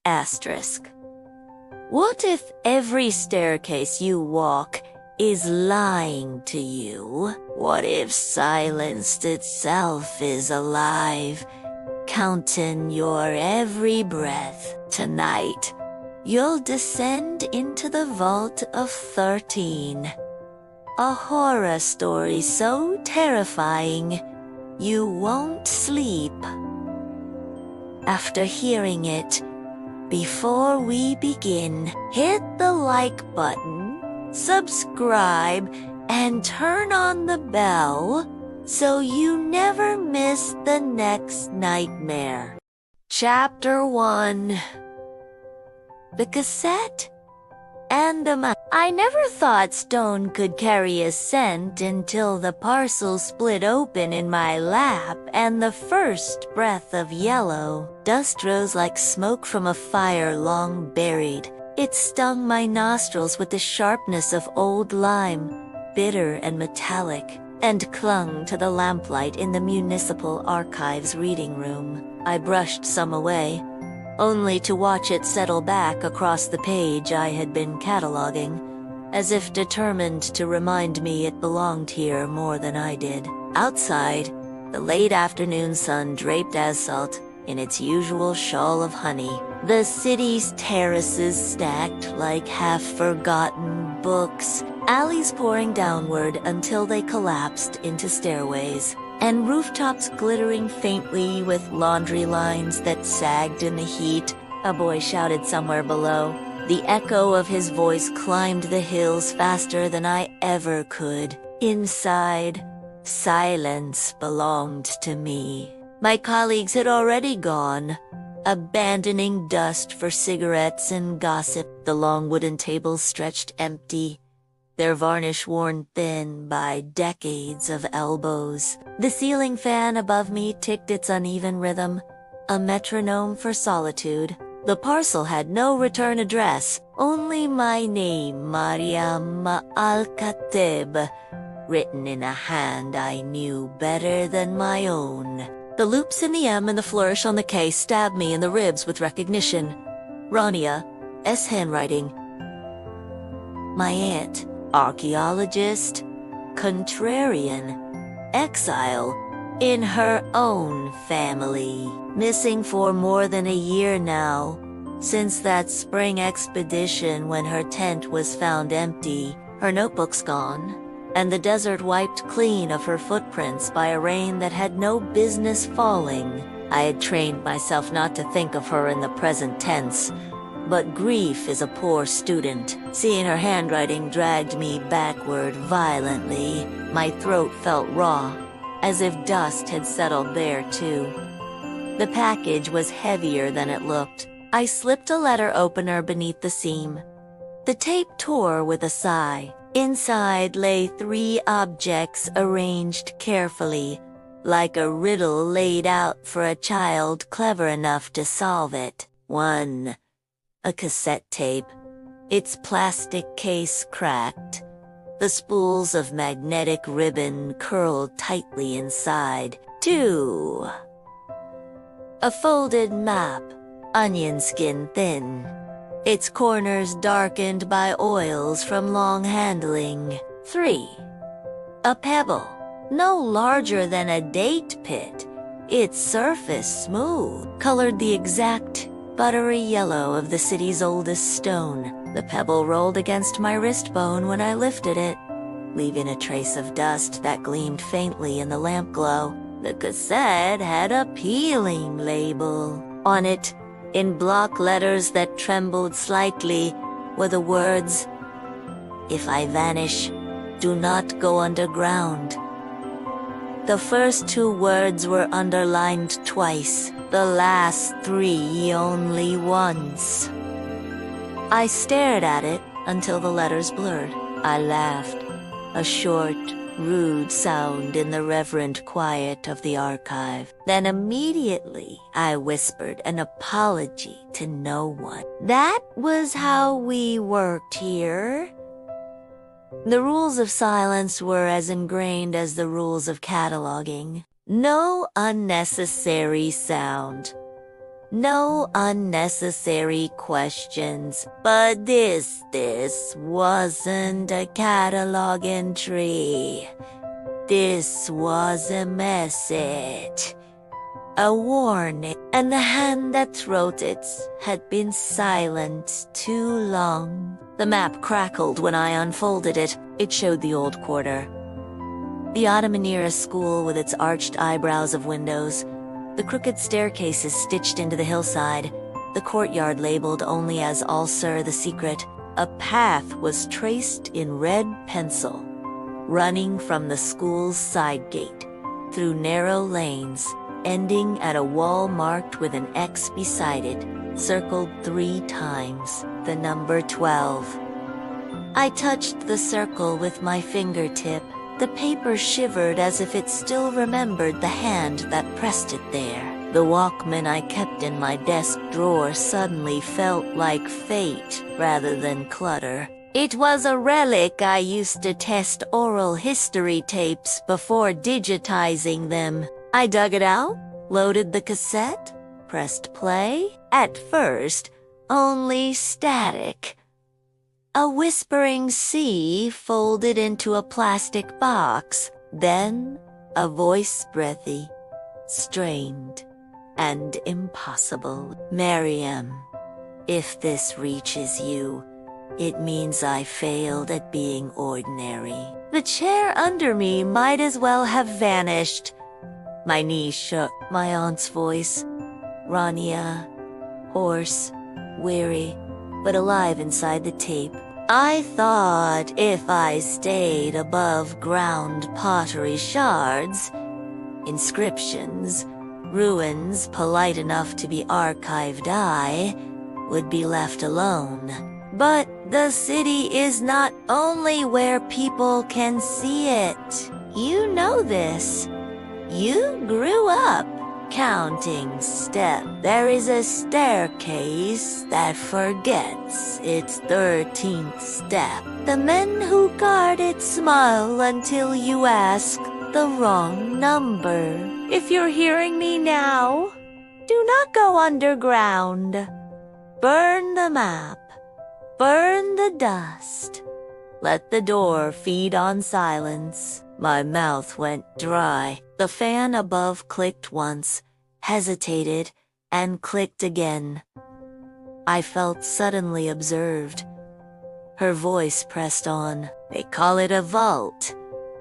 Asterisk. What if every staircase you walk is lying to you? What if silence itself is alive, counting your every breath? Tonight, you'll descend into the vault of 13. A horror story so terrifying, you won't sleep. After hearing it, before we begin, hit the like button, subscribe, and turn on the bell so you never miss the next nightmare. Chapter 1. The Cassette and the Mouse. I never thought stone could carry a scent until the parcel split open in my lap and the first breath of yellow dust rose like smoke from a fire long buried. It stung my nostrils with the sharpness of old lime, bitter and metallic, and clung to the lamplight in the municipal archives reading room. I brushed some away, only to watch it settle back across the page I had been cataloging, as if determined to remind me it belonged here more than I did. Outside, the late afternoon sun draped asphalt in its usual shawl of honey. The city's terraces stacked like half-forgotten books, alleys pouring downward until they collapsed into stairways, and rooftops glittering faintly with laundry lines that sagged in the heat. A boy shouted somewhere below. The echo of his voice climbed the hills faster than I ever could. Inside, silence belonged to me. My colleagues had already gone, abandoning dust for cigarettes and gossip. The long wooden tables stretched empty, their varnish worn thin by decades of elbows. The ceiling fan above me ticked its uneven rhythm, a metronome for solitude. The parcel had no return address, only my name, Mariam al-Katib, written in a hand I knew better than my own. The loops in the M and the flourish on the K stabbed me in the ribs with recognition. Rania, S handwriting. My aunt, archaeologist, contrarian, exile, in her own family. Missing for more than a year now, since that spring expedition when her tent was found empty, her notebooks gone, and the desert wiped clean of her footprints by a rain that had no business falling. I had trained myself not to think of her in the present tense, but grief is a poor student. Seeing her handwriting dragged me backward violently. My throat felt raw, as if dust had settled there too. The package was heavier than it looked. I slipped a letter opener beneath the seam. The tape tore with a sigh. Inside lay 3 objects arranged carefully, like a riddle laid out for a child clever enough to solve it. 1. A cassette tape, its plastic case cracked, the spools of magnetic ribbon curled tightly inside. 2. A folded map, onion skin thin, its corners darkened by oils from long handling. 3. A pebble, no larger than a date pit, its surface smooth, colored the exact buttery yellow of the city's oldest stone. The pebble rolled against my wrist bone when I lifted it, leaving a trace of dust that gleamed faintly in the lamp glow. The cassette had a peeling label. On it, in block letters that trembled slightly, were the words, "If I vanish, do not go underground." The first 2 words were underlined twice, the last 3 only once. I stared at it until the letters blurred. I laughed, a short, rude sound in the reverent quiet of the archive. Then immediately I whispered an apology to no one. That was how we worked here. The rules of silence were as ingrained as the rules of cataloging. No unnecessary sound. No unnecessary questions. But this wasn't a catalog entry. This was a message. A warning. And the hand that wrote it had been silent too long. The map crackled when I unfolded it. It showed the old quarter. The Ottoman-era school with its arched eyebrows of windows, the crooked staircases stitched into the hillside, the courtyard labeled only as Al-Sur the Secret. A path was traced in red pencil, running from the school's side gate, through narrow lanes, ending at a wall marked with an X beside it, circled 3 times, the number 12. I touched the circle with my fingertip. The paper shivered as if it still remembered the hand that pressed it there. The Walkman I kept in my desk drawer suddenly felt like fate rather than clutter. It was a relic I used to test oral history tapes before digitizing them. I dug it out, loaded the cassette, pressed play. At first, only static. A whispering sea folded into a plastic box, then a voice breathy, strained, and impossible. Mariam, if this reaches you, it means I failed at being ordinary. The chair under me might as well have vanished. My knees shook. My aunt's voice, Rania, hoarse, weary, but alive inside the tape. I thought if I stayed above ground pottery shards, inscriptions, ruins polite enough to be archived, I would be left alone. But the city is not only where people can see it. You know this. You grew up counting steps. There is a staircase that forgets its 13th step. The men who guard it smile until you ask the wrong number. If you're hearing me now, do not go underground. Burn the map. Burn the dust. Let the door feed on silence. My mouth went dry. The fan above clicked once, hesitated, and clicked again. I felt suddenly observed. Her voice pressed on. They call it a vault,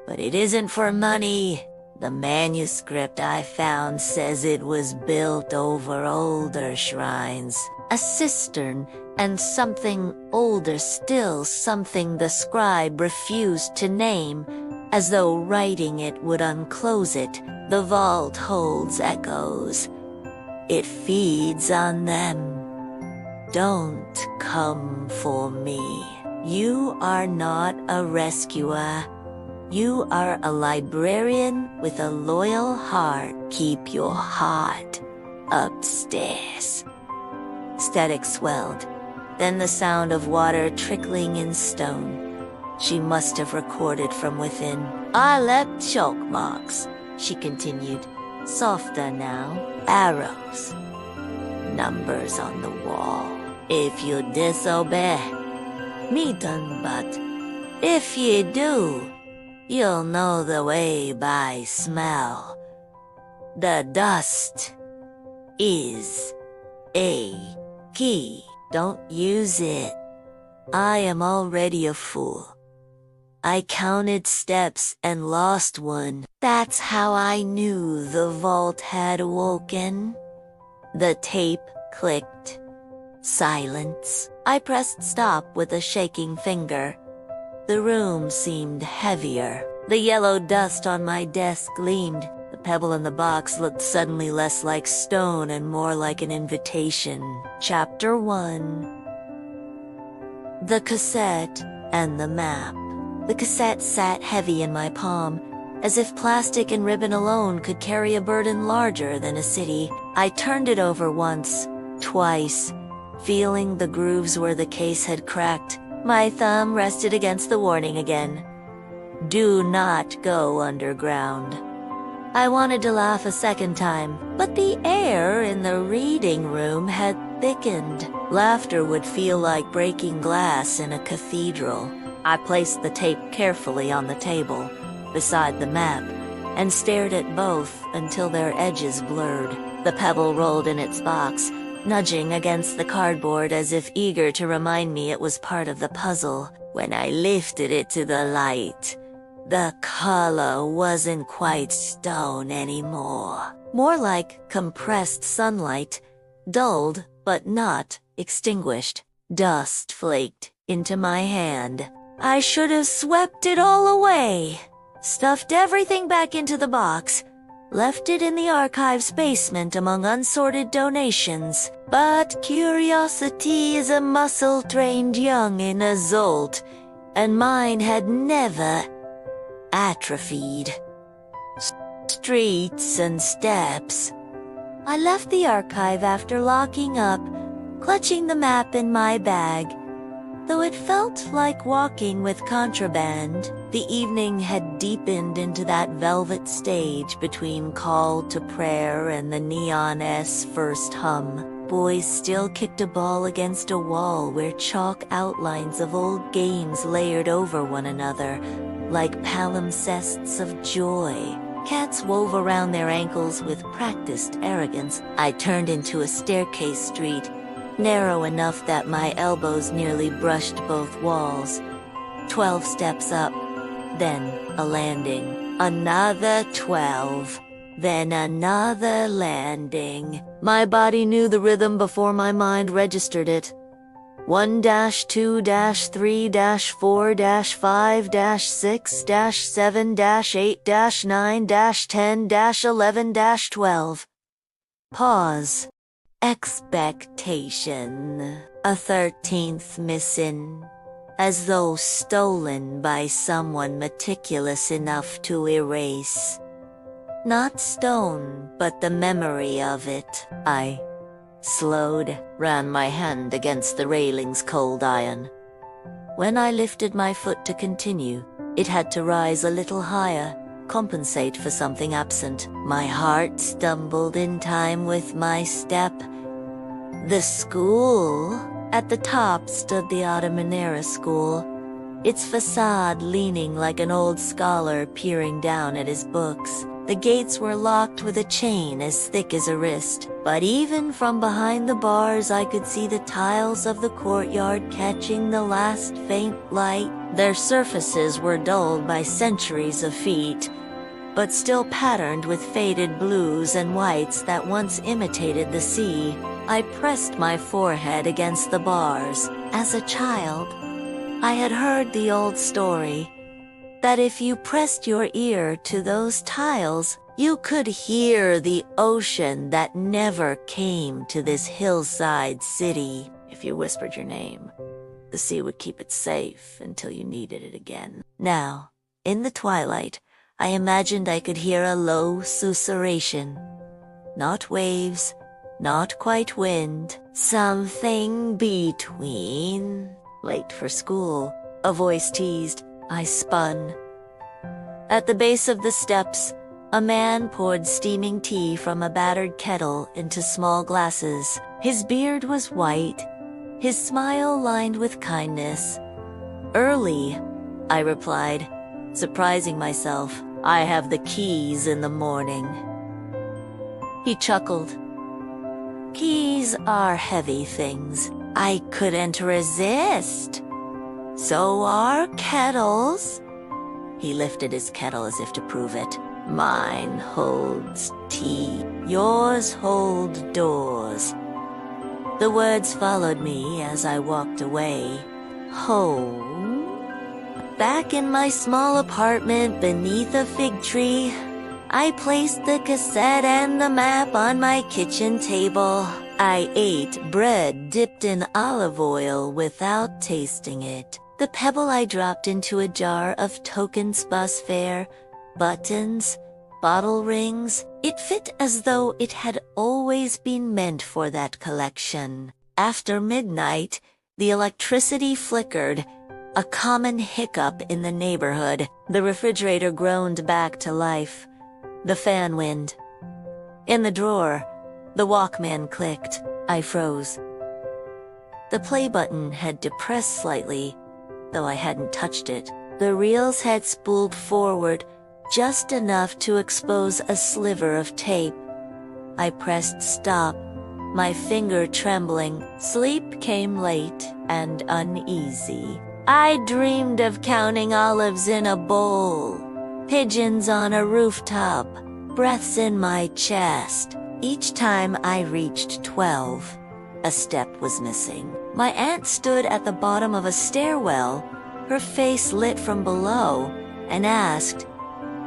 but it isn't for money. The manuscript I found says it was built over older shrines. A cistern and something older still, something the scribe refused to name, as though writing it would unclose it. The vault holds echoes. It feeds on them. Don't come for me. You are not a rescuer. You are a librarian with a loyal heart. Keep your heart upstairs. Static swelled, then the sound of water trickling in stone. She must have recorded from within. I left chalk marks, she continued, softer now. Arrows. Numbers on the wall. If you disobey, me done, but if you do, you'll know the way by smell. The dust is a key. Don't use it. I am already a fool. I counted steps and lost one. That's how I knew the vault had awoken. The tape clicked. Silence. I pressed stop with a shaking finger. The room seemed heavier. The yellow dust on my desk gleamed. The pebble in the box looked suddenly less like stone and more like an invitation. Chapter 1. The cassette and the map. The cassette sat heavy in my palm, as if plastic and ribbon alone could carry a burden larger than a city. I turned it over once, twice, feeling the grooves where the case had cracked. My thumb rested against the warning again. Do not go underground. I wanted to laugh a second time, but the air in the reading room had thickened. Laughter would feel like breaking glass in a cathedral. I placed the tape carefully on the table, beside the map, and stared at both until their edges blurred. The pebble rolled in its box, nudging against the cardboard as if eager to remind me it was part of the puzzle. When I lifted it to the light, the color wasn't quite stone anymore. More like compressed sunlight, dulled but not extinguished. Dust flaked into my hand. I should have swept it all away, stuffed everything back into the box, left it in the archive's basement among unsorted donations. But curiosity is a muscle trained young in a Zolt, and mine had never atrophied. Streets and steps. I left the archive after locking up, clutching the map in my bag. Though it felt like walking with contraband, the evening had deepened into that velvet stage between call to prayer and the neon-s first hum. Boys still kicked a ball against a wall where chalk outlines of old games layered over one another, like palimpsests of joy. Cats wove around their ankles with practiced arrogance. I turned into a staircase street, narrow enough that my elbows nearly brushed both walls. 12 steps up, then a landing. Another 12, then another landing. My body knew the rhythm before my mind registered it. 1-2-3-4-5-6-7-8-9-10-11-12. Pause. Expectation. A 13th missing, as though stolen by someone meticulous enough to erase. Not stone, but the memory of it. I slowed, ran my hand against the railing's cold iron. When I lifted my foot to continue, it had to rise a little higher, compensate for something absent. My heart stumbled in time with my step. The school. At the top stood the Ottomanera School, its facade leaning like an old scholar peering down at his books. The gates were locked with a chain as thick as a wrist, but even from behind the bars I could see the tiles of the courtyard catching the last faint light. Their surfaces were dulled by centuries of feet, but still patterned with faded blues and whites that once imitated the sea. I pressed my forehead against the bars. As a child, I had heard the old story that if you pressed your ear to those tiles, you could hear the ocean that never came to this hillside city. If you whispered your name, the sea would keep it safe until you needed it again. Now, in the twilight, I imagined I could hear a low susurration. Not waves, not quite wind, something between. Late for school, a voice teased. I spun. At the base of the steps, a man poured steaming tea from a battered kettle into small glasses. His beard was white, his smile lined with kindness. "Early," I replied, surprising myself. "I have the keys in the morning." He chuckled. "Keys are heavy things. I couldn't resist. So are kettles." He lifted his kettle as if to prove it. "Mine holds tea. Yours hold doors." The words followed me as I walked away. Home? Back in my small apartment beneath a fig tree, I placed the cassette and the map on my kitchen table. I ate bread dipped in olive oil without tasting it. The pebble I dropped into a jar of tokens bus fare, buttons, bottle rings. It fit as though it had always been meant for that collection. After midnight, the electricity flickered, a common hiccup in the neighborhood. The refrigerator groaned back to life. The fan wind. In the drawer, the Walkman clicked. I froze. The play button had depressed slightly, though I hadn't touched it. The reels had spooled forward just enough to expose a sliver of tape. I pressed stop, my finger trembling. Sleep came late and uneasy. I dreamed of counting olives in a bowl, pigeons on a rooftop, breaths in my chest. Each time I reached 12, a step was missing. My aunt stood at the bottom of a stairwell, her face lit from below, and asked,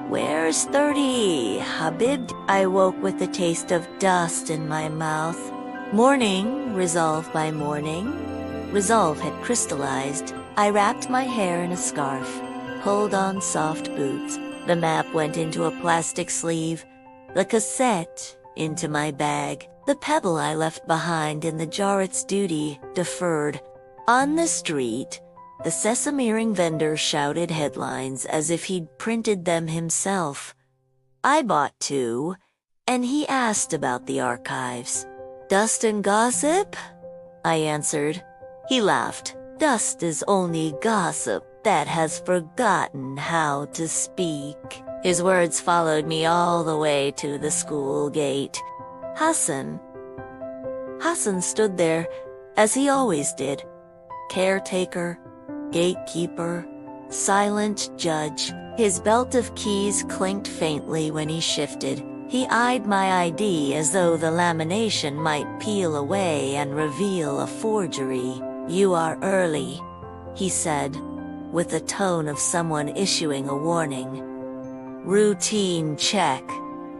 "Where's 30, Habib?" I woke with the taste of dust in my mouth. Morning, resolve by morning. Resolve had crystallized. I wrapped my hair in a scarf, pulled on soft boots. The map went into a plastic sleeve, the cassette into my bag. The pebble I left behind in the jar its duty deferred. On the street, the sesame-ring vendor shouted headlines as if he'd printed them himself. I bought 2, and he asked about the archives. "Dust and gossip?" I answered. He laughed. "Dust is only gossip that has forgotten how to speak." His words followed me all the way to the school gate. Hassan stood there, as he always did. Caretaker, gatekeeper, silent judge. His belt of keys clinked faintly when he shifted. He eyed my ID as though the lamination might peel away and reveal a forgery. "You are early," he said, with the tone of someone issuing a warning. "Routine check,"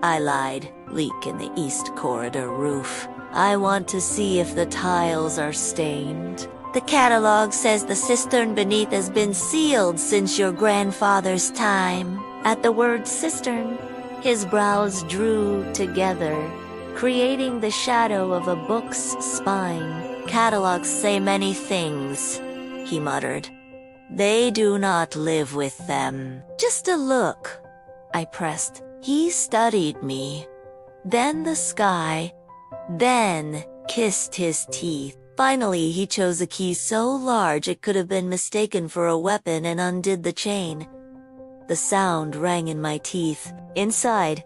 I lied. "Leak in the east corridor roof. I want to see if the tiles are stained." "The catalog says the cistern beneath has been sealed since your grandfather's time." At the word cistern, his brows drew together, creating the shadow of a book's spine. "Catalogs say many things," he muttered. "They do not live with them." "Just a look," I pressed. He studied me, then the sky, then kissed his teeth. Finally, he chose a key so large it could have been mistaken for a weapon and undid the chain. The sound rang in my teeth. Inside,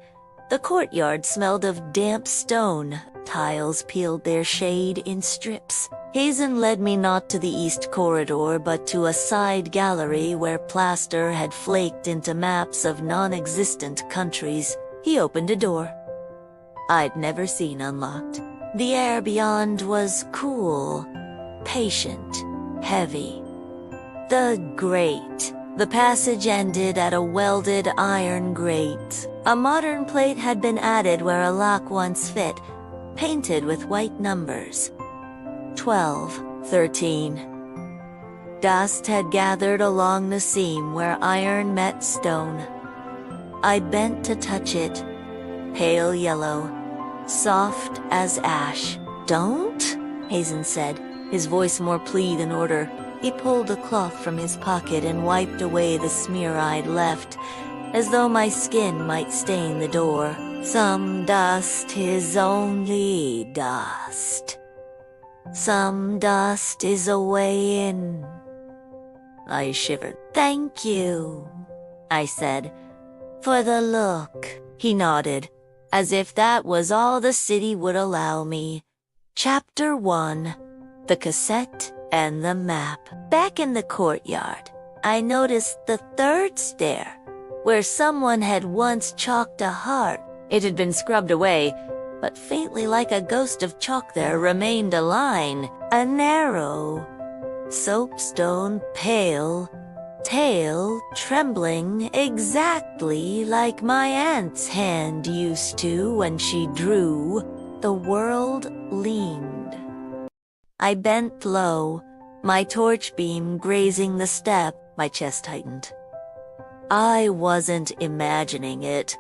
the courtyard smelled of damp stone. Tiles peeled their shade in strips. Hazen led me not to the east corridor but to a side gallery where plaster had flaked into maps of non-existent countries. He opened a door I'd never seen unlocked. The air beyond was cool, patient, heavy. The grate. The passage ended at a welded iron grate. A modern plate had been added where a lock once fit, painted with white numbers. 12, 13. Dust had gathered along the seam where iron met stone. I bent to touch it, pale yellow, soft as ash. "Don't," Hazen said, his voice more plea than order. He pulled a cloth from his pocket and wiped away the smear I'd left, as though my skin might stain the door. "Some dust is only dust. Some dust is a way in." I shivered. "Thank you," I said, "for the look." He nodded, as if that was all the city would allow me. Chapter 1. The Cassette and the Map. Back in the courtyard, I noticed the third stair, where someone had once chalked a heart. It had been scrubbed away, but faintly like a ghost of chalk there remained a line, a narrow, soapstone pale, tail trembling exactly like my aunt's hand used to when she drew. The world leaned. I bent low, my torch beam grazing the step. My chest tightened. I wasn't imagining it.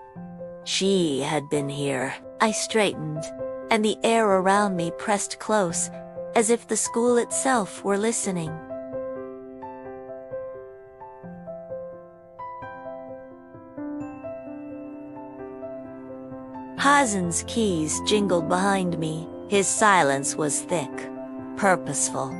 She had been here. I straightened, and the air around me pressed close, as if the school itself were listening. cousin's keys jingled behind me. His silence was thick, purposeful.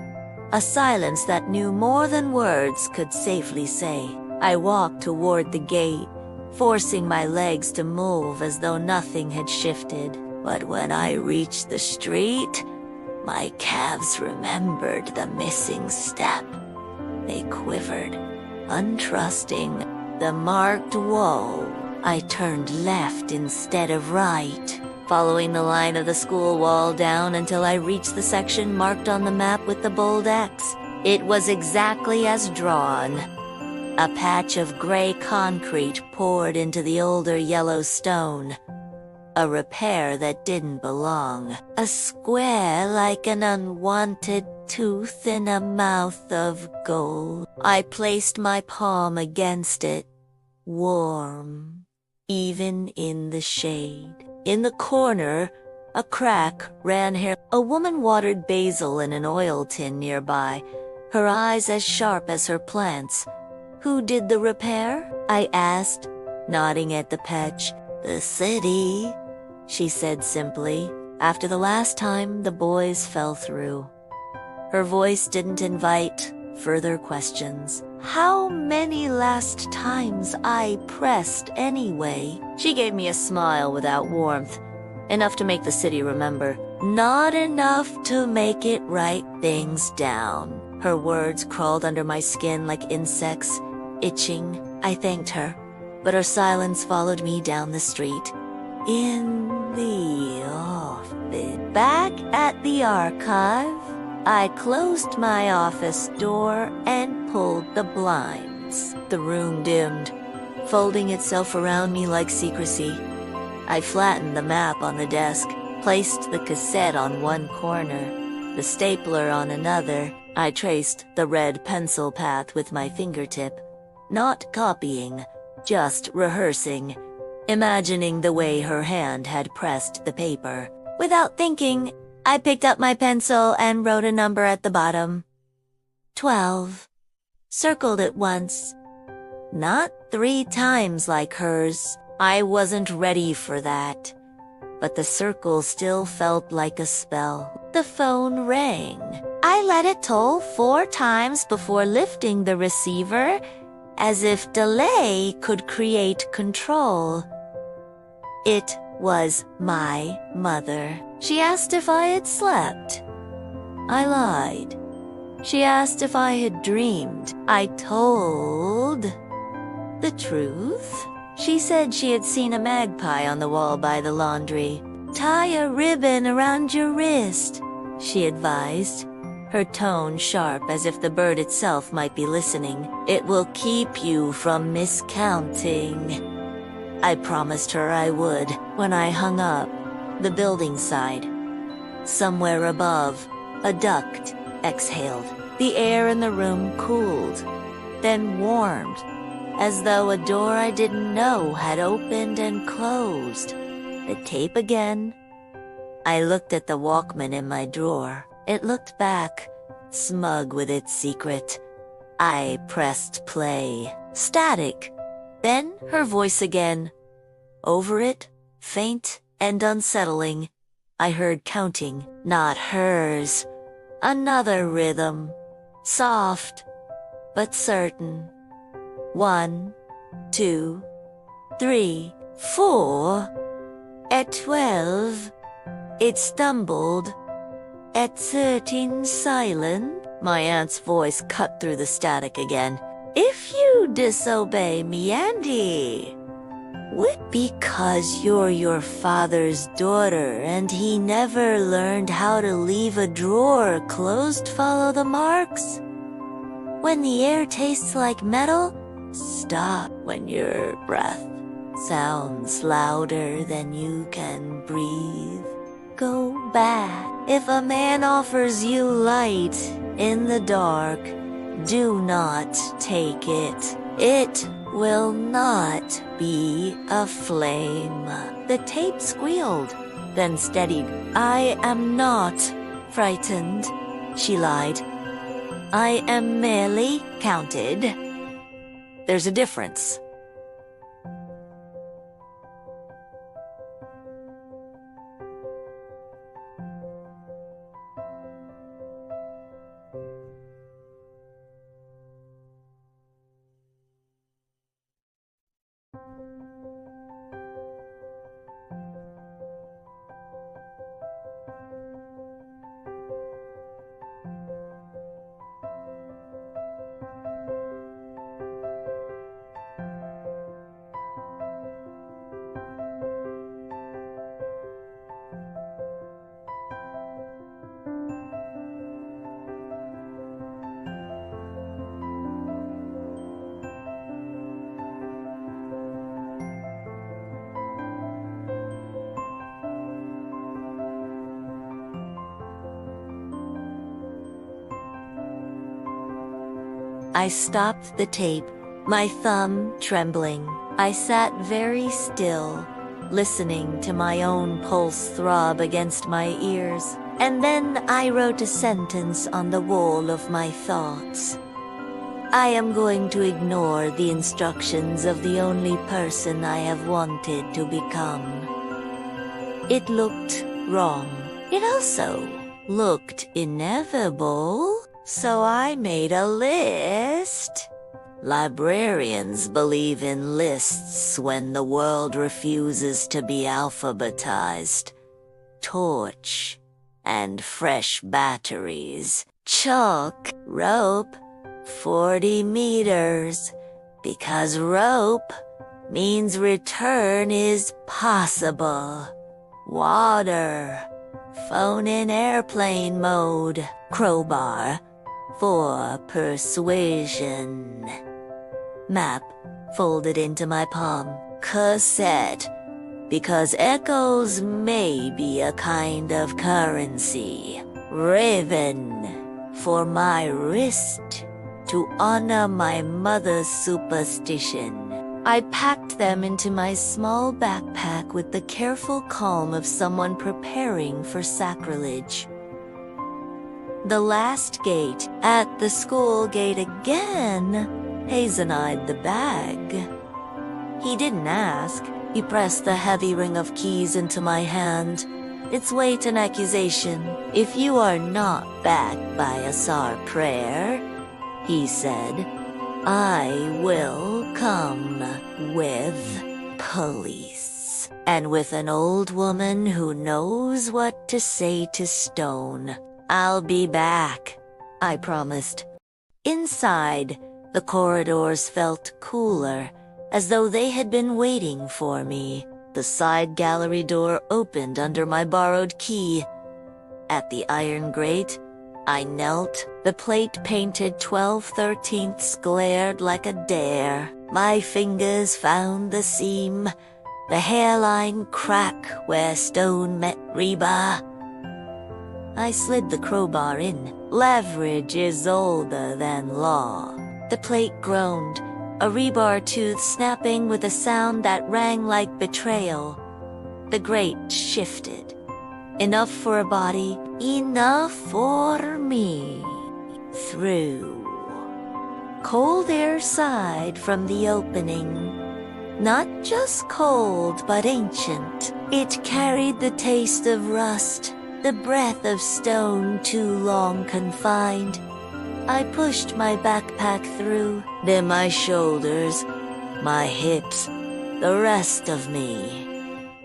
A silence that knew more than words could safely say. I walked toward the gate, forcing my legs to move as though nothing had shifted. But when I reached the street, my calves remembered the missing step. They quivered, untrusting the marked wall. I turned left instead of right, following the line of the school wall down until I reached the section marked on the map with the bold X. It was exactly as drawn. A patch of gray concrete poured into the older yellow stone. A repair that didn't belong. A square like an unwanted tooth in a mouth of gold. I placed my palm against it, warm, even in the shade. In the corner, a crack ran here. A woman watered basil in an oil tin nearby, her eyes as sharp as her plants. Who did the repair? I asked, nodding at the patch. The city, she said simply. After the last time, the boys fell through. Her voice didn't invite further questions. How many last times I pressed anyway? She gave me a smile without warmth, enough to make the city remember. Not enough to make it write things down. Her words crawled under my skin like insects, itching. I thanked her, but her silence followed me down the street. In the office. Back at the archive, I closed my office door and pulled the blinds. The room dimmed, folding itself around me like secrecy. I flattened the map on the desk, placed the cassette on one corner, the stapler on another. I traced the red pencil path with my fingertip, not copying, just rehearsing, imagining the way her hand had pressed the paper. Without thinking, I picked up my pencil and wrote a number at the bottom. 12. Circled it once. Not 3 times like hers. I wasn't ready for that. But the circle still felt like a spell. The phone rang. I let it toll 4 times before lifting the receiver, as if delay could create control. It was my mother. She asked if I had slept. I lied. She asked if I had dreamed. I told the truth. She said she had seen a magpie on the wall by the laundry. Tie a ribbon around your wrist, she advised, her tone sharp as if the bird itself might be listening. It will keep you from miscounting. I promised her I would. When I hung up, the building sighed. Somewhere above, a duct exhaled. The air in the room cooled, then warmed, as though a door I didn't know had opened and closed. The tape again. I looked at the Walkman in my drawer. It looked back, smug with its secret. I pressed play. Static. Then her voice again. Over it, faint and unsettling, I heard counting, not hers. Another rhythm, soft, but certain. 1, 2, 3, 4. At 12, it stumbled. At 13, silent. My aunt's voice cut through the static again. If you disobey me, Andy, because you're your father's daughter and he never learned how to leave a drawer closed, follow the marks. When the air tastes like metal, stop. When your breath sounds louder than you can breathe, go back. If a man offers you light in the dark, do not take it. It will not be a flame. The tape squealed, then steadied. I am not frightened, she lied. I am merely counted. There's a difference. I stopped the tape, my thumb trembling. I sat very still, listening to my own pulse throb against my ears. And then I wrote a sentence on the wall of my thoughts. I am going to ignore the instructions of the only person I have wanted to become. It looked wrong. It also looked inevitable, so I made a list. Librarians believe in lists when the world refuses to be alphabetized. Torch and fresh batteries. Chalk, rope, 40 meters, because rope means return is possible. Water, phone in airplane mode. Crowbar, for persuasion. Map, folded into my palm. Cassette, because echoes may be a kind of currency. Ribbon, for my wrist, to honor my mother's superstition. I packed them into my small backpack with the careful calm of someone preparing for sacrilege. The last gate, at the school gate again, Hazen-eyed the bag. He didn't ask. He pressed the heavy ring of keys into my hand. Its weight an accusation. If you are not backed by a Sar prayer, he said, I will come with police. And with an old woman who knows what to say to stone. I'll be back, I promised. Inside, the corridors felt cooler, as though they had been waiting for me. The side gallery door opened under my borrowed key. At the iron grate, I knelt. The plate painted 12/13 glared like a dare. My fingers found the seam, the hairline crack where stone met rebar. I slid the crowbar in. Leverage is older than law. The plate groaned, a rebar tooth snapping with a sound that rang like betrayal. The grate shifted. Enough for a body, enough for me. Through. Cold air sighed from the opening. Not just cold, but ancient. It carried the taste of rust, the breath of stone too long confined. I pushed my backpack through, then my shoulders, my hips, the rest of me.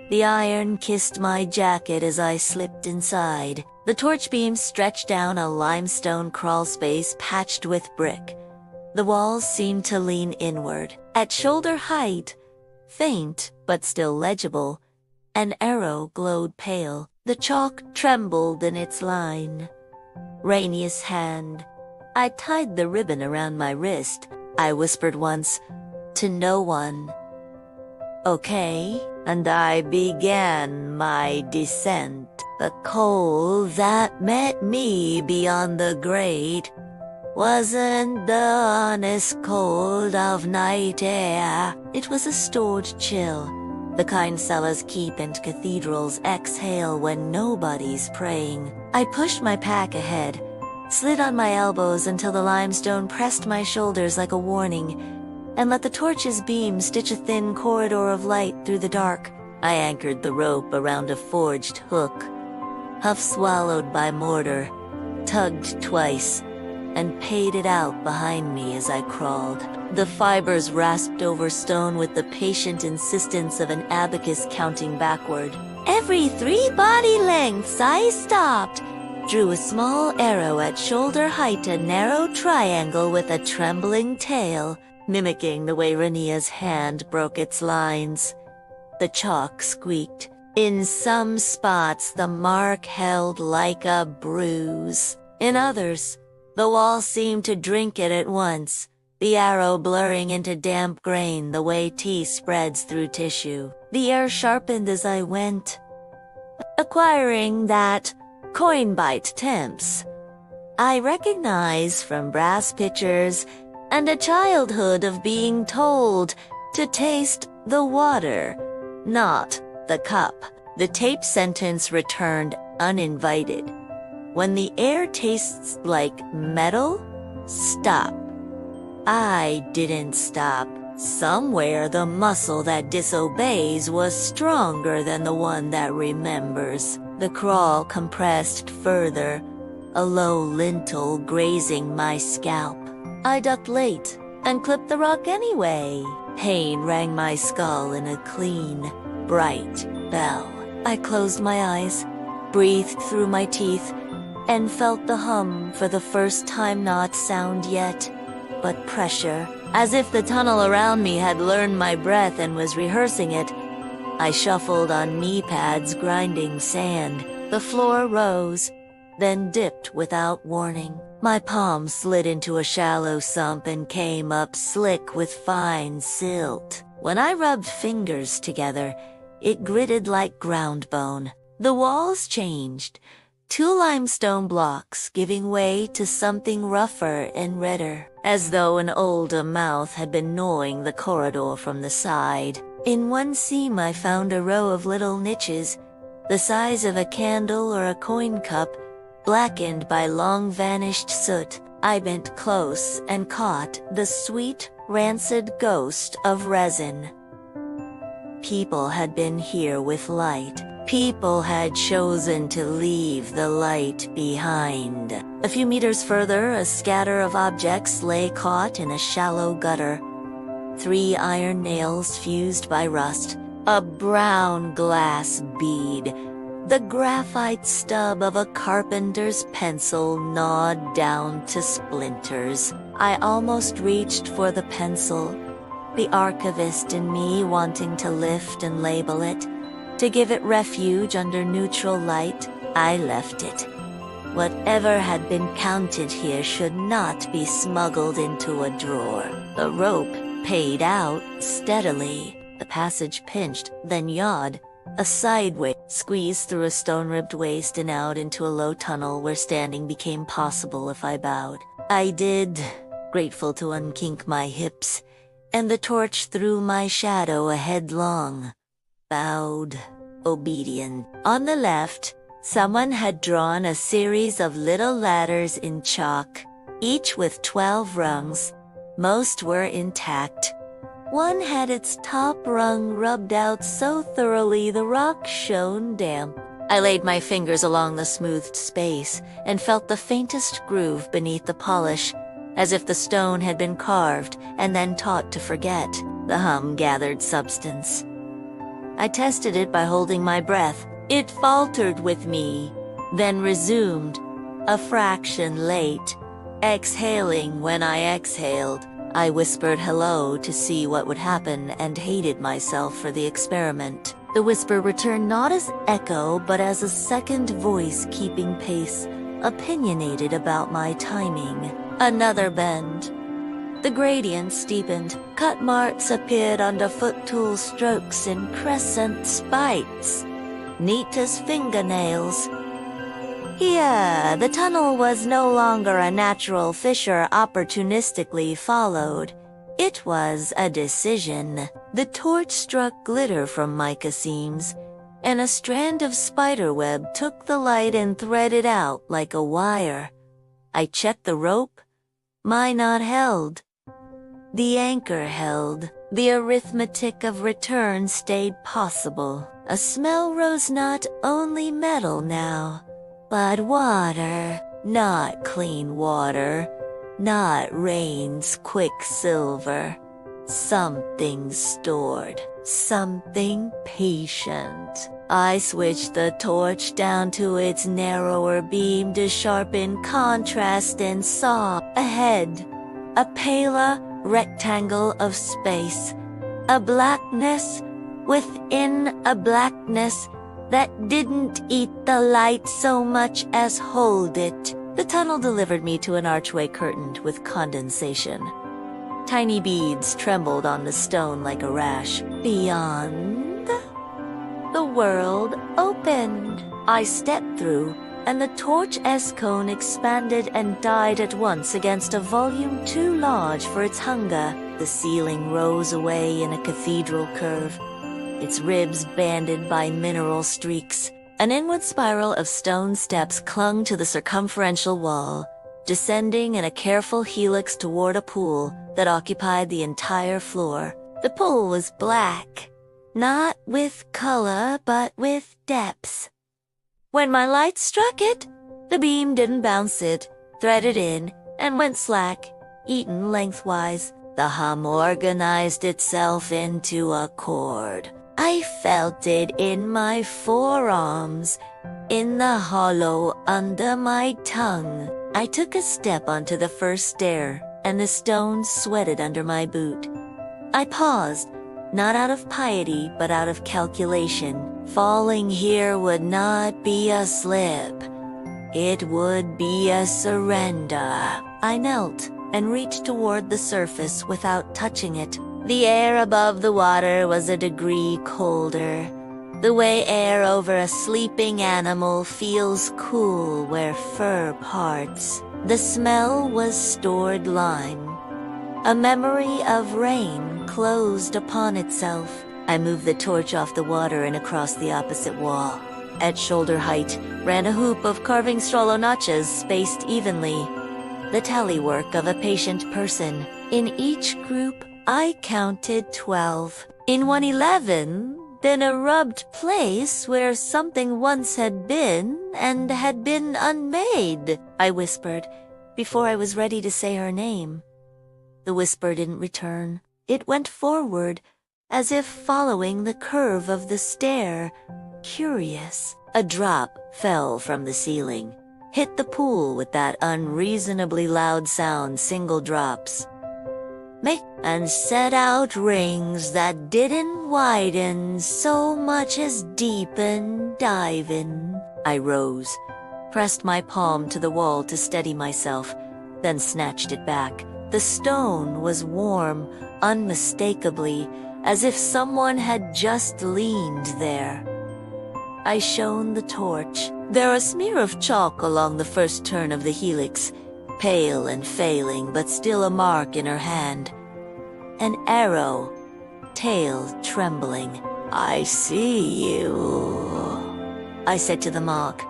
The iron kissed my jacket as I slipped inside. The torch beam stretched down a limestone crawl space patched with brick. The walls seemed to lean inward. At shoulder height, faint but still legible, an arrow glowed pale. The chalk trembled in its line. Rainious hand. I tied the ribbon around my wrist. I whispered once, to no one. Okay, and I began my descent. The cold that met me beyond the grate wasn't the honest cold of night air. It was a stored chill. The kind cellars keep and cathedrals exhale when nobody's praying. I pushed my pack ahead, slid on my elbows until the limestone pressed my shoulders like a warning, and let the torch's beam stitch a thin corridor of light through the dark. I anchored the rope around a forged hook, half swallowed by mortar, tugged twice, and paid it out behind me as I crawled. The fibers rasped over stone with the patient insistence of an abacus counting backward. Every 3 body lengths I stopped, drew a small arrow at shoulder height, a narrow triangle with a trembling tail, mimicking the way Rania's hand broke its lines. The chalk squeaked. In some spots the mark held like a bruise. In others, the wall seemed to drink it at once, the arrow blurring into damp grain the way tea spreads through tissue. The air sharpened as I went, acquiring that coin-bite temps I recognize from brass pitchers and a childhood of being told to taste the water, not the cup. The tape sentence returned uninvited. When the air tastes like metal, stop. I didn't stop. Somewhere the muscle that disobeys was stronger than the one that remembers. The crawl compressed further, a low lintel grazing my scalp. I ducked late and clipped the rock anyway. Pain rang my skull in a clean, bright bell. I closed my eyes, breathed through my teeth, and felt the hum for the first time, not sound yet, but pressure, as if the tunnel around me had learned my breath and was rehearsing it. I shuffled on knee pads, grinding sand. The floor rose, then dipped without warning. My palm slid into a shallow sump and came up slick with fine silt. When I rubbed fingers together, it gritted like ground bone. The walls changed. 2 limestone blocks giving way to something rougher and redder, as though an older mouth had been gnawing the corridor from the side. In one seam I found a row of little niches, the size of a candle or a coin cup, blackened by long-vanished soot. I bent close and caught the sweet, rancid ghost of resin. People had been here with light. People had chosen to leave the light behind. A few meters further, a scatter of objects lay caught in a shallow gutter. 3 iron nails fused by rust, a brown glass bead, the graphite stub of a carpenter's pencil gnawed down to splinters. I almost reached for the pencil, the archivist in me wanting to lift and label it, to give it refuge under neutral light. I left it. Whatever had been counted here should not be smuggled into a drawer. The rope paid out steadily. The passage pinched, then yawed. A sideway squeezed through a stone-ribbed waist and out into a low tunnel where standing became possible if I bowed. I did, grateful to unkink my hips, and the torch threw my shadow a headlong. Bowed, obedient. On the left, someone had drawn a series of little ladders in chalk, each with 12 rungs. Most were intact. One had its top rung rubbed out so thoroughly the rock shone damp. I laid my fingers along the smoothed space and felt the faintest groove beneath the polish, as if the stone had been carved and then taught to forget. The hum gathered substance. I tested it by holding my breath. It faltered with me, then resumed, a fraction late, exhaling when I exhaled. I whispered hello to see what would happen and hated myself for the experiment. The whisper returned not as echo but as a second voice keeping pace, opinionated about my timing. Another bend. The gradient steepened. Cut marks appeared under foot tool strokes in crescent spikes, neat as fingernails. Here, the tunnel was no longer a natural fissure opportunistically followed. It was a decision. The torch struck glitter from mica seams, and a strand of spiderweb took the light and threaded out like a wire. I checked the rope. My knot held. The anchor held. The arithmetic of return stayed possible. A smell rose, not only metal now, but water. Not clean water, not rain's quicksilver. Something stored, something patient. I switched the torch down to its narrower beam to sharpen contrast and saw ahead a paler rectangle of space, a blackness within a blackness that didn't eat the light so much as hold it. The tunnel delivered me to an archway curtained with condensation. Tiny beads trembled on the stone like a rash. Beyond, the world opened. I stepped through, and the torch S-cone expanded and died at once against a volume too large for its hunger. The ceiling rose away in a cathedral curve, its ribs banded by mineral streaks. An inward spiral of stone steps clung to the circumferential wall, descending in a careful helix toward a pool that occupied the entire floor. The pool was black, not with color, but with depths. When my light struck it, the beam didn't bounce it, threaded in, and went slack, eaten lengthwise. The hum organized itself into a chord. I felt it in my forearms, in the hollow under my tongue. I took a step onto the first stair, and the stones sweated under my boot. I paused, not out of piety, but out of calculation. Falling here would not be a slip. It would be a surrender. I knelt and reached toward the surface without touching it. The air above the water was a degree colder, the way air over a sleeping animal feels cool where fur parts. The smell was stored lime. A memory of rain closed upon itself. I moved the torch off the water and across the opposite wall. At shoulder height ran a hoop of carving strollo notches spaced evenly, the tallywork of a patient person. In each group, I counted 12. In 111, then a rubbed place where something once had been and had been unmade, I whispered, before I was ready to say her name. The whisper didn't return. It went forward, as if following the curve of the stair, curious. A drop fell from the ceiling, hit the pool with that unreasonably loud sound single drops, and set out rings that didn't widen so much as deepen, dive-in. I rose, pressed my palm to the wall to steady myself, then snatched it back. The stone was warm, unmistakably, as if someone had just leaned there. I shone the torch. There a smear of chalk along the first turn of the helix, pale and failing, but still a mark in her hand. An arrow, tail trembling. I see you, I said to the mark.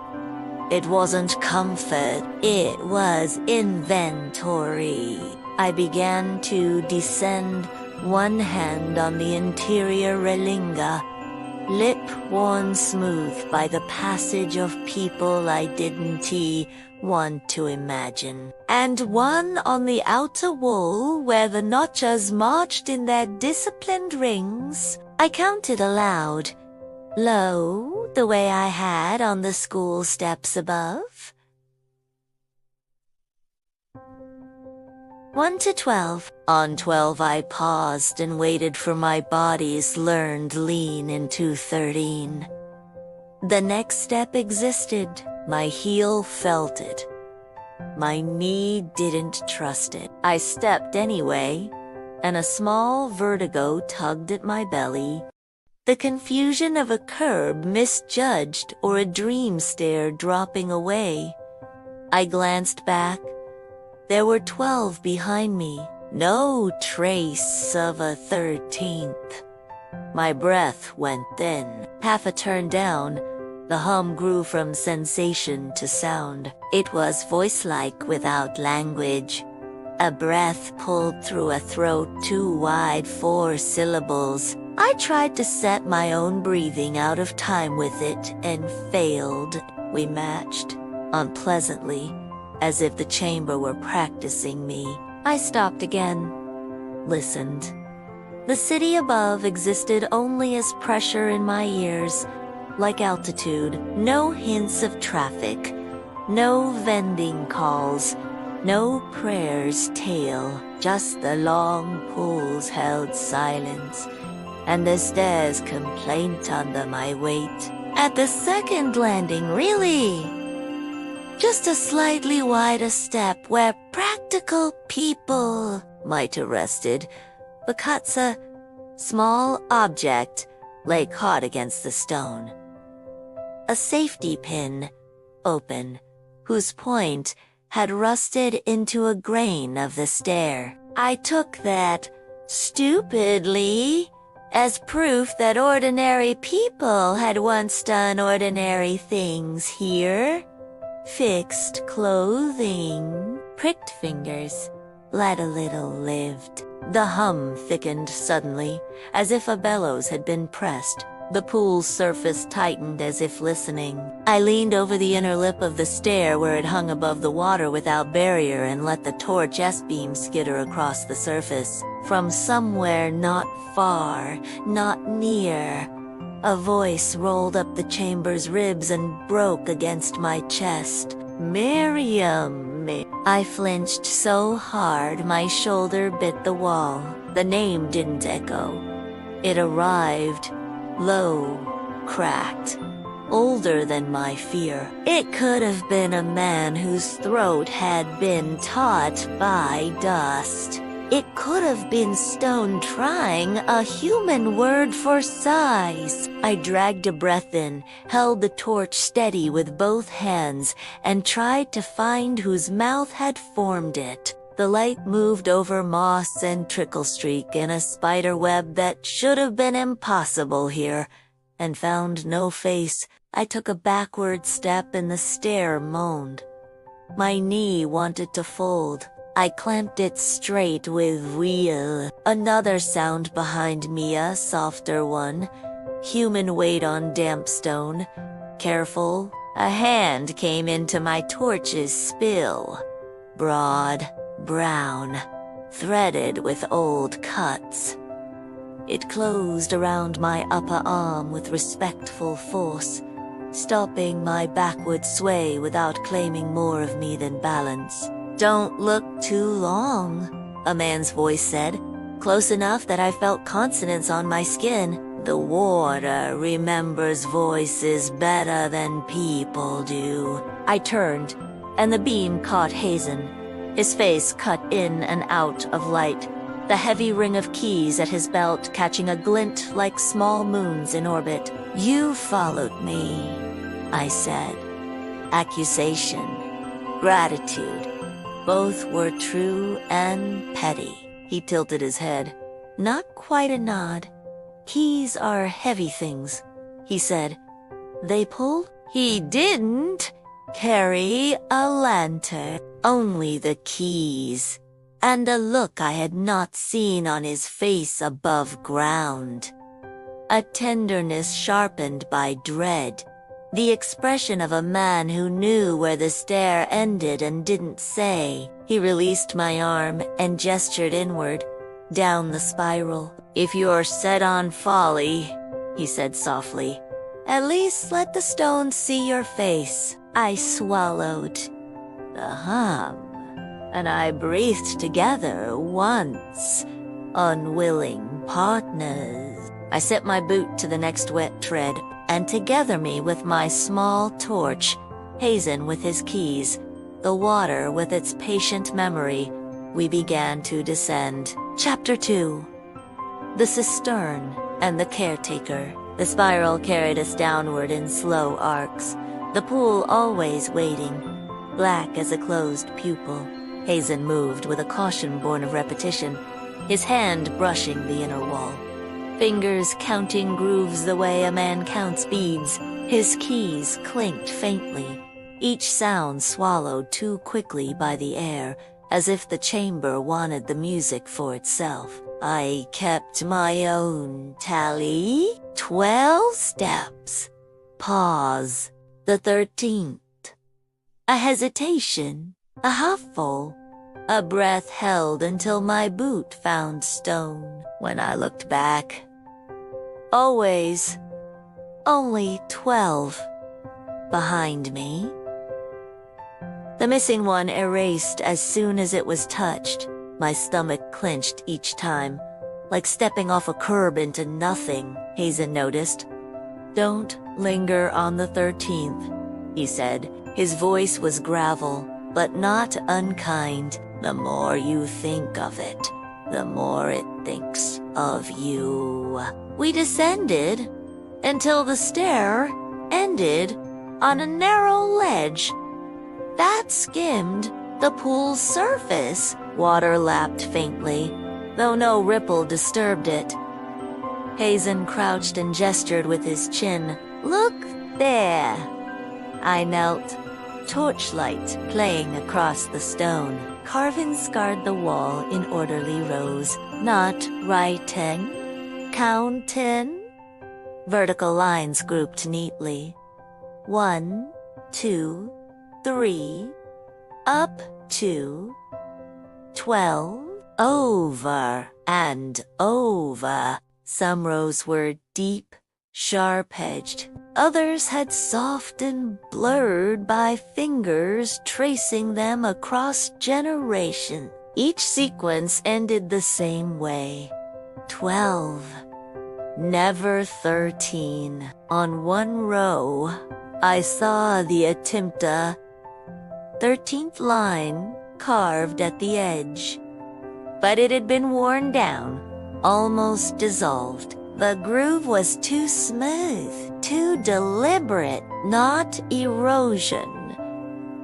It wasn't comfort, it was inventory. I began to descend, one hand on the interior relinga, lip worn smooth by the passage of people I didn't want to imagine, and one on the outer wall where the notches marched in their disciplined rings. I counted aloud, low, the way I had on the school steps above. 1 to 12. On 12 I paused and waited for my body's learned lean into 13. The next step existed. My heel felt it. My knee didn't trust it. I stepped anyway, and a small vertigo tugged at my belly. The confusion of a curb misjudged or a dream stare dropping away. I glanced back. There were 12 behind me. No trace of a 13th. My breath went thin. Half a turn down, the hum grew from sensation to sound. It was voice-like without language. A breath pulled through a throat too wide, 4 syllables. I tried to set my own breathing out of time with it and failed. We matched, unpleasantly, as if the chamber were practicing me. I stopped again, listened. The city above existed only as pressure in my ears, like altitude. No hints of traffic, no vending calls, no prayers tale, just the long pools held silence, and the stairs complaint under my weight. At the second landing, really, just a slightly wider step where practical people might have rested, because a small object lay caught against the stone. A safety pin, open, whose point had rusted into a grain of the stair. I took that, stupidly, as proof that ordinary people had once done ordinary things here. Fixed clothing, pricked fingers, let a little lived. The hum thickened suddenly, as if a bellows had been pressed. The pool's surface tightened as if listening. I leaned over the inner lip of the stair where it hung above the water without barrier and let the torch S-beam skitter across the surface. From somewhere not far, not near, a voice rolled up the chamber's ribs and broke against my chest. Mariam. I flinched so hard my shoulder bit the wall. The name didn't echo. It arrived, low, cracked, older than my fear. It could have been a man whose throat had been taut by dust. It could have been stone trying a human word for size. I dragged a breath in, held the torch steady with both hands, and tried to find whose mouth had formed it. The light moved over moss and trickle-streak in a spider web that should have been impossible here, and found no face. I took a backward step and the stair moaned. My knee wanted to fold. I clamped it straight with wheel. Another sound behind me, a softer one. Human weight on damp stone. Careful. A hand came into my torch's spill. Broad, brown, threaded with old cuts. It closed around my upper arm with respectful force, stopping my backward sway without claiming more of me than balance. "Don't look too long," a man's voice said, close enough that I felt consonants on my skin. The water remembers voices better than people do. I turned, and the beam caught Hazen, his face cut in and out of light, the heavy ring of keys at his belt catching a glint like small moons in orbit. "You followed me," I said. Accusation, gratitude, both were true and petty. He tilted his head. Not quite a nod. "Keys are heavy things," he said. "They pull?" He didn't carry a lantern, only the keys, and a look I had not seen on his face above ground. A tenderness sharpened by dread. The expression of a man who knew where the stair ended and didn't say. He released my arm and gestured inward, down the spiral. "If you're set on folly," he said softly, "at least let the stones see your face." I swallowed. The hum, and I breathed together once, unwilling partners. I set my boot to the next wet tread, and together me with my small torch, Hazen with his keys, the water with its patient memory, we began to descend. Chapter 2. The Cistern and the Caretaker. The spiral carried us downward in slow arcs, the pool always waiting, black as a closed pupil. Hazen moved with a caution born of repetition, his hand brushing the inner wall. Fingers counting grooves the way a man counts beads. His keys clinked faintly, each sound swallowed too quickly by the air, as if the chamber wanted the music for itself. I kept my own tally. 12 steps. Pause. The 13th. A hesitation. A huffle. A breath held until my boot found stone. When I looked back, always, only 12 behind me. The missing one erased as soon as it was touched. My stomach clenched each time, like stepping off a curb into nothing, Hazen noticed. "Don't linger on the 13th, he said. His voice was gravel, but not unkind. The more you think of it, the more it thinks of you. We descended until the stair ended on a narrow ledge that skimmed the pool's surface. Water lapped faintly, though no ripple disturbed it. Hazen crouched and gestured with his chin. "Look there." I knelt, torchlight playing across the stone. Carvings scarred the wall in orderly rows, not writing, counting. Vertical lines grouped neatly. 1, 2, 3, up to 12, over and over. Some rows were deep, sharp-edged. Others had soft and blurred by fingers tracing them across generations. Each sequence ended the same way. 12. Never 13. On one row, I saw the attempta 13th line carved at the edge. But it had been worn down, almost dissolved. The groove was too smooth, too deliberate, not erosion.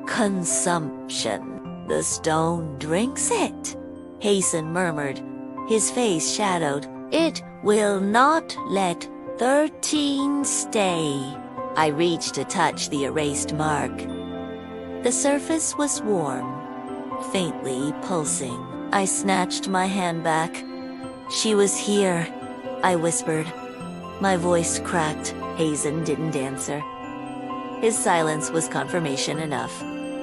Consumption. "The stone drinks it," Hazen murmured, his face shadowed. "It will not let 13 stay." I reached to touch the erased mark. The surface was warm, faintly pulsing. I snatched my hand back. "She was here," I whispered. My voice cracked. Hazen didn't answer. His silence was confirmation enough.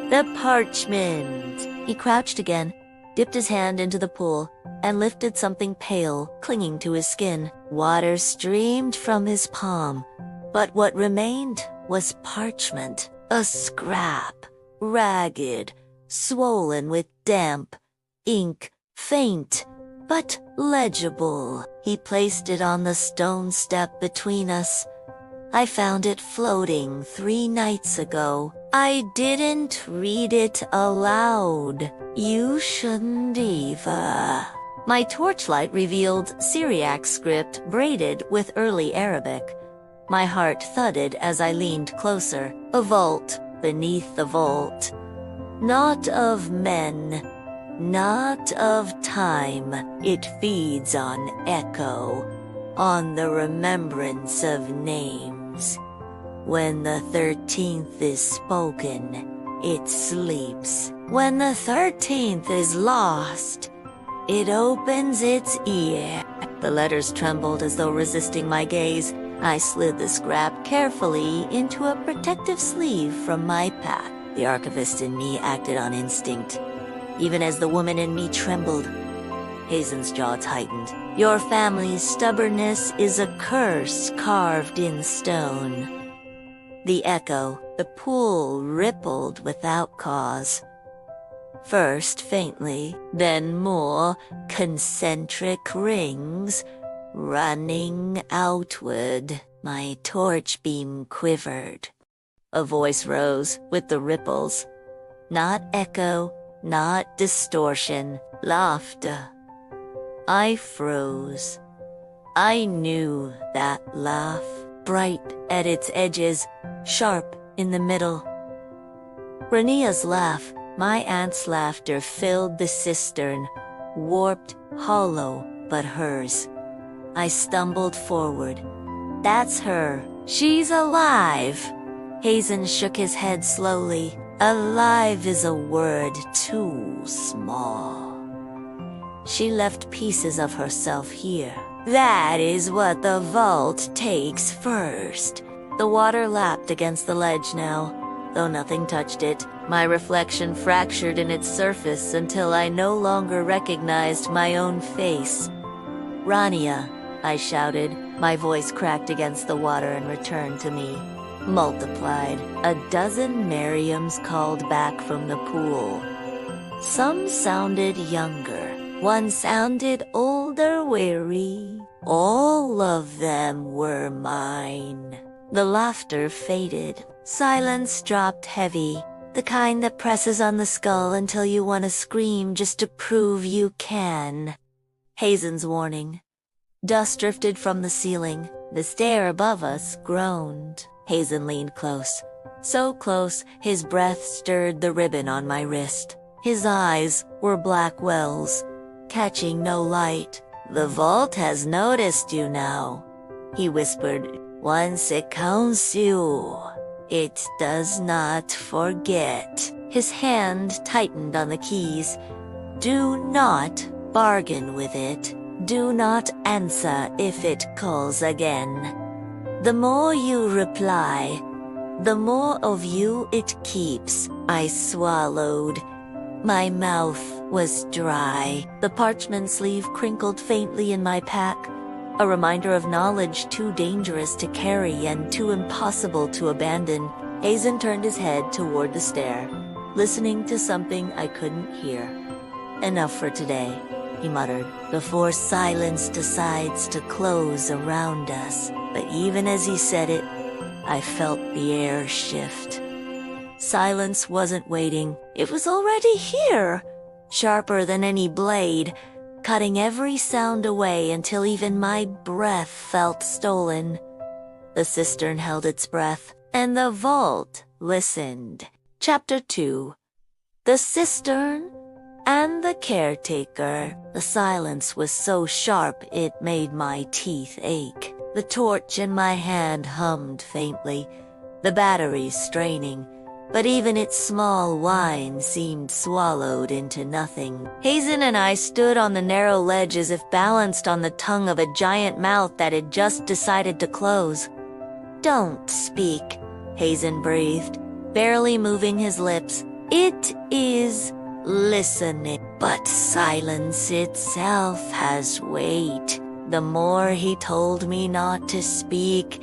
"The parchment." He crouched again, dipped his hand into the pool, and lifted something pale, clinging to his skin. Water streamed from his palm, but what remained was parchment. A scrap, ragged, swollen with damp, ink, faint, but legible. He placed it on the stone step between us. "I found it floating 3 nights ago. I didn't read it aloud. You shouldn't either." My torchlight revealed Syriac script braided with early Arabic. My heart thudded as I leaned closer. A vault beneath the vault. Not of men, not of time. It feeds on echo, on the remembrance of names. When the 13th is spoken, it sleeps. When the 13th is lost, it opens its ear. The letters trembled as though resisting my gaze. I slid the scrap carefully into a protective sleeve from my pack. The archivist in me acted on instinct, even as the woman in me trembled. Hazen's jaw tightened. "Your family's stubbornness is a curse carved in stone." The echo, the pool rippled without cause. First faintly, then more concentric rings, running outward. My torch beam quivered. A voice rose with the ripples. Not echo, not distortion, laughter. I froze. I knew that laugh, bright at its edges, sharp in the middle. Rania's laugh, my aunt's laughter, filled the cistern, warped, hollow, but hers. I stumbled forward. "That's her. She's alive." Hazen shook his head slowly. "Alive is a word too small. She left pieces of herself here. That is what the vault takes first." The water lapped against the ledge now, though nothing touched it. My reflection fractured in its surface until I no longer recognized my own face. "Rania," I shouted. My voice cracked against the water and returned to me. Multiplied. A dozen Mariams called back from the pool. Some sounded younger. One sounded older, weary. All of them were mine. The laughter faded. Silence dropped heavy, the kind that presses on the skull until you want to scream just to prove you can. Hazen's warning. Dust drifted from the ceiling. The stair above us groaned. Hazen leaned close. So close, his breath stirred the ribbon on my wrist. His eyes were black wells, catching no light. "The vault has noticed you now," he whispered. "Once it counts you, it does not forget." His hand tightened on the keys. "Do not bargain with it. Do not answer if it calls again. The more you reply, the more of you it keeps." I swallowed. My mouth was dry. The parchment sleeve crinkled faintly in my pack, a reminder of knowledge too dangerous to carry and too impossible to abandon. Hazen turned his head toward the stair, listening to something I couldn't hear. "Enough for today," he muttered, "before silence decides to close around us." But even as he said it, I felt the air shift. Silence wasn't waiting. It was already here, sharper than any blade, cutting every sound away until even my breath felt stolen. The cistern held its breath, and the vault listened. Chapter 2. The Cistern and the Caretaker. The silence was so sharp it made my teeth ache. The torch in my hand hummed faintly, the batteries straining, but even its small whine seemed swallowed into nothing. Hazen and I stood on the narrow ledge as if balanced on the tongue of a giant mouth that had just decided to close. "Don't speak," Hazen breathed, barely moving his lips. "It is listening." But silence itself has weight. The more he told me not to speak,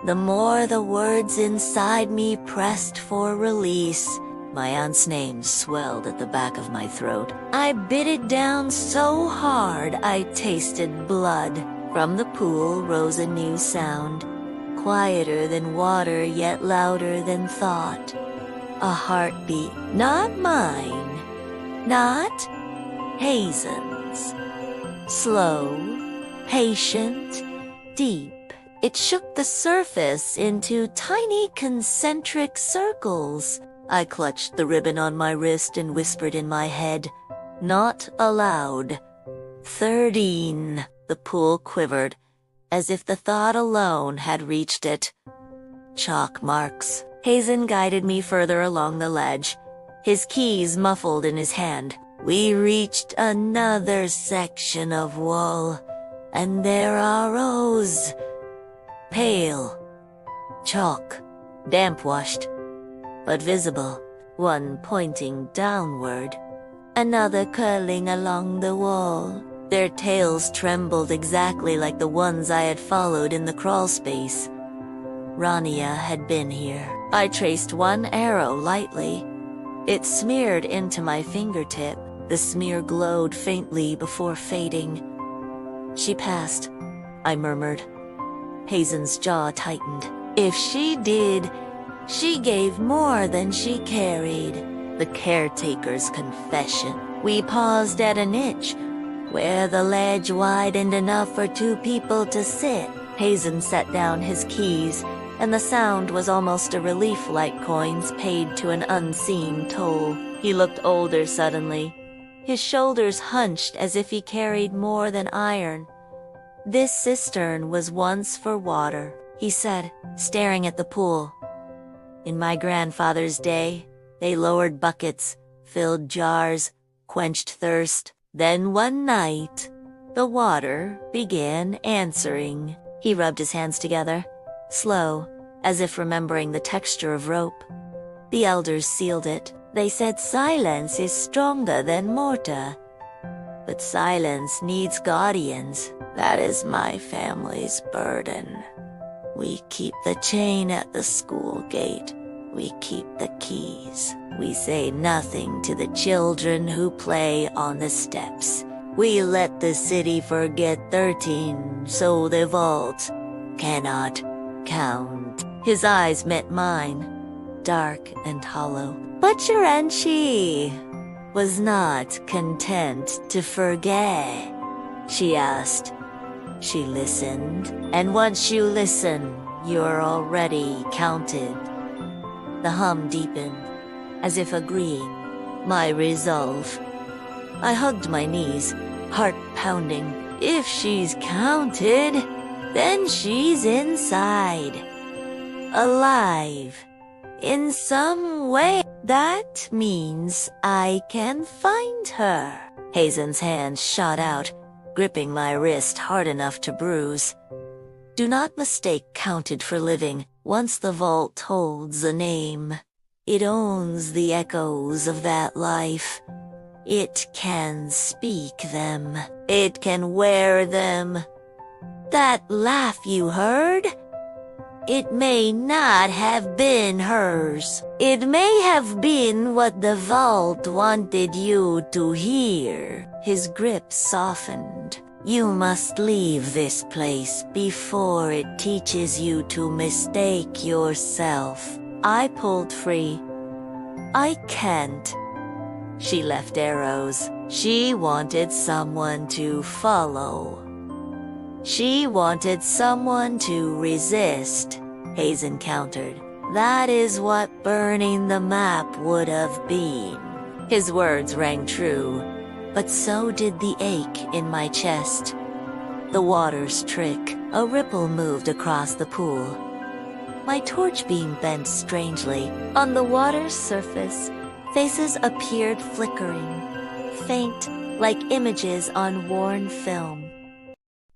the more the words inside me pressed for release. My aunt's name swelled at the back of my throat. I bit it down so hard I tasted blood. From the pool rose a new sound, quieter than water yet louder than thought. A heartbeat, not mine, not Hazen's. Slow, patient, deep. It shook the surface into tiny concentric circles. I clutched the ribbon on my wrist and whispered in my head, not aloud. 13. The pool quivered, as if the thought alone had reached it. Chalk marks. Hazen guided me further along the ledge, his keys muffled in his hand. We reached another section of wall, and there are rows. Pale, chalk, damp-washed, but visible, one pointing downward, another curling along the wall. Their tails trembled exactly like the ones I had followed in the crawlspace. Rania had been here. I traced one arrow lightly. It smeared into my fingertip. The smear glowed faintly before fading. "She passed," I murmured. Hazen's jaw tightened. "If she did, she gave more than she carried." The caretaker's confession. We paused at a niche, where the ledge widened enough for two people to sit. Hazen set down his keys, and the sound was almost a relief like coins paid to an unseen toll. He looked older suddenly, his shoulders hunched as if he carried more than iron. "This cistern was once for water," he said, staring at the pool. "In my grandfather's day, they lowered buckets, filled jars, quenched thirst. Then one night, the water began answering." He rubbed his hands together, slow, as if remembering the texture of rope. "The elders sealed it. They said silence is stronger than mortar. But silence needs guardians. That is my family's burden. We keep the chain at the school gate. We keep the keys. We say nothing to the children who play on the steps. We let the city forget 13, so the vault cannot count." His eyes met mine, dark and hollow. But Chiranchi was not content to forget. She asked. She listened, and once you listen, you're already counted. The hum deepened, as if agreeing my resolve. I hugged my knees, heart pounding. If she's counted, then she's inside. Alive. In some way. That means I can find her. Hazen's hand shot out, gripping my wrist hard enough to bruise. Do not mistake counted for living. Once the vault holds a name, it owns the echoes of that life. It can speak them. It can wear them. That laugh you heard? It may not have been hers. It may have been what the vault wanted you to hear. His grip softened. You must leave this place before it teaches you to mistake yourself. I pulled free. I can't. She left arrows. She wanted someone to follow. She wanted someone to resist, Hazen countered. That is what burning the map would have been. His words rang true, but so did the ache in my chest. The water's trick. A ripple moved across the pool. My torch beam bent strangely. On the water's surface, faces appeared flickering, faint like images on worn film.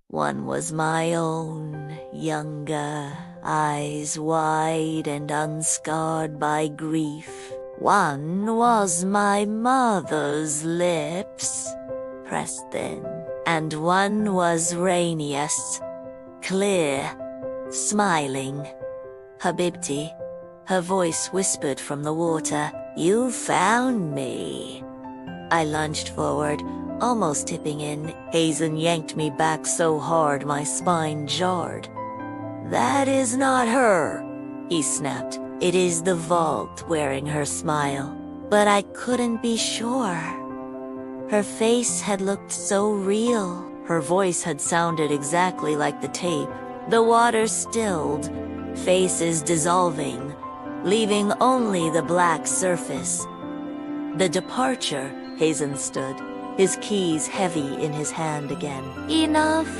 One was my own, younger, eyes wide and unscarred by grief. One was my mother's lips, pressed thin, and one was Rainius, clear, smiling. Habibti, her voice whispered from the water, "You found me." I lunged forward, almost tipping in. Hazen yanked me back so hard my spine jarred. "That is not her," he snapped. "It is the vault wearing her smile." But I couldn't be sure. Her face had looked so real. Her voice had sounded exactly like the tape. The water stilled, faces dissolving, leaving only the black surface. The departure, Hazen stood, his keys heavy in his hand again. "Enough.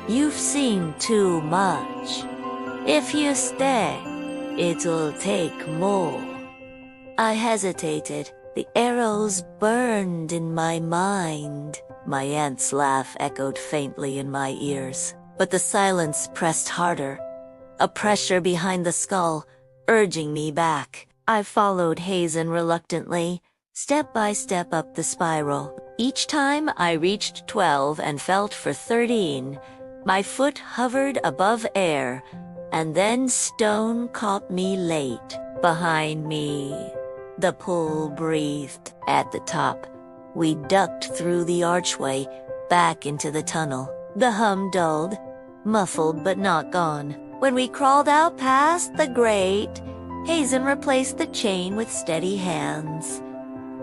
You've seen too much. If you stay, it'll take more." I hesitated. The arrows burned in my mind. My aunt's laugh echoed faintly in my ears. But the silence pressed harder, a pressure behind the skull, urging me back. I followed Hazen reluctantly, step by step up the spiral. Each time I reached 12 and felt for 13, my foot hovered above air, and then stone caught me late. Behind me, the pool breathed. At the top, we ducked through the archway, back into the tunnel. The hum dulled, muffled but not gone. When we crawled out past the grate, Hazen replaced the chain with steady hands.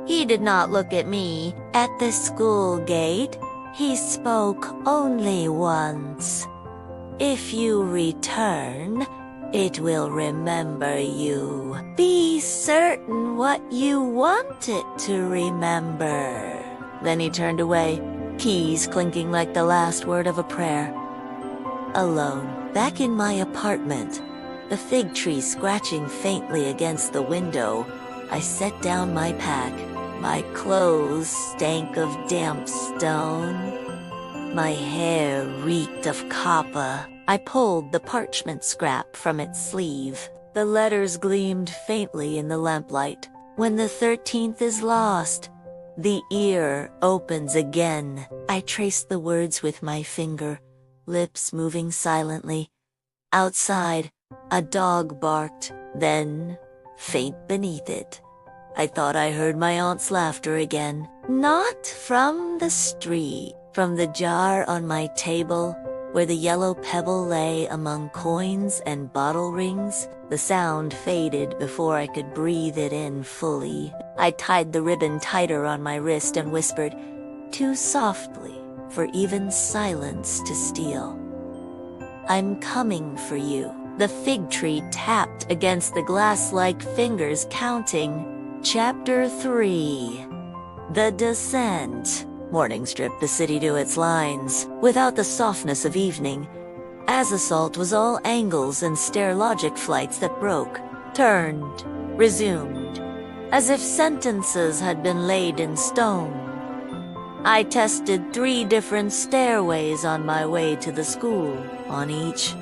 He did not look at me. At the school gate, he spoke only once. "If you return, it will remember you. Be certain what you want it to remember." Then he turned away, keys clinking like the last word of a prayer. Alone, back in my apartment, the fig tree scratching faintly against the window, I set down my pack. My clothes stank of damp stone. My hair reeked of copper. I pulled the parchment scrap from its sleeve. The letters gleamed faintly in the lamplight. "When the 13th is lost, the ear opens again." I traced the words with my finger, lips moving silently. Outside, a dog barked, then, faint beneath it, I thought I heard my aunt's laughter again. Not from the street, from the jar on my table, where the yellow pebble lay among coins and bottle rings. The sound faded before I could breathe it in fully. I tied the ribbon tighter on my wrist and whispered, too softly for even silence to steal, "I'm coming for you." The fig tree tapped against the glass-like fingers, counting. Chapter 3. The Descent. Morning stripped the city to its lines, without the softness of evening. As assault was all angles and stair logic flights that broke, turned, resumed, as if sentences had been laid in stone. I tested 3 different stairways on my way to the school. On each,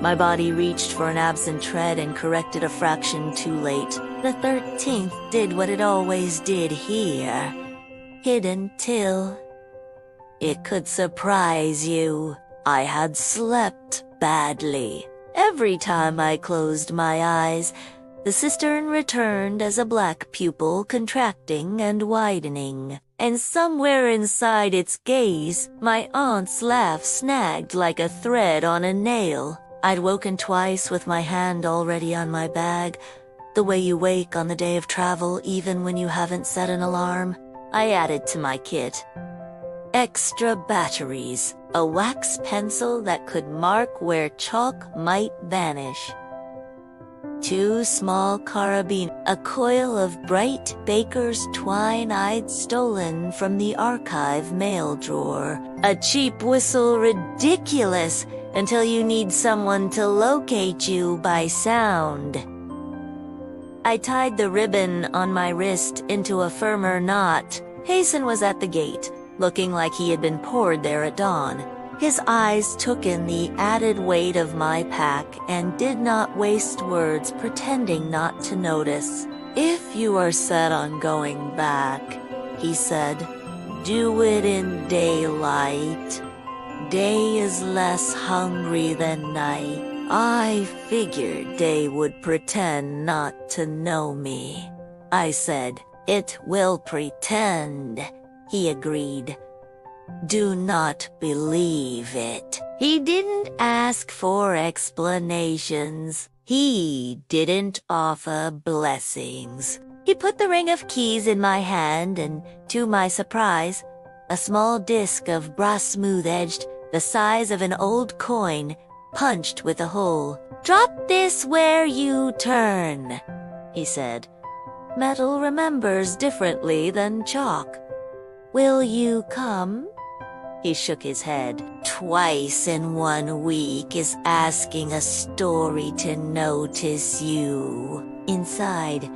my body reached for an absent tread and corrected a fraction too late. The 13th did what it always did here. Hid until it could surprise you. I had slept badly. Every time I closed my eyes, the cistern returned as a black pupil, contracting and widening. And somewhere inside its gaze, my aunt's laugh snagged like a thread on a nail. I'd woken twice with my hand already on my bag, the way you wake on the day of travel even when you haven't set an alarm. I added to my kit extra batteries, a wax pencil that could mark where chalk might vanish, 2 small carabines, a coil of bright baker's twine I'd stolen from the archive mail drawer, a cheap whistle ridiculous until you need someone to locate you by sound. I tied the ribbon on my wrist into a firmer knot. Hasten was at the gate, looking like he had been poured there at dawn. His eyes took in the added weight of my pack and did not waste words pretending not to notice. "If you are set on going back," he said, "do it in daylight. Day is less hungry than night." I figured they would pretend not to know me. I said, "It will pretend," he agreed. "Do not believe it." He didn't ask for explanations. He didn't offer blessings. He put the ring of keys in my hand and, to my surprise, a small disc of brass smooth-edged, the size of an old coin, punched with a hole. "Drop this where you turn," he said. "Metal remembers differently than chalk. Will you come?" He shook his head. "Twice in 1 week is asking a story to notice you." Inside,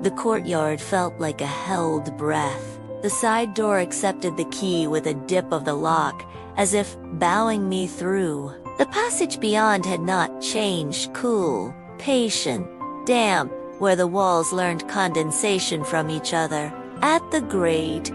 the courtyard felt like a held breath. The side door accepted the key with a dip of the lock, as if bowing me through. The passage beyond had not changed, cool, patient, damp, where the walls learned condensation from each other. At the grate,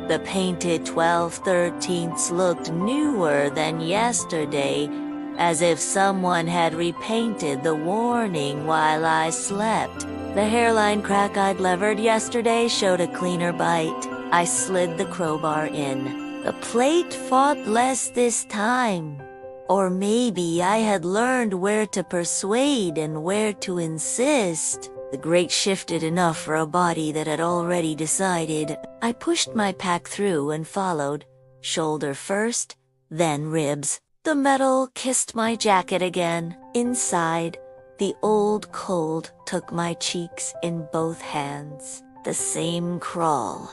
the painted 12/13ths looked newer than yesterday, as if someone had repainted the warning while I slept. The hairline crack I'd levered yesterday showed a cleaner bite. I slid the crowbar in. The plate fought less this time. Or maybe I had learned where to persuade and where to insist. The grate shifted enough for a body that had already decided. I pushed my pack through and followed, shoulder first, then ribs. The metal kissed my jacket again. Inside, the old cold took my cheeks in both hands. The same crawl,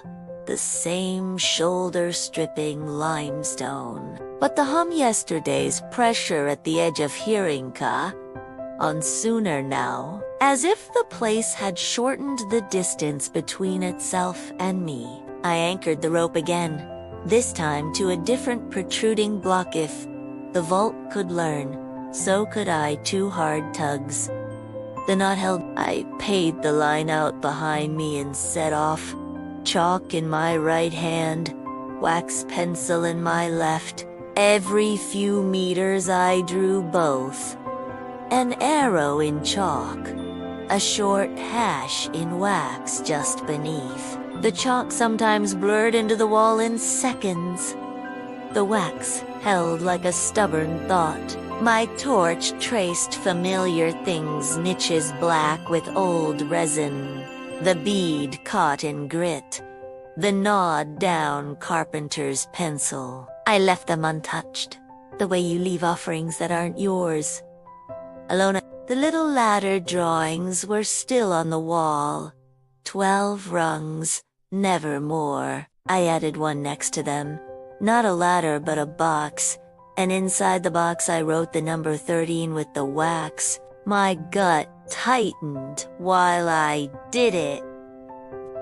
the same shoulder-stripping limestone. But the hum yesterday's pressure at the edge of hearing on sooner now, as if the place had shortened the distance between itself and me. I anchored the rope again, this time to a different protruding block. If the vault could learn, so could I. 2 hard tugs. The knot held. I paid the line out behind me and set off. Chalk in my right hand, wax pencil in my left. Every few meters I drew both. An arrow in chalk, a short hash in wax just beneath. The chalk sometimes blurred into the wall in seconds. The wax held like a stubborn thought. My torch traced familiar things, niches black with old resin. The bead caught in grit. The gnawed down carpenter's pencil. I left them untouched, the way you leave offerings that aren't yours. Alone. The little ladder drawings were still on the wall. 12 rungs, never more. I added one next to them. Not a ladder, but a box. And inside the box I wrote the number 13 with the wax. My gut tightened while I did it,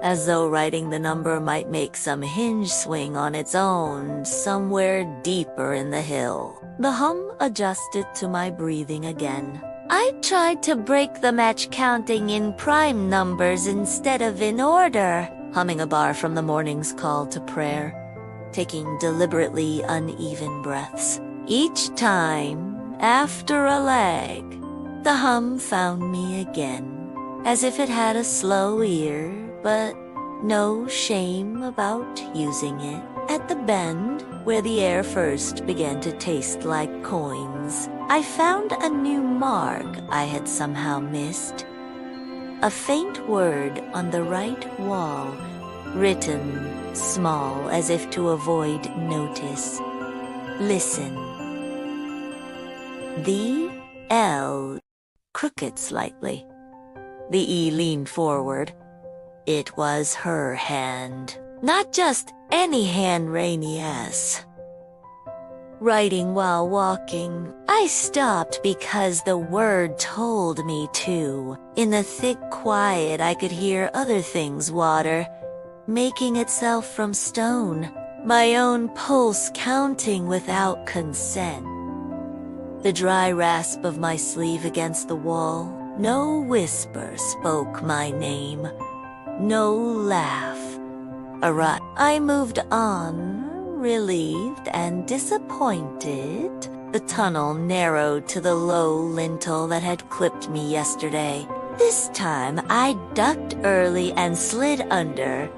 as though writing the number might make some hinge swing on its own somewhere deeper in the hill. The hum adjusted to my breathing again. I tried to break the match counting in prime numbers instead of in order, humming a bar from the morning's call to prayer, taking deliberately uneven breaths. Each time, after a lag, the hum found me again, as if it had a slow ear, but no shame about using it. At the bend, where the air first began to taste like coins, I found a new mark I had somehow missed. A faint word on the right wall, written small as if to avoid notice. Listen. The L crooked slightly. The E leaned forward. It was her hand. Not just any hand, Rainias. Writing while walking, I stopped because the word told me to. In the thick quiet, I could hear other things water, making itself from stone, my own pulse counting without consent. The dry rasp of my sleeve against the wall, no whisper spoke my name, no laugh. I moved on, relieved and disappointed. The tunnel narrowed to the low lintel that had clipped me yesterday. This time I ducked early and slid under,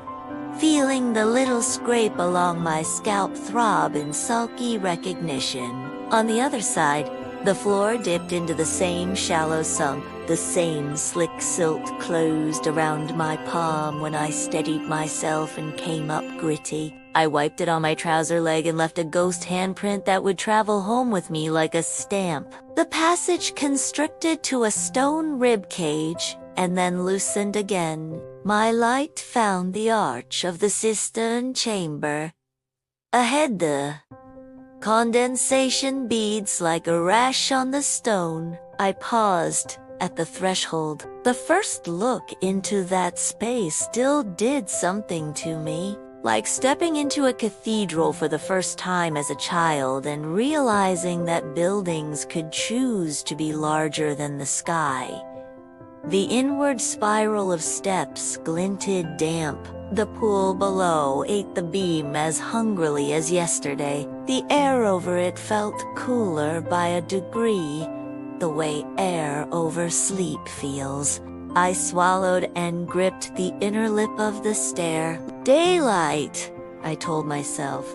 feeling the little scrape along my scalp throb in sulky recognition. On the other side, the floor dipped into the same shallow sump, the same slick silt closed around my palm when I steadied myself and came up gritty. I wiped it on my trouser leg and left a ghost handprint that would travel home with me like a stamp. The passage constricted to a stone rib cage and then loosened again. My light found the arch of the cistern chamber. Ahead the condensation beads like a rash on the stone. I paused at the threshold. The first look into that space still did something to me, like stepping into a cathedral for the first time as a child and realizing that buildings could choose to be larger than the sky. The inward spiral of steps glinted damp. The pool below ate the beam as hungrily as yesterday. The air over it felt cooler by a degree, the way air over sleep feels. I swallowed and gripped the inner lip of the stair. Daylight, I told myself,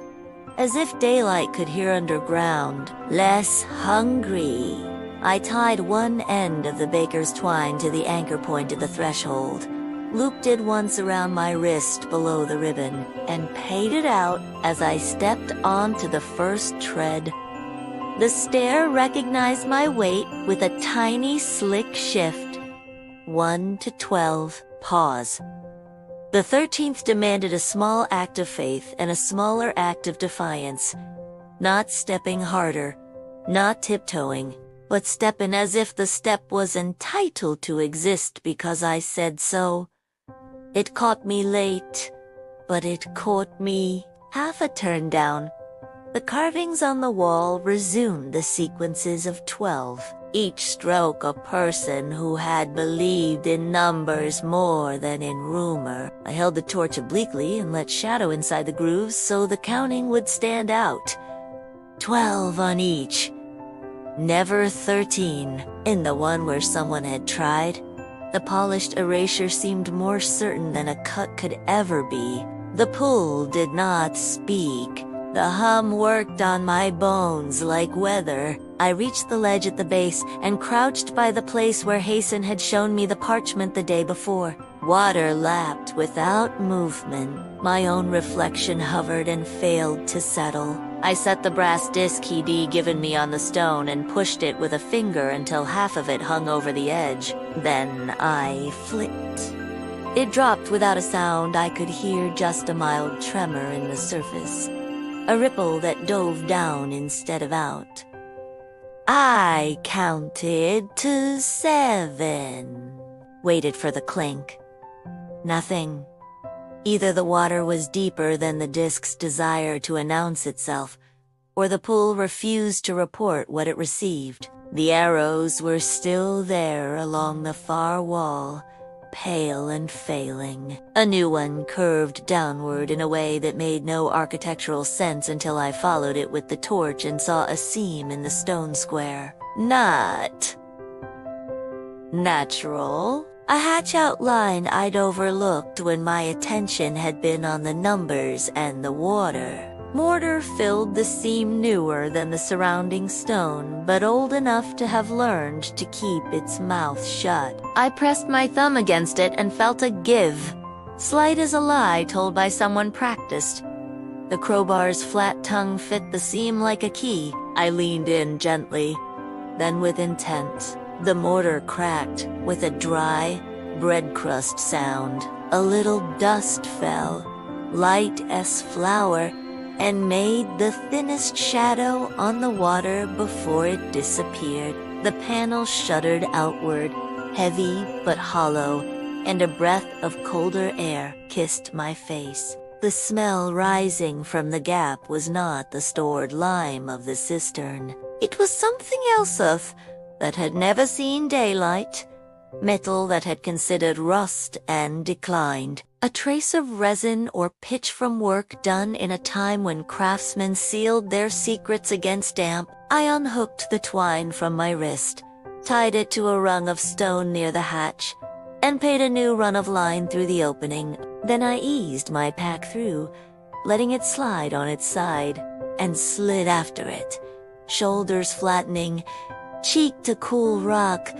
as if daylight could hear underground. Less hungry. I tied one end of the baker's twine to the anchor point at the threshold, looped it once around my wrist below the ribbon, and paid it out as I stepped onto the first tread. The stair recognized my weight with a tiny slick shift. 1 to 12, pause. The 13th demanded a small act of faith and a smaller act of defiance. Not stepping harder, not tiptoeing, but stepping as if the step was entitled to exist because I said so. It caught me late, but it caught me half a turn down. The carvings on the wall resumed the sequences of 12, each stroke a person who had believed in numbers more than in rumor. I held the torch obliquely and let shadow inside the grooves so the counting would stand out. 12 on each. Never 13, in the one where someone had tried. The polished erasure seemed more certain than a cut could ever be. The pull did not speak. The hum worked on my bones like weather. I reached the ledge at the base and crouched by the place where Hasten had shown me the parchment the day before. Water lapped without movement. My own reflection hovered and failed to settle. I set the brass disc he'd given me on the stone and pushed it with a finger until half of it hung over the edge. Then I flicked. It dropped without a sound. I could hear just a mild tremor in the surface, a ripple that dove down instead of out. I counted to 7. Waited for the clink. Nothing. Either the water was deeper than the disc's desire to announce itself, or the pool refused to report what it received. The arrows were still there along the far wall, pale and failing. A new one curved downward in a way that made no architectural sense until I followed it with the torch and saw a seam in the stone square. Not natural. A hatch outline I'd overlooked when my attention had been on the numbers and the water. Mortar filled the seam, newer than the surrounding stone, but old enough to have learned to keep its mouth shut. I pressed my thumb against it and felt a give, slight as a lie told by someone practiced. The crowbar's flat tongue fit the seam like a key. I leaned in gently, then with intent. The mortar cracked with a dry, bread crust sound. A little dust fell, light as flour, and made the thinnest shadow on the water before it disappeared. The panel shuddered outward, heavy but hollow, and a breath of colder air kissed my face. The smell rising from the gap was not the stored lime of the cistern. It was something else that had never seen daylight, metal that had considered rust and declined, a trace of resin or pitch from work done in a time when craftsmen sealed their secrets against damp. I unhooked the twine from my wrist, tied it to a rung of stone near the hatch, and paid a new run of line through the opening. Then I eased my pack through, letting it slide on its side, and slid after it, shoulders flattening, cheek to cool rock,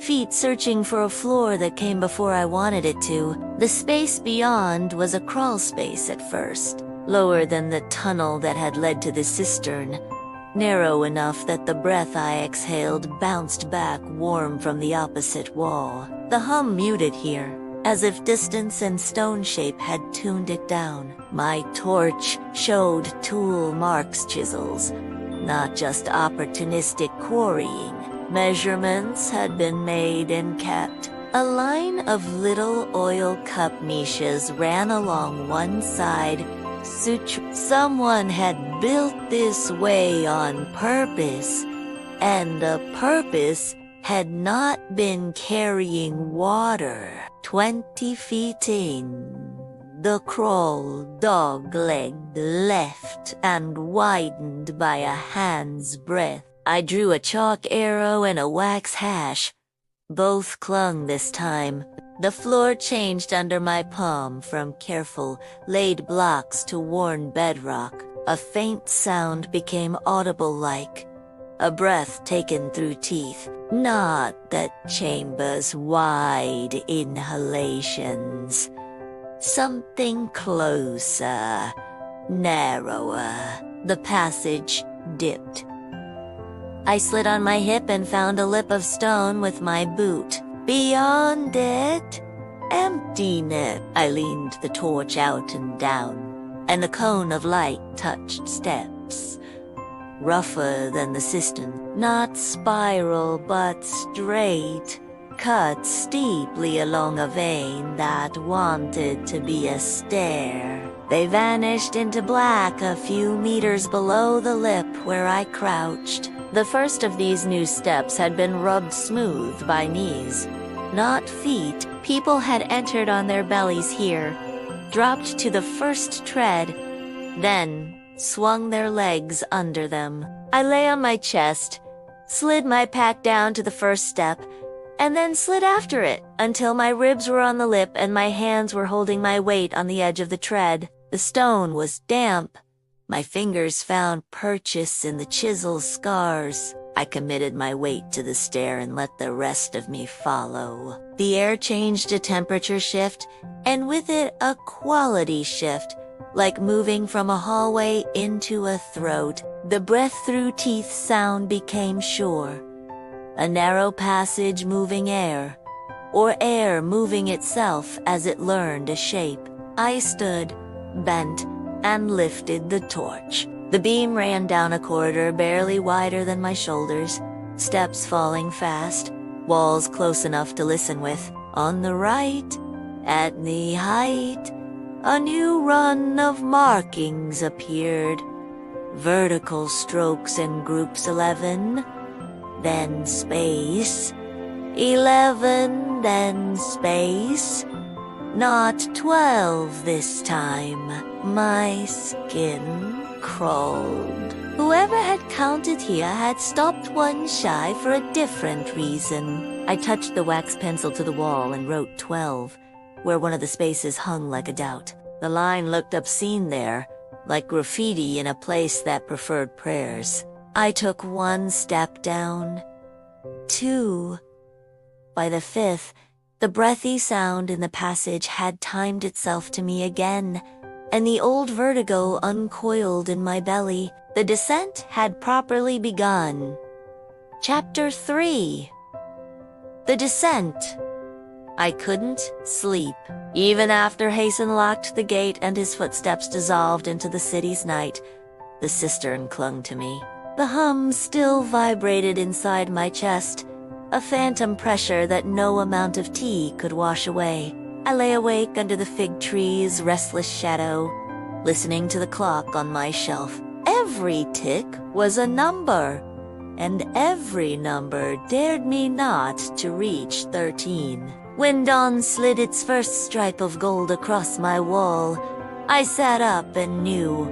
feet searching for a floor that came before I wanted it to. The space beyond was a crawl space at first, lower than the tunnel that had led to the cistern, narrow enough that the breath I exhaled bounced back warm from the opposite wall. The hum muted here, as if distance and stone shape had tuned it down. My torch showed tool marks, chisels, not just opportunistic quarrying. Measurements had been made and kept. A line of little oil cup niches ran along one side. Someone had built this way on purpose, and the purpose had not been carrying water. 20 feet in, the crawl dog-legged left and widened by a hand's breadth. I drew a chalk arrow and a wax hash. Both clung this time. The floor changed under my palm from careful, laid blocks to worn bedrock. A faint sound became audible like a breath taken through teeth. Not the chamber's wide inhalations. Something closer, narrower. The passage dipped. I slid on my hip and found a lip of stone with my boot. Beyond it, emptiness. I leaned the torch out and down, and the cone of light touched steps. Rougher than the cistern, not spiral but straight, cut steeply along a vein that wanted to be a stair. They vanished into black a few meters below the lip where I crouched. The first of these new steps had been rubbed smooth by knees, not feet. People had entered on their bellies here, dropped to the first tread, then swung their legs under them. I lay on my chest, slid my pack down to the first step, and then slid after it until my ribs were on the lip and my hands were holding my weight on the edge of the tread. The stone was damp, My fingers found purchase in the chisel's scars. I committed my weight to the stair and let the rest of me follow. The air changed a temperature shift, and with it a quality shift, like moving from a hallway into a throat. The breath through teeth sound became sure. A narrow passage moving air, or air moving itself as it learned a shape. I stood, bent, and lifted the torch. The beam ran down a corridor barely wider than my shoulders, steps falling fast, walls close enough to listen with. On the right, at knee height, a new run of markings appeared. Vertical strokes in groups 11, then space, 11, then space, not 12 this time. My skin crawled. Whoever had counted here had stopped one shy for a different reason. I touched the wax pencil to the wall and wrote 12, where one of the spaces hung like a doubt. The line looked obscene there, like graffiti in a place that preferred prayers. I took one step down, 2. By the 5th, the breathy sound in the passage had timed itself to me again, and the old vertigo uncoiled in my belly. The descent had properly begun. Chapter 3. The Descent. I couldn't sleep. Even after Hasten locked the gate and his footsteps dissolved into the city's night, the cistern clung to me. The hum still vibrated inside my chest, a phantom pressure that no amount of tea could wash away. I lay awake under the fig tree's restless shadow, listening to the clock on my shelf. Every tick was a number, and every number dared me not to reach 13. When dawn slid its first stripe of gold across my wall, I sat up and knew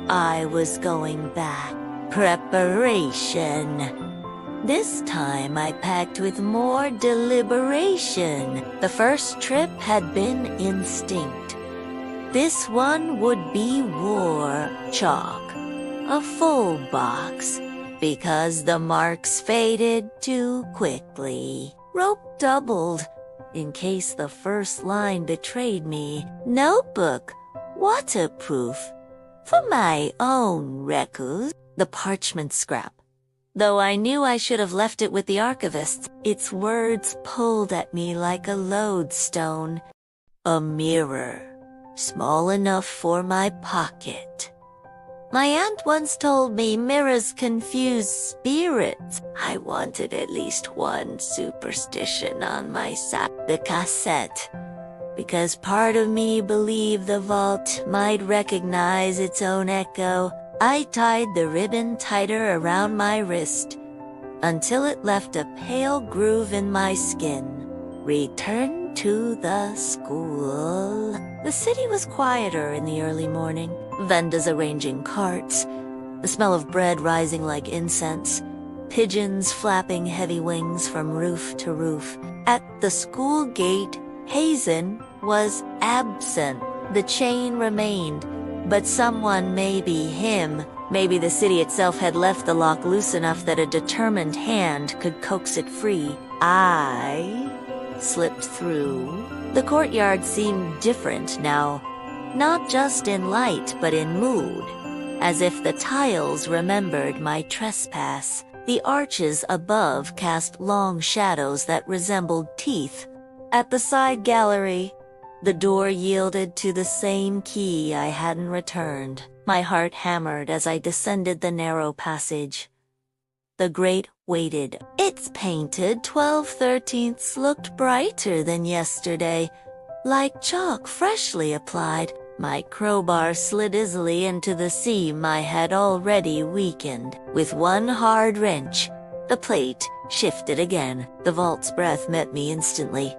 I was going back. Preparation. This time I packed with more deliberation. The first trip had been instinct. This one would be war chalk. A full box, because the marks faded too quickly. Rope doubled, in case the first line betrayed me. Notebook, waterproof, for my own records. The parchment scrap. Though I knew I should have left it with the archivists, its words pulled at me like a lodestone. A mirror, small enough for my pocket. My aunt once told me mirrors confuse spirits. I wanted at least one superstition on my side. The cassette, because part of me believed the vault might recognize its own echo. I tied the ribbon tighter around my wrist until it left a pale groove in my skin. Return to the school. The city was quieter in the early morning. Vendors arranging carts, the smell of bread rising like incense, pigeons flapping heavy wings from roof to roof. At the school gate, Hazen was absent. The chain remained, but someone, maybe him, maybe the city itself had left the lock loose enough that a determined hand could coax it free. I slipped through. The courtyard seemed different now, not just in light but in mood, as if the tiles remembered my trespass. The arches above cast long shadows that resembled teeth. At the side gallery, the door yielded to the same key I hadn't returned. My heart hammered as I descended the narrow passage. The grate waited. Its painted 12/13ths looked brighter than yesterday, like chalk freshly applied. My crowbar slid easily into the seam I had already weakened. With one hard wrench, the plate shifted again. The vault's breath met me instantly.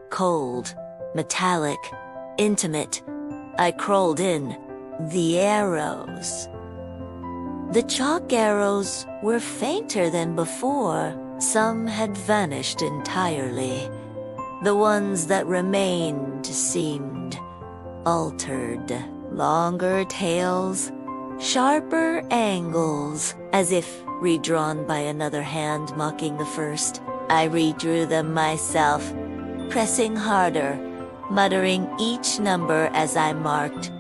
Cold, metallic, intimate. I crawled in. The arrows. The chalk arrows were fainter than before. Some had vanished entirely. The ones that remained seemed altered. Longer tails, sharper angles, as if redrawn by another hand mocking the first. I redrew them myself, pressing harder, muttering each number as I marked.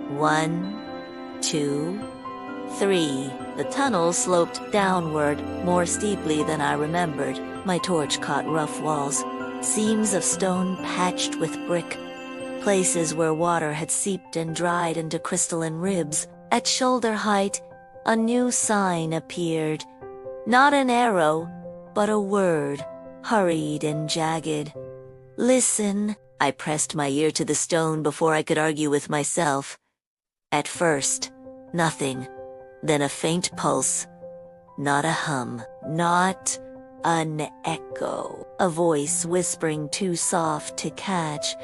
1, 2, 3. The tunnel sloped downward, more steeply than I remembered. My torch caught rough walls, seams of stone patched with brick, places where water had seeped and dried into crystalline ribs. At shoulder height, a new sign appeared. Not an arrow, but a word, hurried and jagged. Listen. I pressed my ear to the stone before I could argue with myself. At first, nothing. Then a faint pulse. Not a hum. Not an echo. A voice whispering too soft to catch,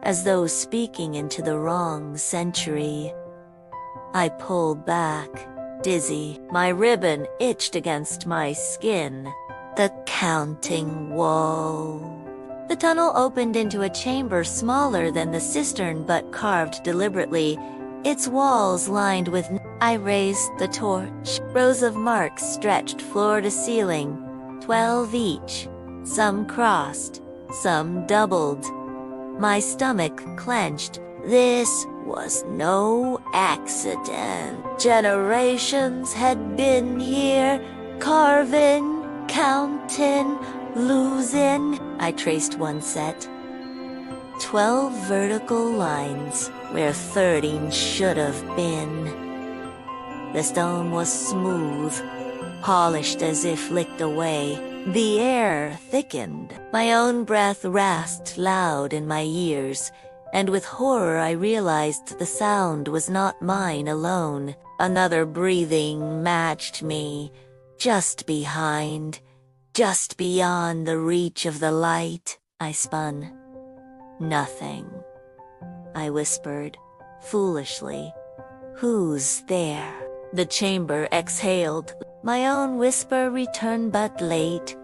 as though speaking into the wrong century. I pulled back, dizzy. My ribbon itched against my skin. The counting wall. The tunnel opened into a chamber smaller than the cistern but carved deliberately, its walls lined with... I raised the torch. Rows of marks stretched floor to ceiling, 12 each. Some crossed, some doubled. My stomach clenched. This was no accident. Generations had been here, carving, counting, losing. I traced one set. 12 vertical lines where 13 should have been. The stone was smooth, polished as if licked away. The air thickened. My own breath rasped loud in my ears, and with horror I realized the sound was not mine alone. Another breathing matched me, just behind. Just beyond the reach of the light. I spun. Nothing. I whispered, foolishly. Who's there? The chamber exhaled. My own whisper returned but late,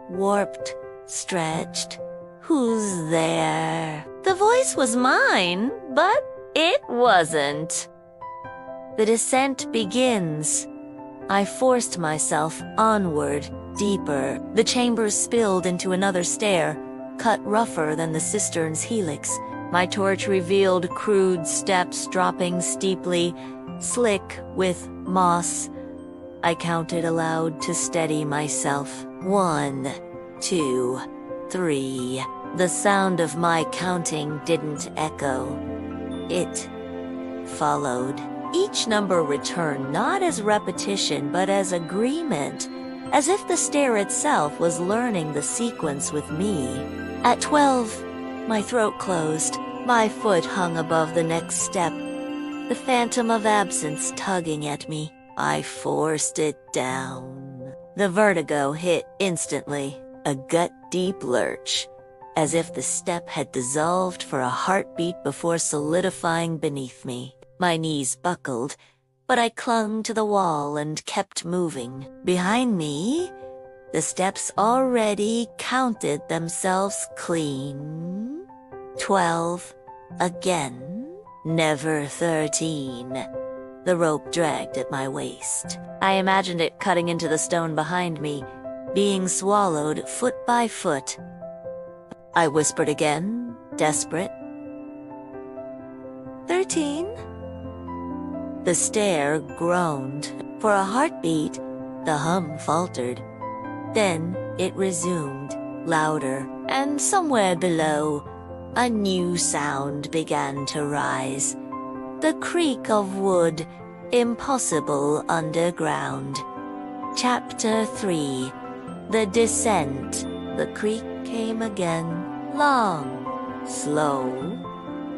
warped, stretched. Who's there? The voice was mine, but it wasn't. The descent begins. I forced myself onward, deeper. The chamber spilled into another stair, cut rougher than the cistern's helix. My torch revealed crude steps dropping steeply, slick with moss. I counted aloud to steady myself. 1, 2, 3. The sound of my counting didn't echo. It followed. Each number returned not as repetition but as agreement, as if the stair itself was learning the sequence with me. At 12, my throat closed. My foot hung above the next step, the phantom of absence tugging at me. I forced it down. The vertigo hit instantly, a gut-deep lurch, as if the step had dissolved for a heartbeat before solidifying beneath me. My knees buckled, but I clung to the wall and kept moving. Behind me, the steps already counted themselves clean. 12, again, never 13. The rope dragged at my waist. I imagined it cutting into the stone behind me, being swallowed foot by foot. I whispered again, desperate. 13? The stair groaned. For a heartbeat, the hum faltered. Then it resumed, louder, and somewhere below, a new sound began to rise. The creak of wood, impossible underground. Chapter 3. The Descent. The creak came again, long, slow,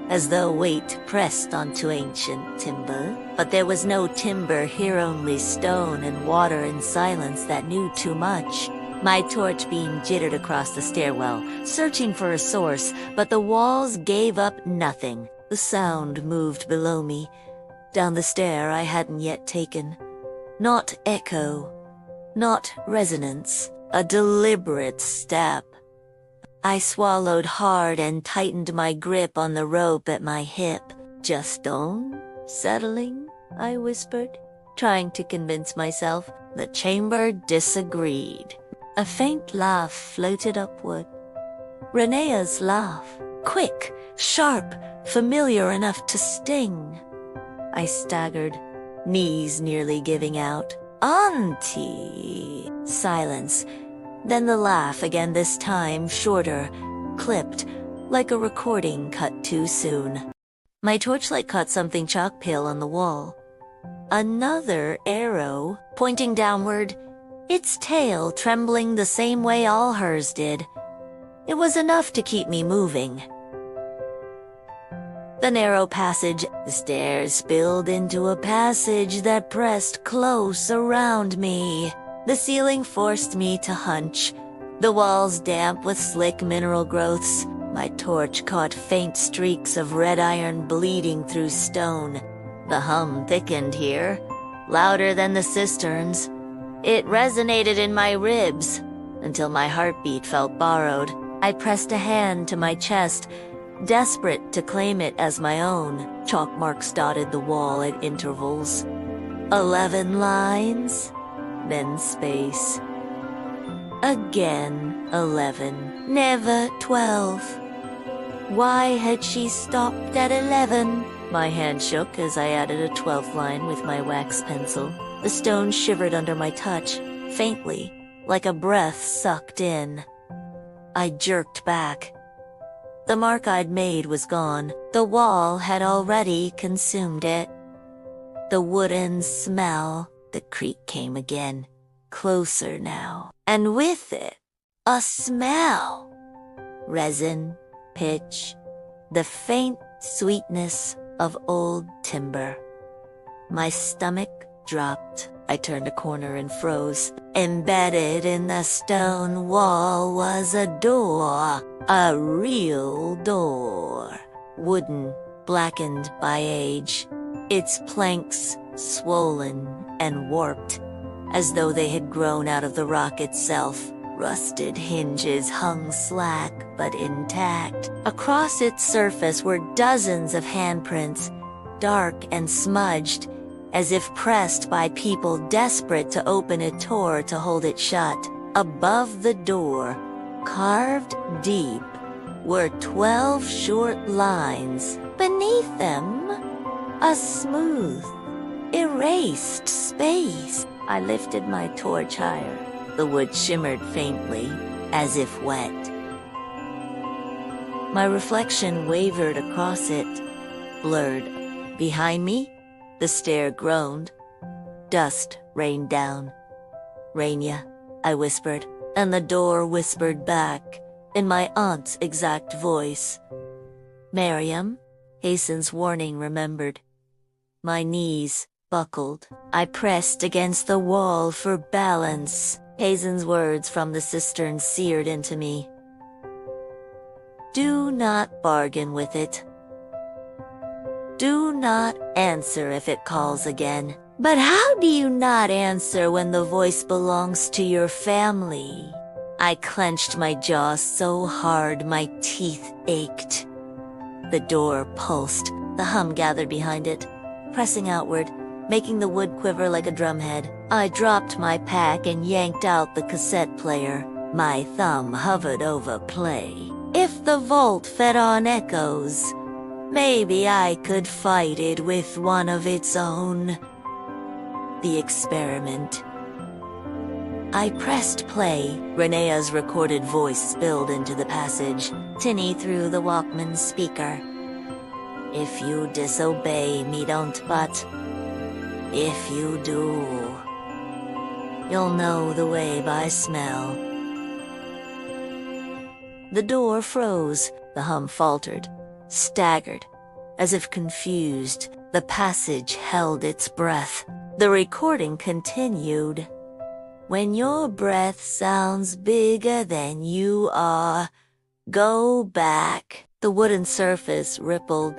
as though weight pressed onto ancient timber. But there was no timber here, only stone and water and silence that knew too much. My torch beam jittered across the stairwell, searching for a source, but the walls gave up nothing. The sound moved below me, down the stair I hadn't yet taken. Not echo, not resonance, a deliberate step. I swallowed hard and tightened my grip on the rope at my hip. Just stone, settling, I whispered. trying to convince myself. The chamber disagreed. A faint laugh floated upward. Renea's laugh. Quick, sharp, familiar enough to sting. I staggered, knees nearly giving out. Auntie. Silence. Then the laugh again, this time shorter, clipped, like a recording cut too soon. My torchlight caught something chalk pale on the wall. Another arrow, pointing downward, its tail trembling the same way all hers did. It was enough to keep me moving. The narrow passage, the stairs spilled into a passage that pressed close around me. The ceiling forced me to hunch, the walls damp with slick mineral growths. My torch caught faint streaks of red iron bleeding through stone. The hum thickened here, louder than the cisterns. It resonated in my ribs, until my heartbeat felt borrowed. I pressed a hand to my chest, desperate to claim it as my own. Chalk marks dotted the wall at intervals. 11 lines, then space. Again 11, never 12. Why had she stopped at 11? My hand shook as I added a 12th line with my wax pencil. The stone shivered under my touch, faintly, like a breath sucked in. I jerked back. The mark I'd made was gone. The wall had already consumed it. The wooden smell. The creak came again, closer now. And with it, a smell. Resin, pitch, the faint sweetness of old timber. My stomach dropped. I turned a corner and froze. Embedded in the stone wall was a door. A real door. Wooden, blackened by age. Its planks swollen and warped, as though they had grown out of the rock itself. Rusted hinges hung slack but intact. Across its surface were dozens of handprints, dark and smudged, as if pressed by people desperate to open a door to hold it shut. Above the door, carved deep, were 12 short lines. Beneath them, a smooth, erased space. I lifted my torch higher. The wood shimmered faintly, as if wet. My reflection wavered across it, blurred. Behind me, the stair groaned. Dust rained down. "Rainia," I whispered, and the door whispered back, in my aunt's exact voice. "Mariam," Hasten's warning remembered. My knees buckled. I pressed against the wall for balance. Hazen's words from the cistern seared into me. Do not bargain with it. Do not answer if it calls again. But how do you not answer when the voice belongs to your family? I clenched my jaw so hard my teeth ached. The door pulsed. The hum gathered behind it, pressing outward, making the wood quiver like a drumhead. I dropped my pack and yanked out the cassette player. My thumb hovered over play. If the vault fed on echoes, maybe I could fight it with one of its own. The experiment. I pressed play. Renea's recorded voice spilled into the passage, tinny through the Walkman's speaker. If you disobey me, don't, but if you do, you'll know the way by smell. The door froze. The hum faltered, staggered, as if confused. The passage held its breath. The recording continued. When your breath sounds bigger than you are, go back. The wooden surface rippled,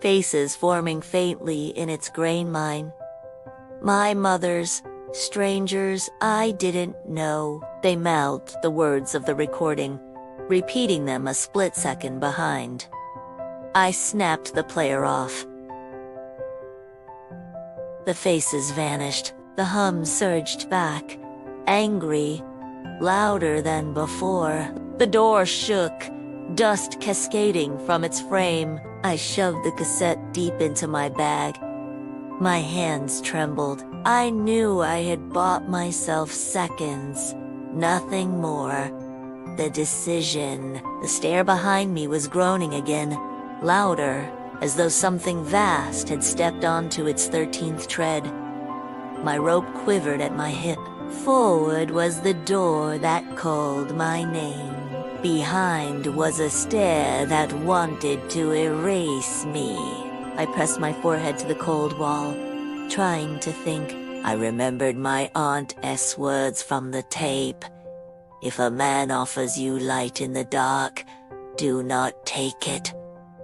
faces forming faintly in its grain mine. My mother's, strangers I didn't know. They mouthed the words of the recording, repeating them a split second behind. I snapped the player off. The faces vanished. The hum surged back, angry, louder than before. The door shook, dust cascading from its frame. I shoved the cassette deep into my bag. My hands trembled. I knew I had bought myself seconds, nothing more. The decision. The stair behind me was groaning again, louder, as though something vast had stepped onto its 13th tread. My rope quivered at my hip. Forward was the door that called my name. Behind was a stair that wanted to erase me. I pressed my forehead to the cold wall, trying to think. I remembered my Aunt S. words from the tape. If a man offers you light in the dark, do not take it.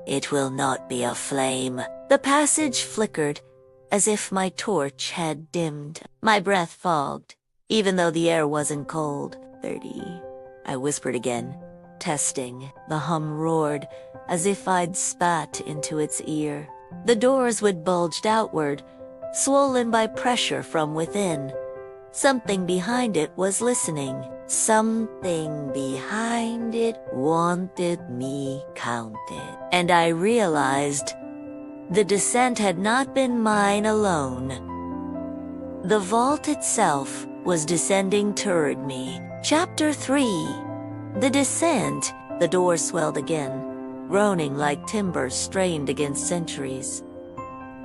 It will not be a flame. The passage flickered, as if my torch had dimmed. My breath fogged, even though the air wasn't cold. 30. I whispered again, testing. The hum roared, as if I'd spat into its ear. The doors would bulge outward, swollen by pressure from within. Something behind it was listening. Something behind it wanted me counted. And I realized the descent had not been mine alone. The vault itself was descending toward me. Chapter 3. The Descent. The door swelled again, groaning like timber strained against centuries.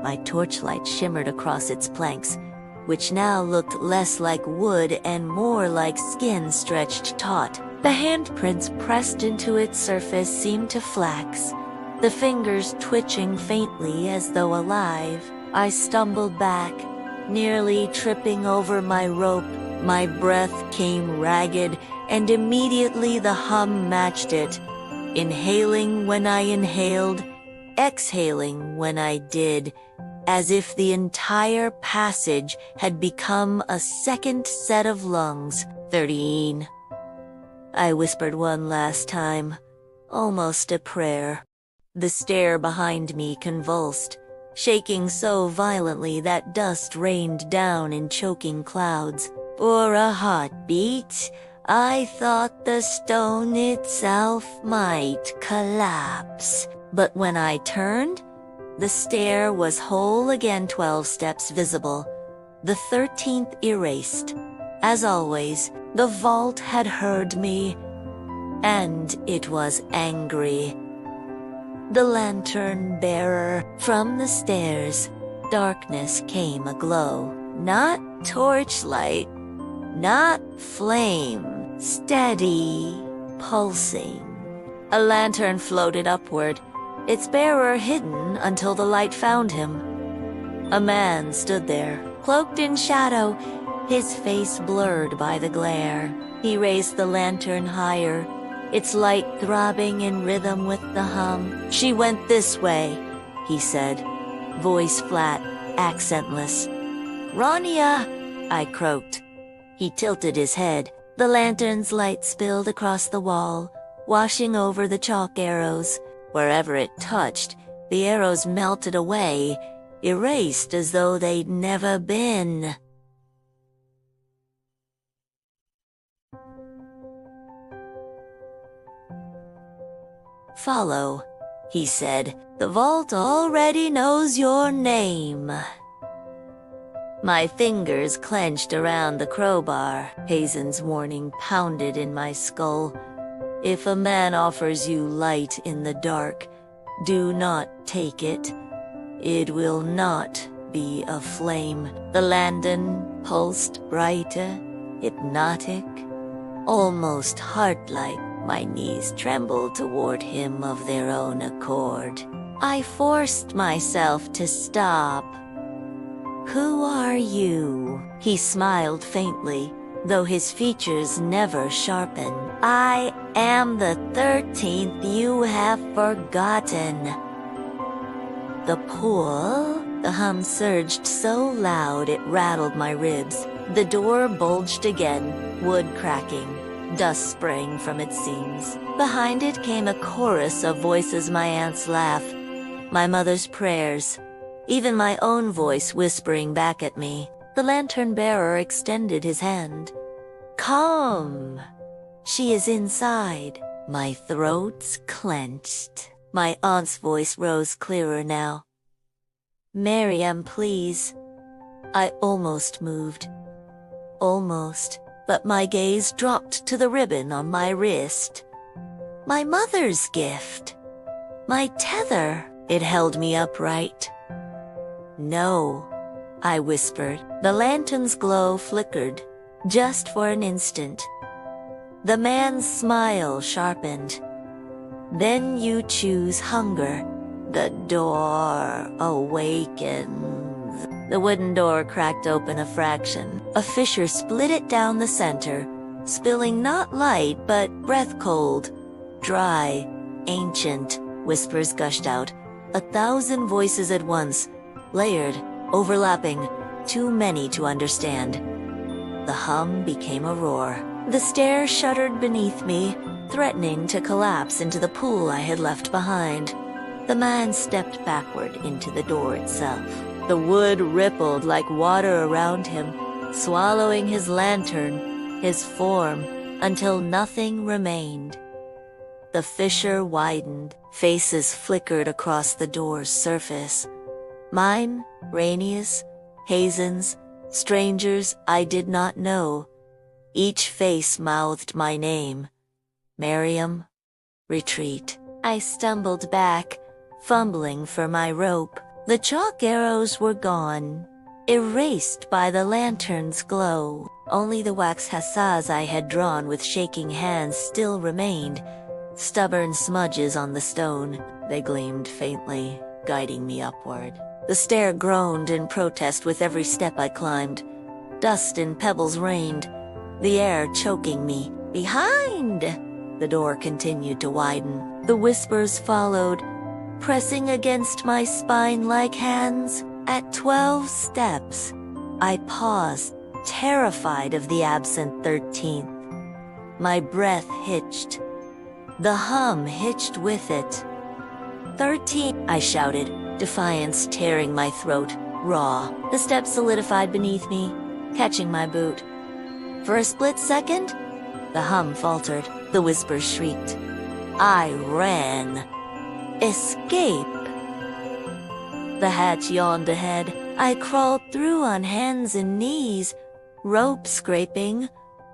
My torchlight shimmered across its planks, which now looked less like wood and more like skin stretched taut. The handprints pressed into its surface seemed to flax, the fingers twitching faintly as though alive. I stumbled back, nearly tripping over my rope. My breath came ragged, and immediately the hum matched it, inhaling when I inhaled, exhaling when I did, as if the entire passage had become a second set of lungs. 13. I whispered one last time, almost a prayer. The stair behind me convulsed, shaking so violently that dust rained down in choking clouds. For a heartbeat, I thought the stone itself might collapse. But when I turned, the stair was whole again, 12 steps visible, the 13th erased. As always, the vault had heard me, and it was angry. The lantern bearer from the stairs, darkness came aglow. Not torchlight, not flame, steady, pulsing. A lantern floated upward, its bearer hidden until the light found him. A man stood there, cloaked in shadow, his face blurred by the glare. He raised the lantern higher, its light throbbing in rhythm with the hum. "She went this way," he said, voice flat, accentless. "Rania," I croaked. He tilted his head. The lantern's light spilled across the wall, washing over the chalk arrows. Wherever it touched, the arrows melted away, erased as though they'd never been. "Follow," he said. "The vault already knows your name." My fingers clenched around the crowbar. Hazen's warning pounded in my skull. If a man offers you light in the dark, do not take it. It will not be a flame. The lantern pulsed brighter, hypnotic, almost heart-like. My knees trembled toward him of their own accord. I forced myself to stop. "Who are you?" He smiled faintly, though his features never sharpened. "I am the 13th you have forgotten." The pool? The hum surged so loud it rattled my ribs. The door bulged again, wood cracking. Dust sprang from its seams. Behind it came a chorus of voices, my aunt's laugh, my mother's prayers, even my own voice whispering back at me. The lantern-bearer extended his hand. "Come. She is inside." My throat's clenched. My aunt's voice rose clearer now. "Mariam, please." I almost moved. Almost, but my gaze dropped to the ribbon on my wrist. My mother's gift. My tether. It held me upright. "No," I whispered. The lantern's glow flickered, just for an instant. The man's smile sharpened. "Then you choose hunger. The door awakens." The wooden door cracked open a fraction. A fissure split it down the center, spilling not light but breath cold. Dry, ancient, whispers gushed out. 1,000 voices at once, layered, overlapping, too many to understand. The hum became a roar. The stair shuddered beneath me, threatening to collapse into the pool I had left behind. The man stepped backward into the door itself. The wood rippled like water around him, swallowing his lantern, his form, until nothing remained. The fissure widened, faces flickered across the door's surface. Mine, Rainia's, Hazen's, strangers I did not know. Each face mouthed my name. Mariam, retreat. I stumbled back, fumbling for my rope. The chalk arrows were gone, erased by the lantern's glow. Only the wax hassas I had drawn with shaking hands still remained, stubborn smudges on the stone. They gleamed faintly, guiding me upward. The stair groaned in protest with every step I climbed. Dust and pebbles rained, the air choking me. "Behind!" The door continued to widen. The whispers followed, pressing against my spine like hands. At 12 steps, I paused, terrified of the absent 13th. My breath hitched. The hum hitched with it. 13, I shouted, defiance tearing my throat, raw. The steps solidified beneath me, catching my boot. For a split second, the hum faltered, the whispers shrieked. I ran. Escape. The hatch yawned ahead. I crawled through on hands and knees, rope scraping,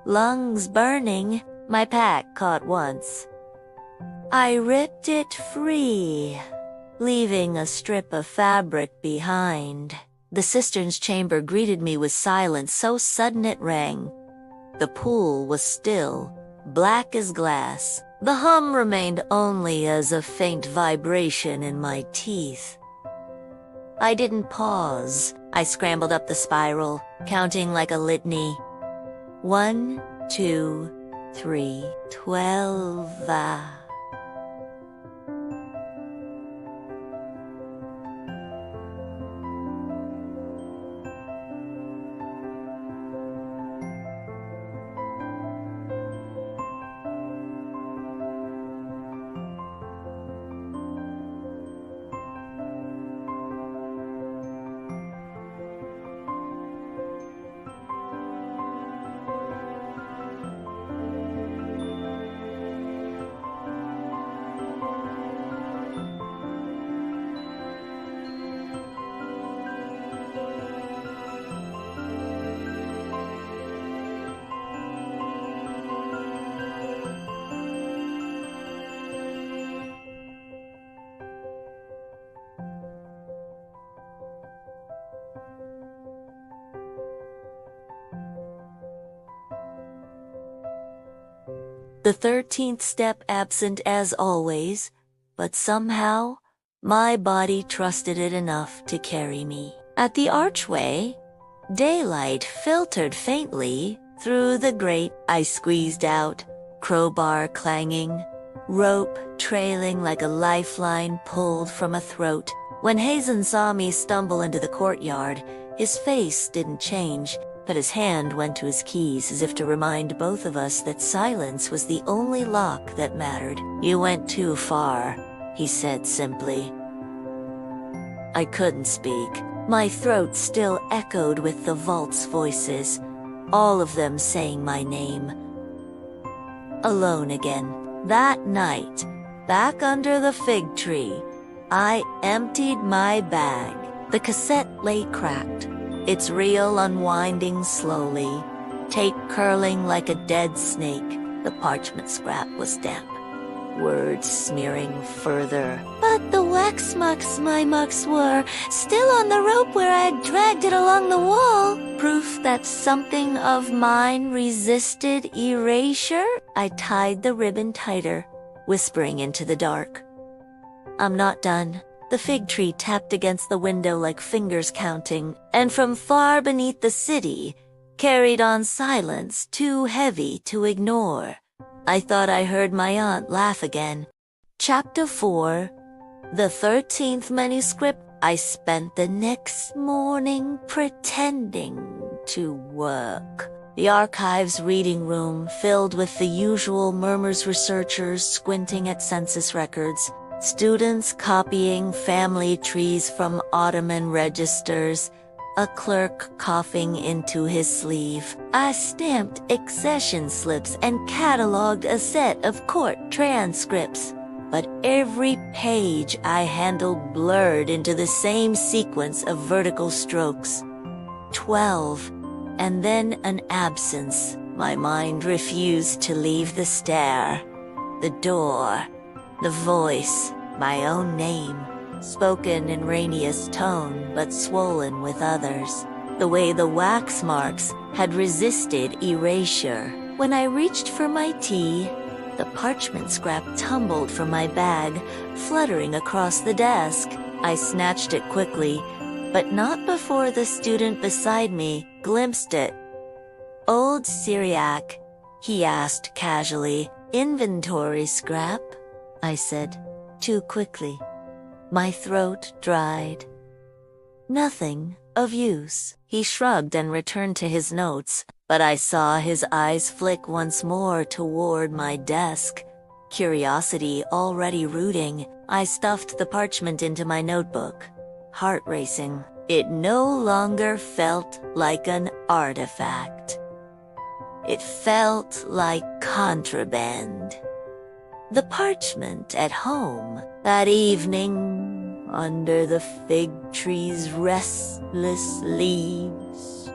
lungs burning. My pack caught once. I ripped it free, leaving a strip of fabric behind. The cistern's chamber greeted me with silence so sudden it rang. The pool was still, black as glass. The hum remained only as a faint vibration in my teeth. I didn't pause. I scrambled up the spiral, counting like a litany. 1, 2, 3, 12. The 13th step absent as always, but somehow my body trusted it enough to carry me. At the archway, daylight filtered faintly through the grate. I squeezed out, crowbar clanging, rope trailing like a lifeline pulled from a throat. When Hazen saw me stumble into the courtyard, his face didn't change, but his hand went to his keys as if to remind both of us that silence was the only lock that mattered. You went too far, he said simply. I couldn't speak. My throat still echoed with the vault's voices, all of them saying my name. Alone again. That night, back under the fig tree, I emptied my bag. The cassette lay cracked, its reel unwinding slowly, tape curling like a dead snake. The parchment scrap was damp, words smearing further. But the wax marks my marks were still on the rope where I had dragged it along the wall. Proof that something of mine resisted erasure? I tied the ribbon tighter, whispering into the dark. I'm not done. The fig tree tapped against the window like fingers counting, and from far beneath the city carried on silence too heavy to ignore. I thought I heard my aunt laugh again. Chapter 4. The 13th Manuscript. I spent the next morning pretending to work. The archives reading room filled with the usual murmurs, researchers squinting at census records, students copying family trees from Ottoman registers, a clerk coughing into his sleeve. I stamped accession slips and cataloged a set of court transcripts. But every page I handled blurred into the same sequence of vertical strokes. 12, and then an absence. My mind refused to leave the stair, the door, the voice, my own name, spoken in rainiest tone but swollen with others. The way the wax marks had resisted erasure. When I reached for my tea, the parchment scrap tumbled from my bag, fluttering across the desk. I snatched it quickly, but not before the student beside me glimpsed it. Old Syriac, he asked casually. Inventory scrap, I said, too quickly. My throat dried. Nothing of use. He shrugged and returned to his notes, but I saw his eyes flick once more toward my desk. Curiosity already rooting, I stuffed the parchment into my notebook, heart racing. It no longer felt like an artifact. It felt like contraband. The parchment at home, that evening, under the fig tree's restless leaves.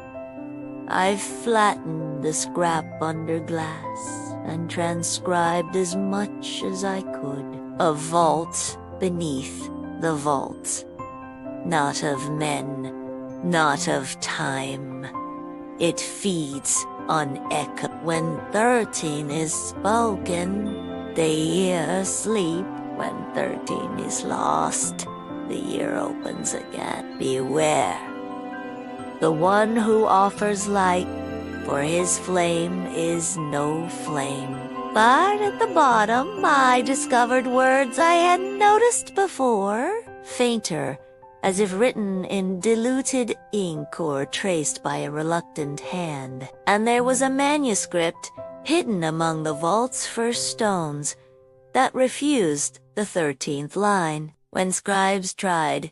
I flattened the scrap under glass and transcribed as much as I could. A vault beneath the vault. Not of men, not of time. It feeds on echo. When 13 is spoken, the year sleep. When 13 is lost, the year opens again. Beware. The one who offers light, for his flame is no flame. But at the bottom, I discovered words I hadn't noticed before. Fainter, as if written in diluted ink or traced by a reluctant hand. And there was a manuscript hidden among the vault's first stones that refused the 13th line. When scribes tried,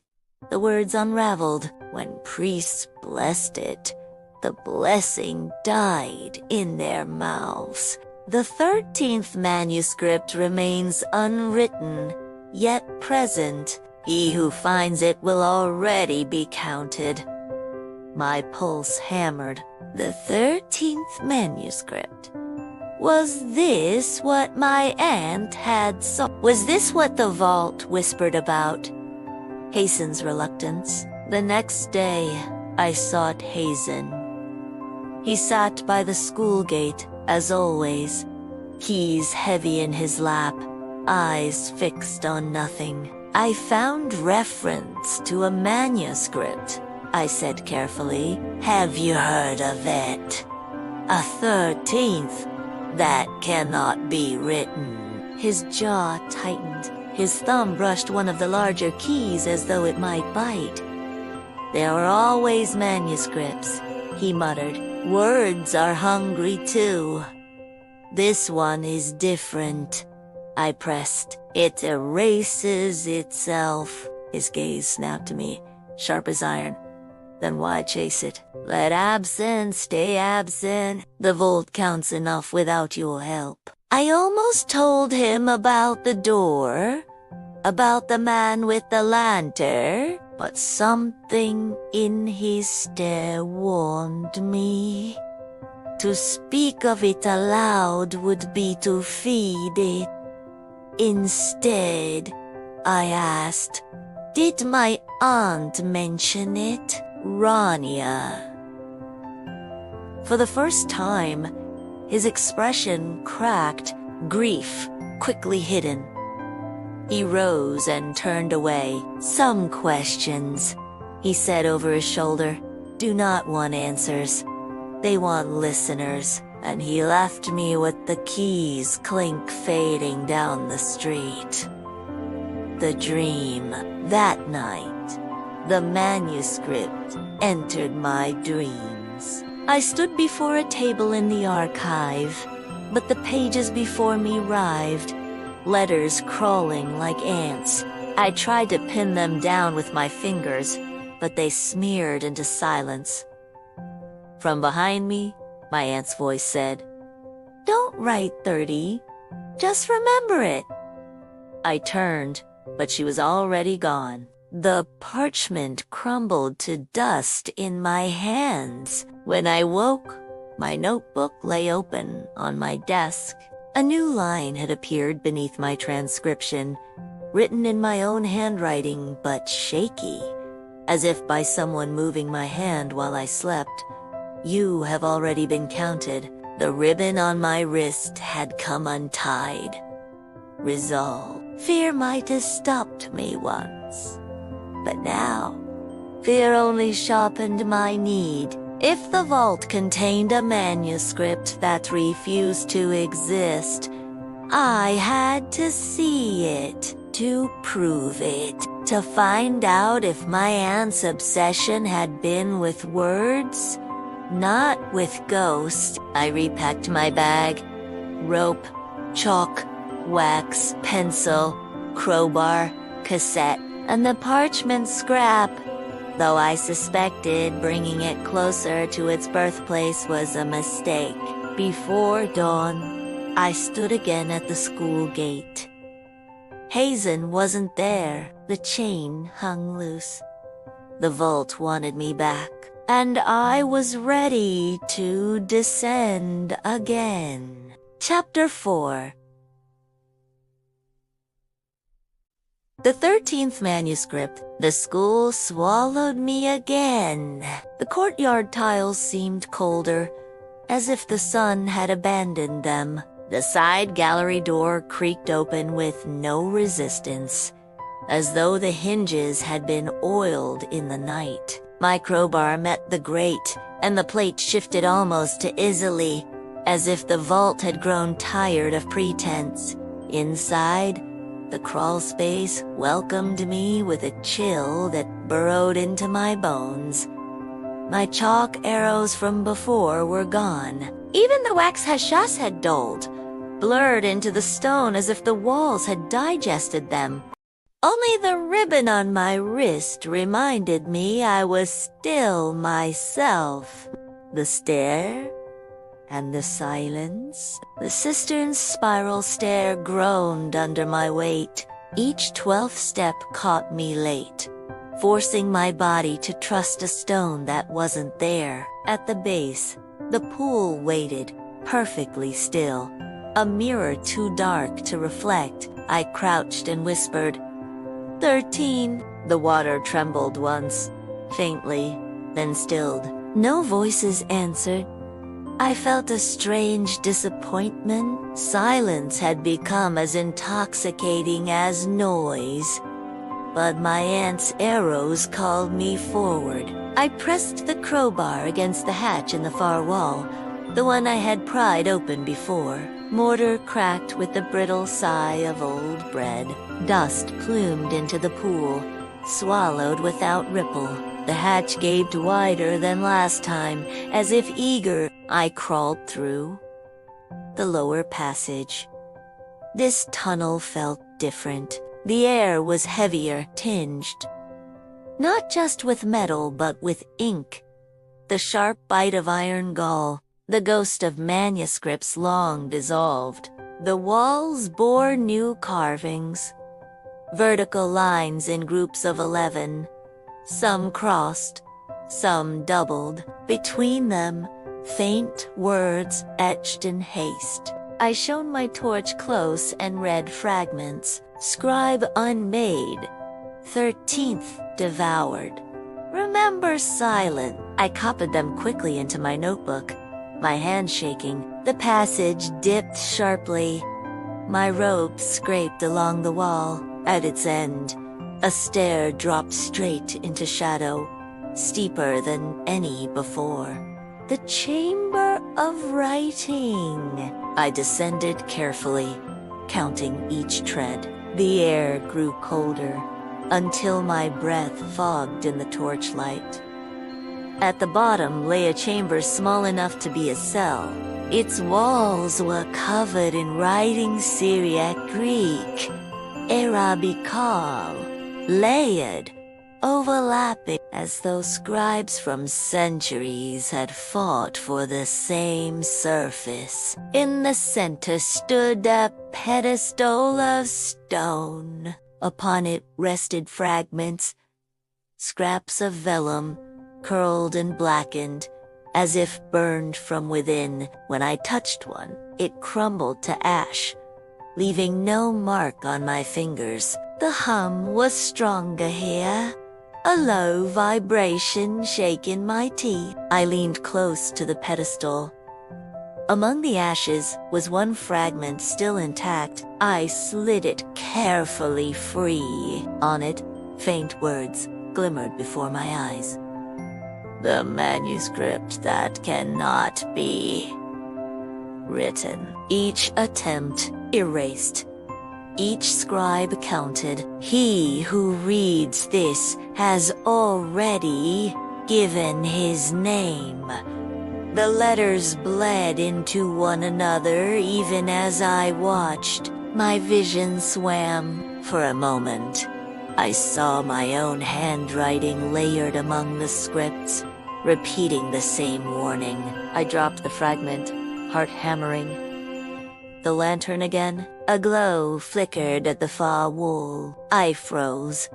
the words unraveled. When priests blessed it, the blessing died in their mouths. The 13th manuscript remains unwritten, yet present. He who finds it will already be counted. My pulse hammered. The 13th manuscript. Was this what my aunt had saw? Was this what the vault whispered about? Hazen's reluctance. The next day, I sought Hazen. He sat by the school gate, as always, keys heavy in his lap, eyes fixed on nothing. I found reference to a manuscript, I said carefully. Have you heard of it? A 13th that cannot be written. His jaw tightened. His thumb brushed one of the larger keys as though it might bite. There are always manuscripts, he muttered. Words are hungry too. This one is different, I pressed. It erases itself. His gaze snapped to me, sharp as iron. Then why chase it? Let absent stay absent. The vault counts enough without your help. I almost told him about the door, about the man with the lantern, but something in his stare warned me. To speak of it aloud would be to feed it. Instead, I asked, did my aunt mention it, Rania? For the first time, his expression cracked, grief quickly hidden. He rose and turned away. Some questions, he said over his shoulder, do not want answers. They want listeners. And he left me with the keys clink fading down the street. The dream, that night, the manuscript entered my dreams. I stood before a table in the archive, but the pages before me writhed, letters crawling like ants. I tried to pin them down with my fingers, but they smeared into silence. From behind me, my aunt's voice said, "Don't write 30. Just remember it." I turned, but she was already gone. The parchment crumbled to dust in my hands. When I woke, my notebook lay open on my desk. A new line had appeared beneath my transcription, written in my own handwriting but shaky, as if by someone moving my hand while I slept. You have already been counted. The ribbon on my wrist had come untied. Resolve. Fear might have stopped me once, but now, fear only sharpened my need. If the vault contained a manuscript that refused to exist, I had to see it, to prove it, to find out if my aunt's obsession had been with words, not with ghosts. I repacked my bag. Rope, chalk, wax, pencil, crowbar, cassette, and the parchment scrap, though I suspected bringing it closer to its birthplace was a mistake. Before dawn, I stood again at the school gate. Hazen wasn't there. The chain hung loose. The vault wanted me back, and I was ready to descend again. Chapter 4. The 13th manuscript. The school swallowed me again. The courtyard tiles seemed colder, as if the sun had abandoned them. The side gallery door creaked open with no resistance, as though the hinges had been oiled in the night. My crowbar met the grate, and the plate shifted almost easily, as if the vault had grown tired of pretense. Inside, the crawl space welcomed me with a chill that burrowed into my bones. My chalk arrows from before were gone. Even the wax hashas had dulled, blurred into the stone as if the walls had digested them. Only the ribbon on my wrist reminded me I was still myself. The stare and the silence. The cistern's spiral stair groaned under my weight. Each 12th step caught me late, forcing my body to trust a stone that wasn't there. At the base, the pool waited, perfectly still. A mirror too dark to reflect. I crouched and whispered, 13. The water trembled once, faintly, then stilled. No voices answered. I felt a strange disappointment. Silence had become as intoxicating as noise. But my aunt's arrows called me forward. I pressed the crowbar against the hatch in the far wall, the one I had pried open before. Mortar cracked with the brittle sigh of old bread. Dust plumed into the pool, swallowed without ripple. The hatch gaped wider than last time, as if eager. I crawled through the lower passage. This tunnel felt different. The air was heavier, tinged, not just with metal but with ink. The sharp bite of iron gall, the ghost of manuscripts long dissolved. The walls bore new carvings, vertical lines in groups of 11, some crossed, some doubled. Between them, faint words etched in haste. I shone my torch close and read fragments. Scribe unmade, 13th devoured. Remember silent. I copied them quickly into my notebook, my hand shaking. The passage dipped sharply. My robe scraped along the wall. At its end, a stair dropped straight into shadow, steeper than any before. The chamber of writing. I descended carefully, counting each tread. The air grew colder, until my breath fogged in the torchlight. At the bottom lay a chamber small enough to be a cell. Its walls were covered in writing Syriac Greek, Arabical, layered, overlapping, as though scribes from centuries had fought for the same surface. In the center stood a pedestal of stone. Upon it rested fragments, scraps of vellum, curled and blackened, as if burned from within. When I touched one, it crumbled to ash, leaving no mark on my fingers. The hum was stronger here, a low vibration shaking my teeth. I leaned close to the pedestal. Among the ashes was one fragment still intact. I slid it carefully free. On it, faint words glimmered before my eyes. The manuscript that cannot be written. Each attempt erased. Each scribe counted. He who reads this has already given his name. The letters bled into one another even as I watched. My vision swam. For a moment, I saw my own handwriting layered among the scripts, repeating the same warning. I dropped the fragment, heart hammering. The lantern again. A glow flickered at the far wall. I froze.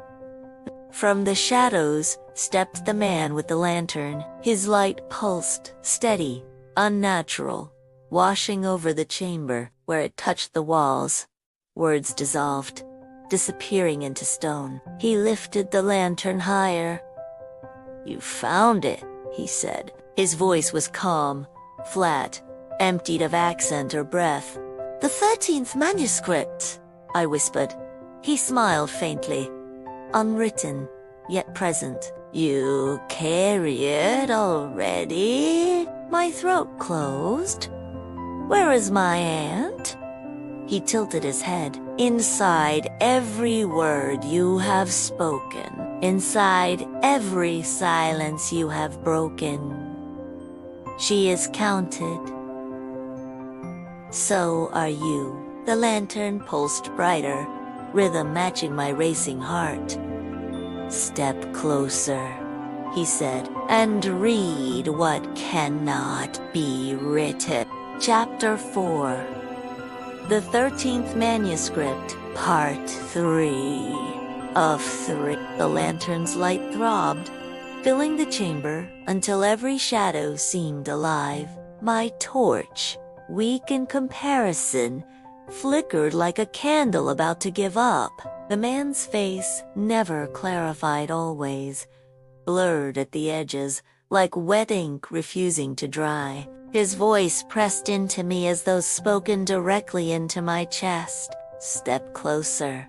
From the shadows stepped the man with the lantern. His light pulsed, steady, unnatural, washing over the chamber. Where it touched the walls, words dissolved, disappearing into stone. He lifted the lantern higher. "You found it," he said. His voice was calm, flat, emptied of accent or breath. "The 13th manuscript," I whispered. He smiled faintly. "Unwritten, yet present." "You carry it already?" My throat closed. "Where is my aunt?" He tilted his head. "Inside every word you have spoken. Inside every silence you have broken. She is counted. So are you." The lantern pulsed brighter, rhythm matching my racing heart. "Step closer," he said, "and read what cannot be written." Chapter 4. The 13th Manuscript, Part 3 of 3. The lantern's light throbbed, filling the chamber until every shadow seemed alive. My torch, weak in comparison, flickered like a candle about to give up. The man's face, never clarified always, blurred at the edges, like wet ink refusing to dry. His voice pressed into me as though spoken directly into my chest. "Step closer,"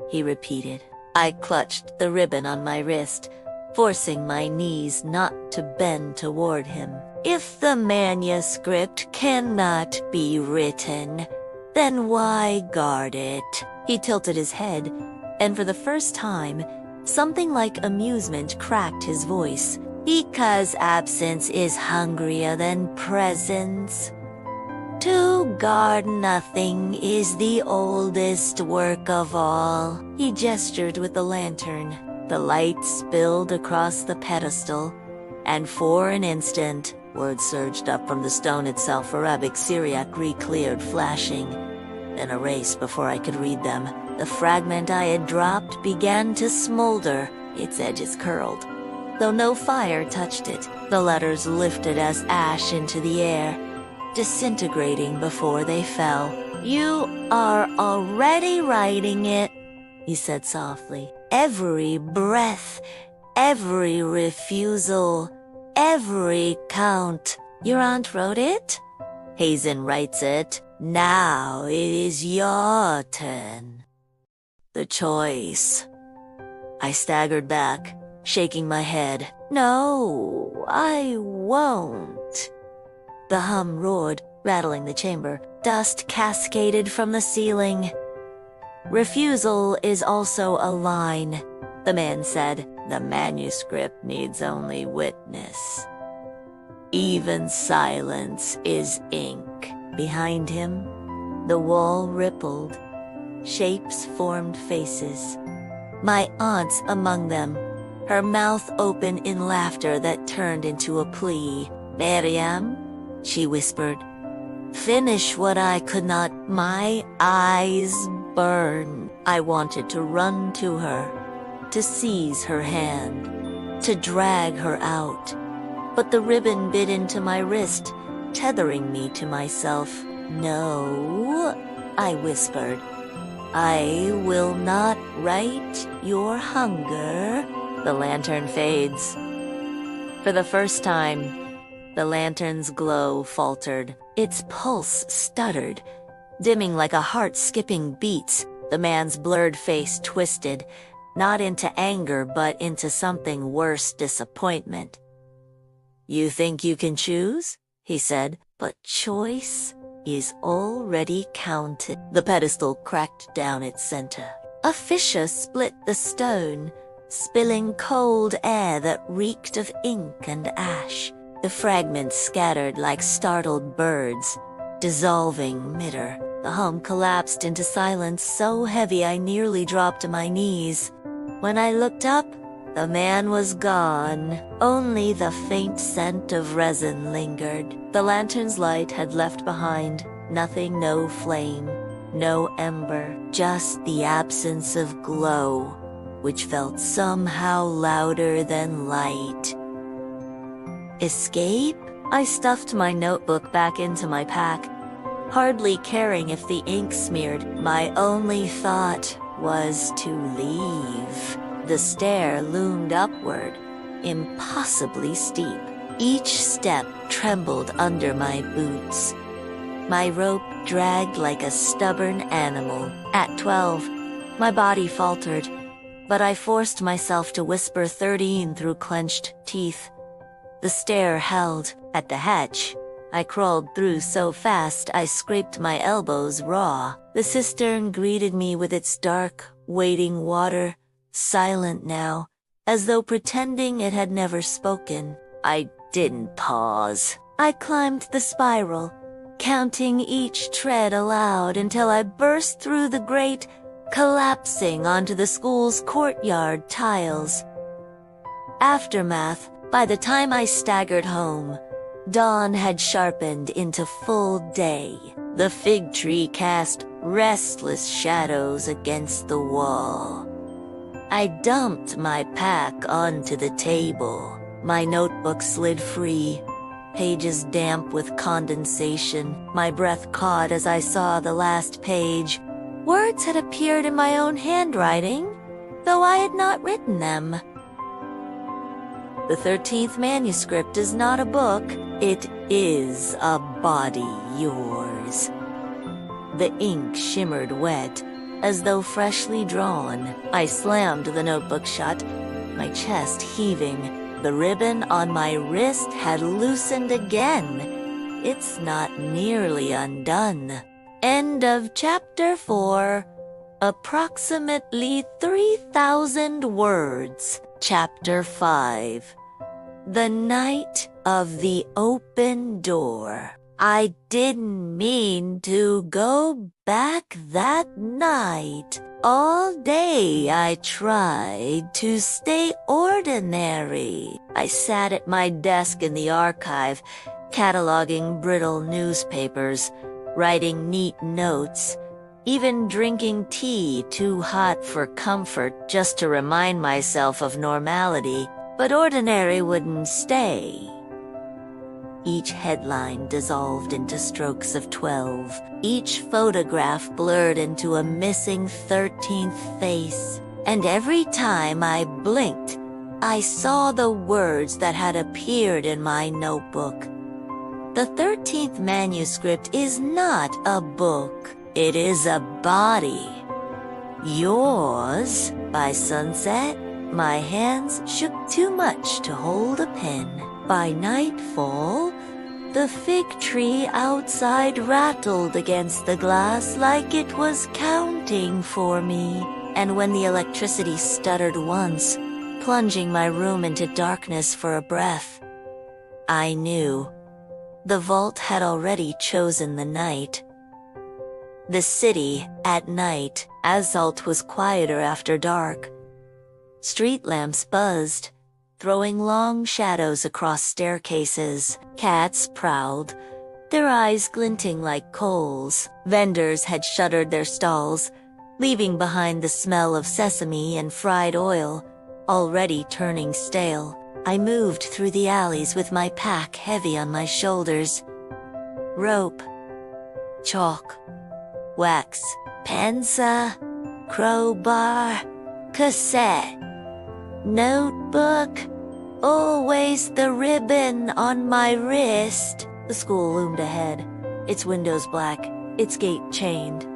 he repeated. I clutched the ribbon on my wrist, forcing my knees not to bend toward him. "If the manuscript cannot be written, then why guard it?" He tilted his head, and for the first time, something like amusement cracked his voice. "Because absence is hungrier than presence." To guard nothing is the oldest work of all. He gestured with the lantern. The light spilled across the pedestal, and for an instant, words surged up from the stone itself, Arabic, Syriac, Greek, cleared, flashing, then erased before I could read them. The fragment I had dropped began to smolder, its edges curled. Though no fire touched it, the letters lifted as ash into the air, disintegrating before they fell. "You are already writing it," he said softly. "Every breath, every refusal, every count." "Your aunt wrote it?" "Hazen writes it. Now it is your turn." The choice. I staggered back, shaking my head. "No, I won't." The hum roared, rattling the chamber. Dust cascaded from the ceiling. "Refusal is also a line," the man said. "The manuscript needs only witness. Even silence is ink." Behind him, the wall rippled. Shapes formed faces. My aunt's among them, her mouth open in laughter that turned into a plea. "Mariam," she whispered, "finish what I could not." My eyes burned. I wanted to run to her, to seize her hand, to drag her out. But the ribbon bit into my wrist, tethering me to myself. "No," I whispered. "I will not write your hunger." The lantern fades. For the first time, the lantern's glow faltered. Its pulse stuttered, dimming like a heart skipping beats. The man's blurred face twisted, not into anger but into something worse, disappointment. "You think you can choose?" he said, "but choice is already counted." The pedestal cracked down its center. A fissure split the stone, spilling cold air that reeked of ink and ash. The fragments scattered like startled birds, dissolving midair. The hum collapsed into silence so heavy I nearly dropped to my knees. When I looked up, the man was gone. Only the faint scent of resin lingered. The lantern's light had left behind nothing, no flame, no ember, just the absence of glow, which felt somehow louder than light. Escape? I stuffed my notebook back into my pack, hardly caring if the ink smeared. My only thought was to leave. The stair loomed upward, impossibly steep. Each step trembled under my boots. My rope dragged like a stubborn animal. At 12, my body faltered, but I forced myself to whisper 13 through clenched teeth. The stair held. At the hatch, I crawled through so fast I scraped my elbows raw. The cistern greeted me with its dark, waiting water, silent now, as though pretending it had never spoken. I didn't pause. I climbed the spiral, counting each tread aloud until I burst through the grate, collapsing onto the school's courtyard tiles. Aftermath. By the time I staggered home, dawn had sharpened into full day. The fig tree cast restless shadows against the wall. I dumped my pack onto the table. My notebook slid free, pages damp with condensation. My breath caught as I saw the last page. Words had appeared in my own handwriting, though I had not written them. The 13th manuscript is not a book, it is a body yours. The ink shimmered wet, as though freshly drawn. I slammed the notebook shut, my chest heaving. The ribbon on my wrist had loosened again. It's not nearly undone. End of chapter 4. Approximately 3,000 words. Chapter 5. The Night of the Open Door. I didn't mean to go back that night. All day I tried to stay ordinary. I sat at my desk in the archive, cataloging brittle newspapers, writing neat notes, even drinking tea too hot for comfort just to remind myself of normality. But ordinary wouldn't stay. Each headline dissolved into strokes of 12. Each photograph blurred into a missing 13th face. And every time I blinked, I saw the words that had appeared in my notebook. The 13th manuscript is not a book. It is a body. Yours, by sunset, my hands shook too much to hold a pen. By nightfall, the fig tree outside rattled against the glass like it was counting for me. And when the electricity stuttered once, plunging my room into darkness for a breath, I knew the vault had already chosen the night. The city, at night, Azalt was quieter after dark. Street lamps buzzed, throwing long shadows across staircases. Cats prowled, their eyes glinting like coals. Vendors had shuttered their stalls, leaving behind the smell of sesame and fried oil, already turning stale. I moved through the alleys with my pack heavy on my shoulders. Rope, chalk, wax, pencil, crowbar, cassette, notebook, always the ribbon on my wrist. The school loomed ahead, its windows black, its gate chained.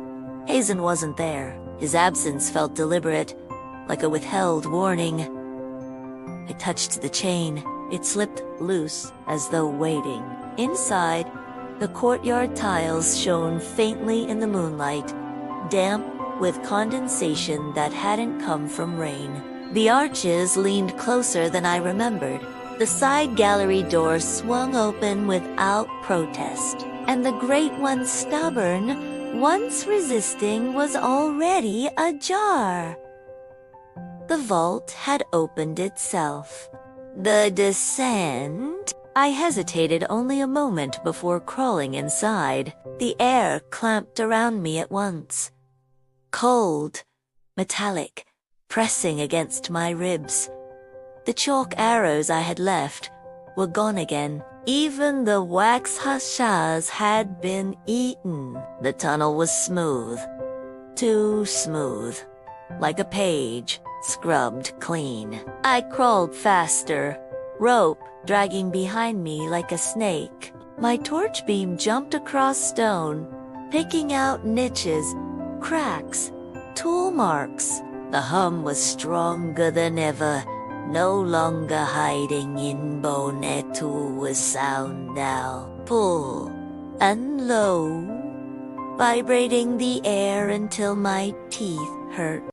Hazen wasn't there. His absence felt deliberate, like a withheld warning. I touched the chain. It slipped loose, as though waiting. Inside, the courtyard tiles shone faintly in the moonlight, damp with condensation that hadn't come from rain. The arches leaned closer than I remembered. The side gallery door swung open without protest, and the great one, stubborn, once resisting, was already ajar. The vault had opened itself. The descent? I hesitated only a moment before crawling inside. The air clamped around me at once. Cold, metallic, pressing against my ribs. The chalk arrows I had left were gone again. Even the wax hashas had been eaten. The tunnel was smooth. Too smooth. Like a page, scrubbed clean. I crawled faster, rope dragging behind me like a snake. My torch beam jumped across stone, picking out niches, cracks, tool marks. The hum was stronger than ever, no longer hiding in bone. A tool was sound now. Pull, unload, vibrating the air until my teeth hurt.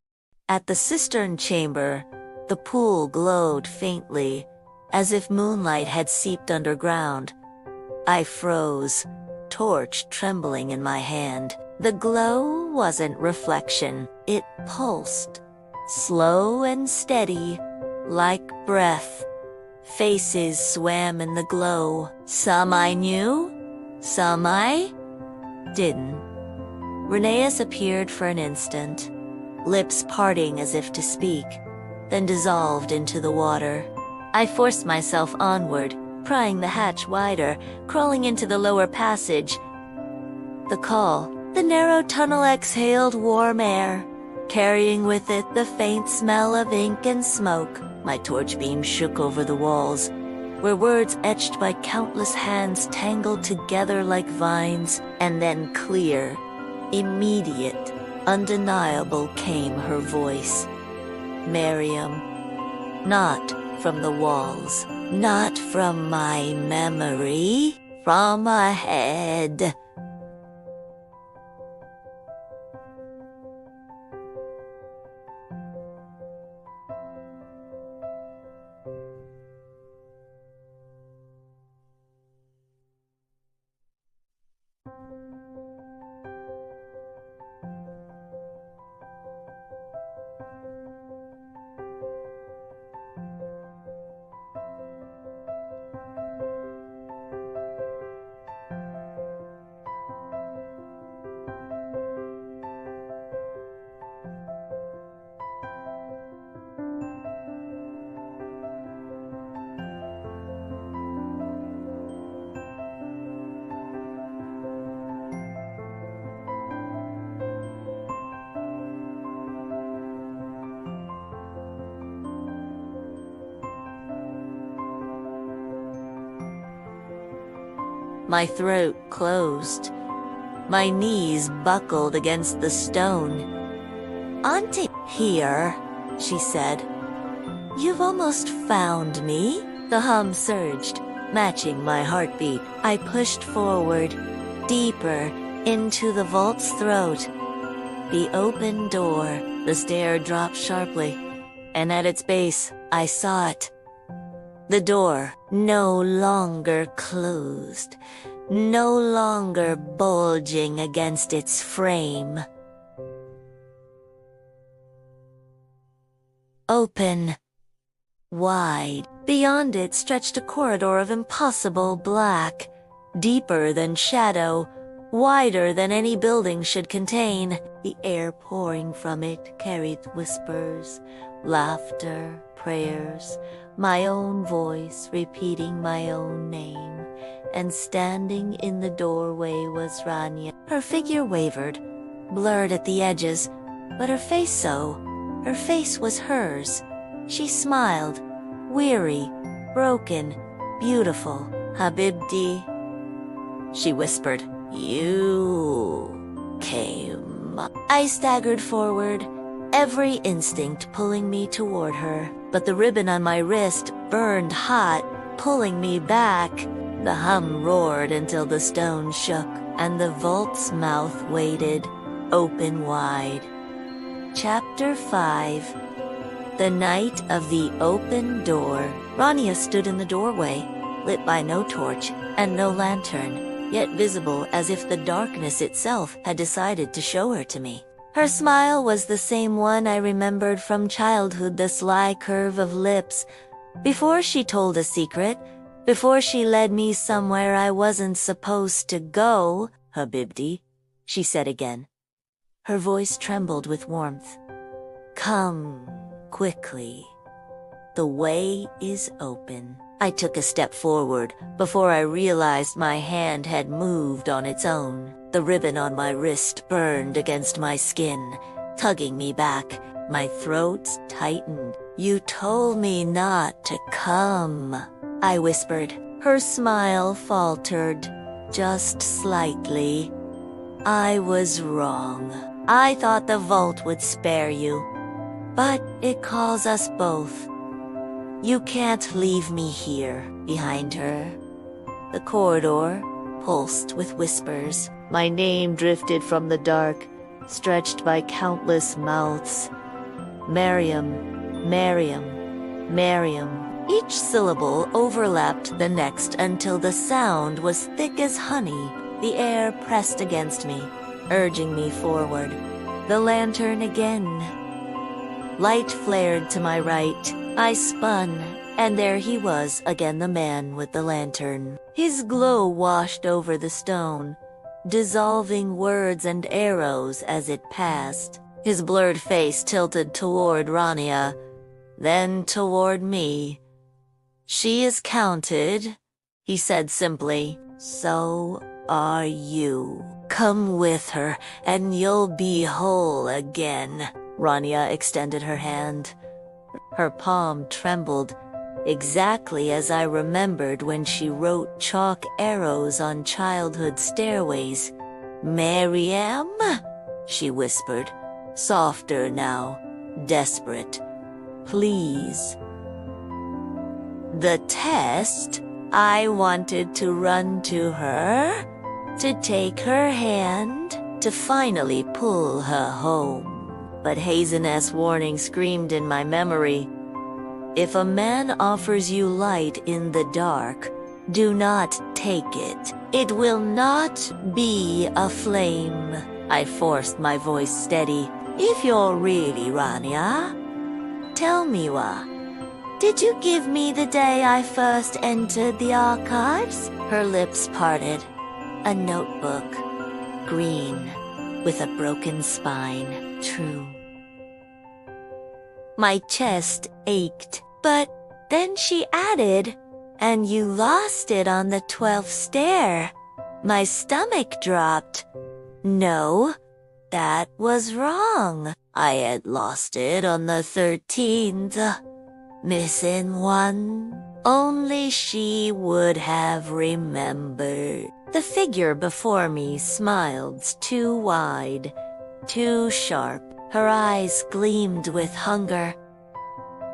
At the cistern chamber, the pool glowed faintly, as if moonlight had seeped underground. I froze, torch trembling in my hand. The glow wasn't reflection. It pulsed, slow and steady, like breath. Faces swam in the glow. Some I knew, some I didn't. Reneus appeared for an instant, lips parting as if to speak, then dissolved into the water. I forced myself onward, prying the hatch wider, crawling into the lower passage. The call. The narrow tunnel exhaled warm air, carrying with it the faint smell of ink and smoke. My torch beam shook over the walls, where words etched by countless hands tangled together like vines, and then clear, immediate, undeniable came her voice. Mariam. Not from the walls, not from my memory, from ahead. My throat closed. My knees buckled against the stone. "Auntie, here," she said. "You've almost found me." The hum surged, matching my heartbeat. I pushed forward, deeper, into the vault's throat. The open door, the stair dropped sharply, and at its base, I saw it. The door, no longer closed, no longer bulging against its frame. Open, wide. Beyond it stretched a corridor of impossible black, deeper than shadow, wider than any building should contain. The air pouring from it carried whispers, laughter, prayers, my own voice repeating my own name, and standing in the doorway was Rania. Her figure wavered, blurred at the edges, but her face was hers. She smiled, weary, broken, beautiful. "Habibti," she whispered. "You came." I staggered forward, every instinct pulling me toward her, but the ribbon on my wrist burned hot, pulling me back. The hum roared until the stone shook, and the vault's mouth waited, open wide. Chapter 5. The Night of the Open Door. Rania stood in the doorway, lit by no torch and no lantern, yet visible as if the darkness itself had decided to show her to me. Her smile was the same one I remembered from childhood, the sly curve of lips. Before she told a secret, before she led me somewhere I wasn't supposed to go. "Habibti," she said again. Her voice trembled with warmth. "Come quickly. The way is open." I took a step forward before I realized my hand had moved on its own. The ribbon on my wrist burned against my skin, tugging me back. My throat tightened. "You told me not to come," I whispered. Her smile faltered, just slightly. "I was wrong. I thought the vault would spare you, but it calls us both. You can't leave me here." Behind her, the corridor pulsed with whispers. My name drifted from the dark, stretched by countless mouths. "Mariam, Mariam, Mariam." Each syllable overlapped the next until the sound was thick as honey. The air pressed against me, urging me forward. The lantern again. Light flared to my right. I spun, and there he was again, the man with the lantern. His glow washed over the stone, dissolving words and arrows as it passed. His blurred face tilted toward Rania, then toward me. "She is counted," he said simply. "So are you. Come with her, and you'll be whole again." Rania extended her hand. Her palm trembled, exactly as I remembered when she wrote chalk arrows on childhood stairways. "Mariam?" she whispered, softer now, desperate. "Please." The test? I wanted to run to her, to take her hand, to finally pull her home. But Hazen's warning screamed in my memory. If a man offers you light in the dark, do not take it. It will not be a flame. I forced my voice steady. "If you're really Rania, tell me did you give me the day I first entered the archives?" Her lips parted. A notebook, green, with a broken spine. True. My chest ached, but then she added, "And you lost it on the 12th stair." My stomach dropped. No, that was wrong. I had lost it on the 13th. Missing one. Only she would have remembered. The figure before me smiled too wide, too sharp. Her eyes gleamed with hunger.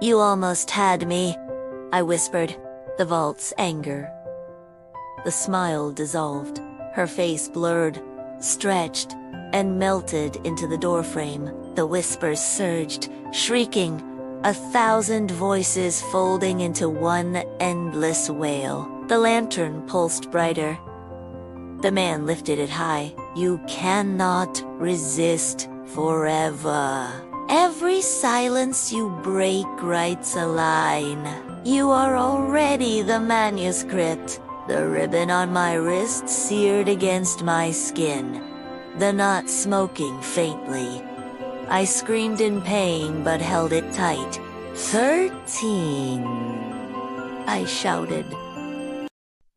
"You almost had me," I whispered, the vault's anger. The smile dissolved, her face blurred, stretched, and melted into the doorframe. The whispers surged, shrieking, 1,000 voices folding into one endless wail. The lantern pulsed brighter. The man lifted it high. "You cannot resist forever. Every silence you break writes a line. You are already the manuscript." The ribbon on my wrist seared against my skin, the knot smoking faintly. I screamed in pain but held it tight. 13, I shouted.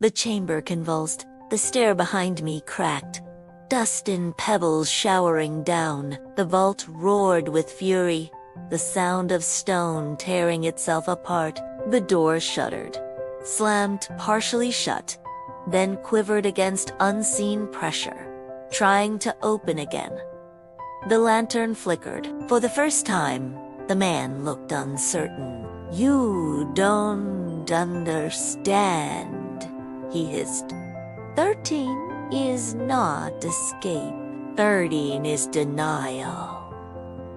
The chamber convulsed. The stair behind me cracked. Dust and pebbles showering down. The vault roared with fury, the sound of stone tearing itself apart. The door shuddered, slammed partially shut, then quivered against unseen pressure, trying to open again. The lantern flickered. For the first time, the man looked uncertain. "You don't understand," he hissed. 13 is not escape. 13 is denial.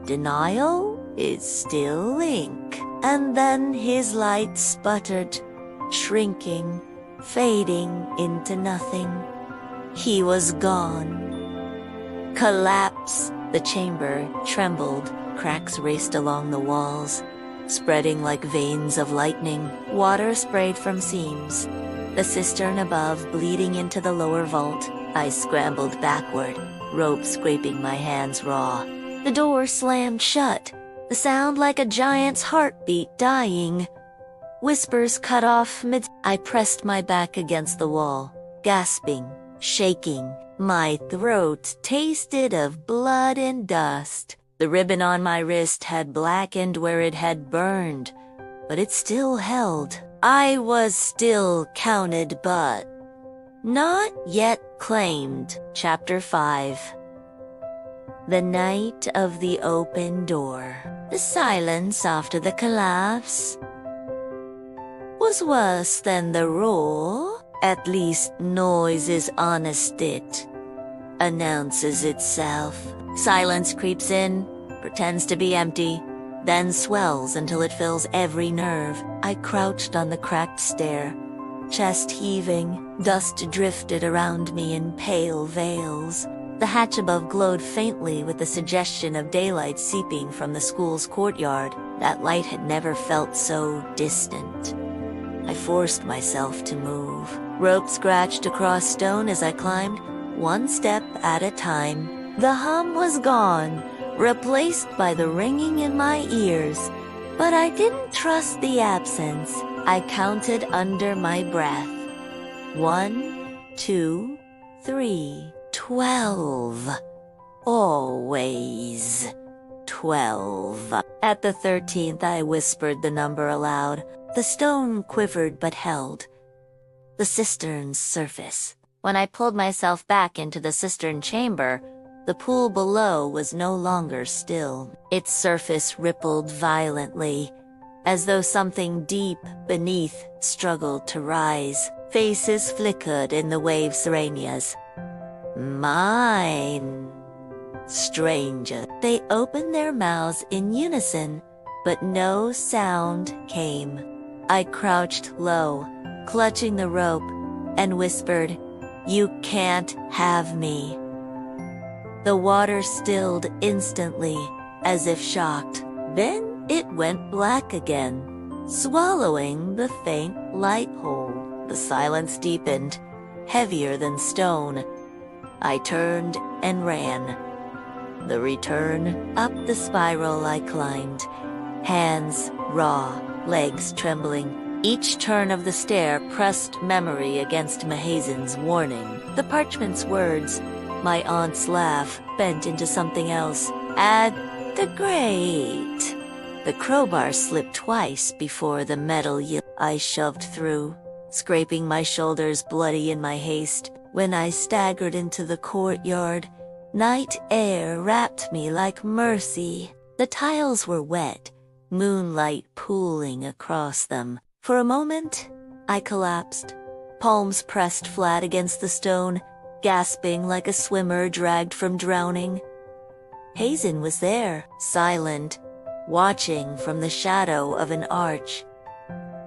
Denial is still ink." And then his light sputtered, shrinking, fading into nothing. He was gone. Collapse. The chamber trembled. Cracks raced along the walls, spreading like veins of lightning. Water sprayed from seams. The cistern above bleeding into the lower vault. I scrambled backward, rope scraping my hands raw. The door slammed shut, the sound like a giant's heartbeat dying. Whispers cut off mid. I pressed my back against the wall, gasping, shaking. My throat tasted of blood and dust. The ribbon on my wrist had blackened where it had burned, but it still held. I was still counted but not yet claimed. Chapter 5. The night of the open door. The silence after the collapse was worse than the roar. At least noise is honest, it announces itself. Silence creeps in, pretends to be empty, then swells until it fills every nerve. I crouched on the cracked stair, chest heaving. Dust drifted around me in pale veils. The hatch above glowed faintly with the suggestion of daylight seeping from the school's courtyard. That light had never felt so distant. I forced myself to move. Rope scratched across stone as I climbed, one step at a time. The hum was gone, replaced by the ringing in my ears. But I didn't trust the absence. I counted under my breath. 1, 2, 3, 12. Always 12. At the 13th, I whispered the number aloud. The stone quivered but held. The cistern's surface. When I pulled myself back into the cistern chamber, the pool below was no longer still. Its surface rippled violently, as though something deep beneath struggled to rise. Faces flickered in the wave's sirenias. Mine. Stranger. They opened their mouths in unison, but no sound came. I crouched low, clutching the rope, and whispered, "You can't have me." The water stilled instantly, as if shocked. Then it went black again, swallowing the faint light hole. The silence deepened, heavier than stone. I turned and ran. The return. Up the spiral I climbed, hands raw, legs trembling. Each turn of the stair pressed memory against Mahazen's warning. The parchment's words, my aunt's laugh, bent into something else. At the grate. The crowbar slipped twice before the metal yielded. I shoved through, scraping my shoulders bloody in my haste. When I staggered into the courtyard, night air wrapped me like mercy. The tiles were wet, moonlight pooling across them. For a moment, I collapsed, palms pressed flat against the stone, gasping like a swimmer dragged from drowning. Hazen was there, silent, watching from the shadow of an arch.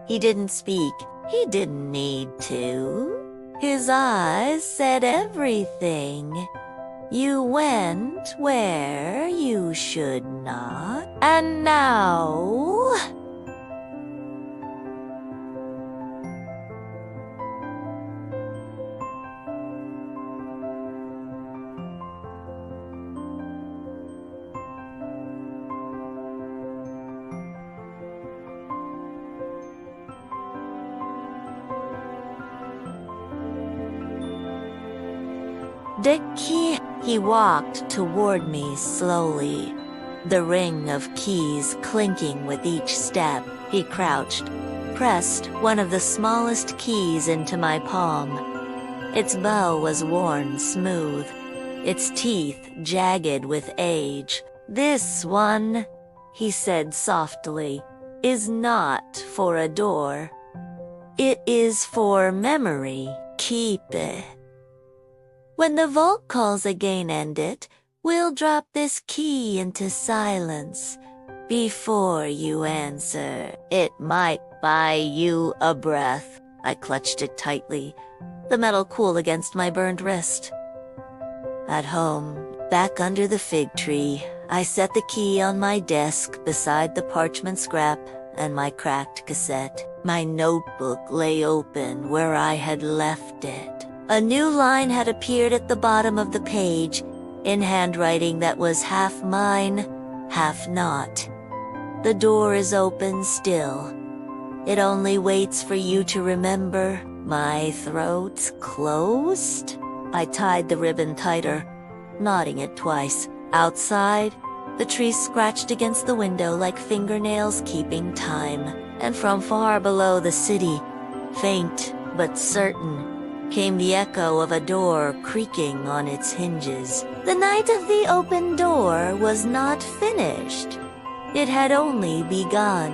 He didn't speak. He didn't need to. His eyes said everything. You went where you should not. And now... The key. He walked toward me slowly, the ring of keys clinking with each step. He crouched, pressed one of the smallest keys into my palm. Its bow was worn smooth, its teeth jagged with age. "This one," he said softly, "is not for a door. It is for memory. Keep it. When the vault calls again end it, we'll drop this key into silence before you answer. It might buy you a breath." I clutched it tightly, the metal cool against my burned wrist. At home, back under the fig tree, I set the key on my desk beside the parchment scrap and my cracked cassette. My notebook lay open where I had left it. A new line had appeared at the bottom of the page, in handwriting that was half mine, half not. "The door is open still. It only waits for you to remember. My throat's closed." I tied the ribbon tighter, knotting it twice. Outside, the trees scratched against the window like fingernails keeping time. And from far below the city, faint but certain, came the echo of a door creaking on its hinges. The night of the open door was not finished. It had only begun.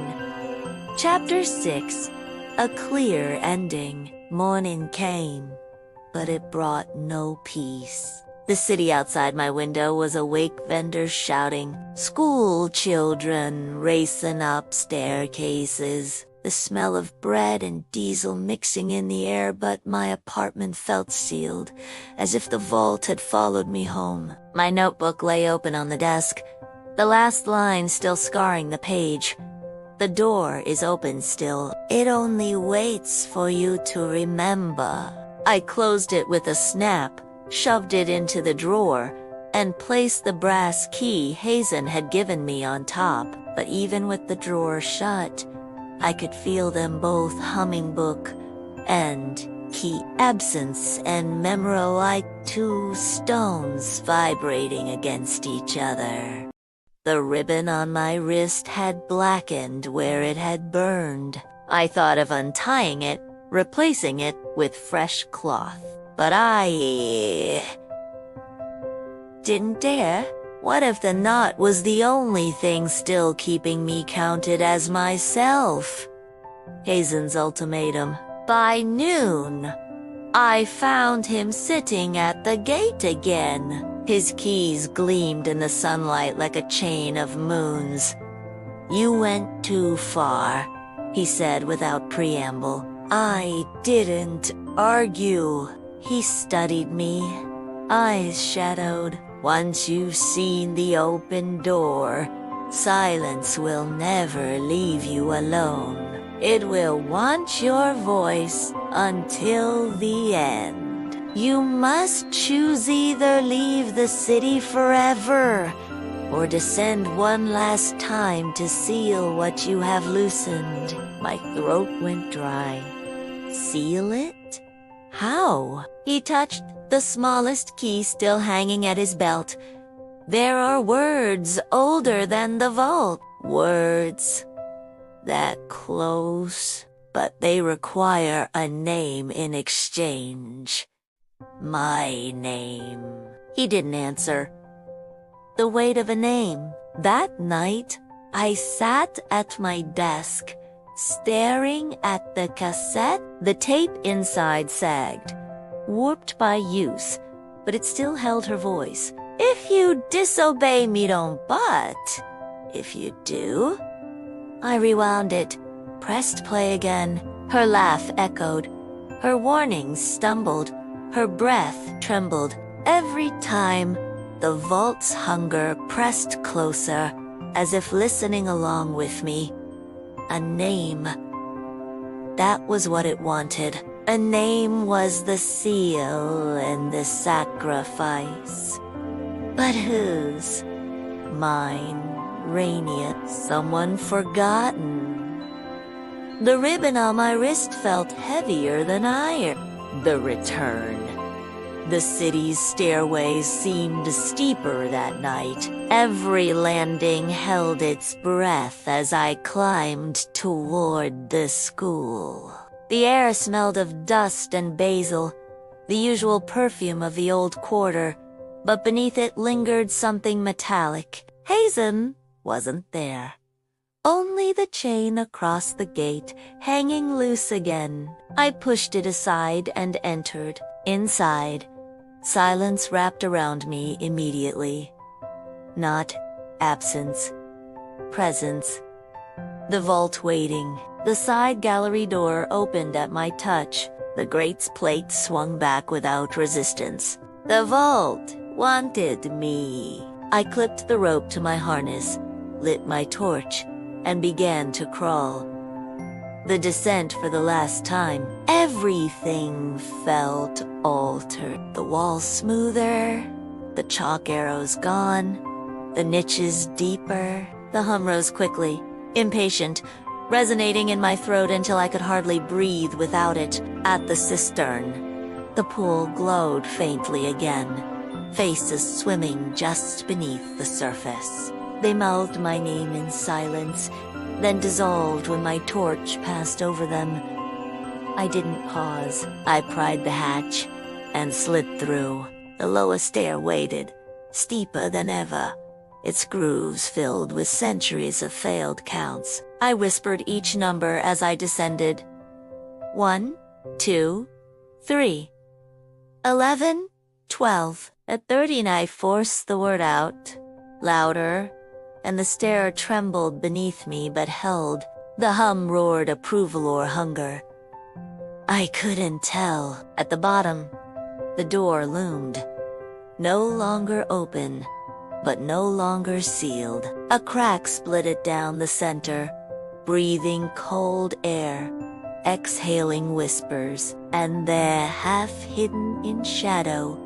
Chapter 6. A clear ending. Morning came, but it brought no peace. The city outside my window was awake, vendors shouting, school children racing up staircases. The smell of bread and diesel mixing in the air, but my apartment felt sealed, as if the vault had followed me home. My notebook lay open on the desk, the last line still scarring the page. "The door is open still. It only waits for you to remember." I closed it with a snap, shoved it into the drawer, and placed the brass key Hazen had given me on top. But even with the drawer shut, I could feel them both humming book and key. Absence and memory like two stones vibrating against each other. The ribbon on my wrist had blackened where it had burned. I thought of untying it, replacing it with fresh cloth. But I didn't dare. What if the knot was the only thing still keeping me counted as myself? Hazen's ultimatum. By noon, I found him sitting at the gate again. His keys gleamed in the sunlight like a chain of moons. "You went too far," he said without preamble. I didn't argue. He studied me, eyes shadowed. "Once you've seen the open door, silence will never leave you alone. It will want your voice until the end. You must choose either leave the city forever or descend one last time to seal what you have loosened." My throat went dry. Seal it? How? He touched the smallest key still hanging at his belt. "There are words older than the vault. Words that close, but they require a name in exchange. My name. He didn't answer. The weight of a name. That night, I sat at my desk, staring at the cassette. The tape inside sagged, warped by use, but it still held her voice. If you disobey me, don't but. If you do. I rewound it, pressed play again. Her laugh echoed. Her warnings stumbled. Her breath trembled. Every time, the vault's hunger pressed closer, as if listening along with me. A name. That was what it wanted. A name was the seal and the sacrifice. But whose? Mine, Rainier, someone forgotten. The ribbon on my wrist felt heavier than iron. The return. The city's stairways seemed steeper that night. Every landing held its breath as I climbed toward the school. The air smelled of dust and basil, the usual perfume of the old quarter, but beneath it lingered something metallic. Hazen wasn't there. Only the chain across the gate, hanging loose again. I pushed it aside and entered. Inside, silence wrapped around me immediately. Not absence, presence. The vault waiting. The side gallery door opened at my touch. The grate's plate swung back without resistance. The vault wanted me. I clipped the rope to my harness, lit my torch, and began to crawl. The descent for the last time. Everything felt altered. The walls smoother, the chalk arrows gone, the niches deeper. The hum rose quickly, impatient, resonating in my throat until I could hardly breathe without it. At the cistern, the pool glowed faintly again, faces swimming just beneath the surface. They mouthed my name in silence, then dissolved when my torch passed over them. I didn't pause. I pried the hatch and slid through. The lowest stair waited, steeper than ever, its grooves filled with centuries of failed counts. I whispered each number as I descended. 1, 2, 3. 11, 12. At 13 I forced the word out, louder, and the stair trembled beneath me but held. The hum roared approval or hunger. I couldn't tell. At the bottom, the door loomed. No longer open, but no longer sealed. A crack split it down the center, breathing cold air, exhaling whispers, and there, half hidden in shadow,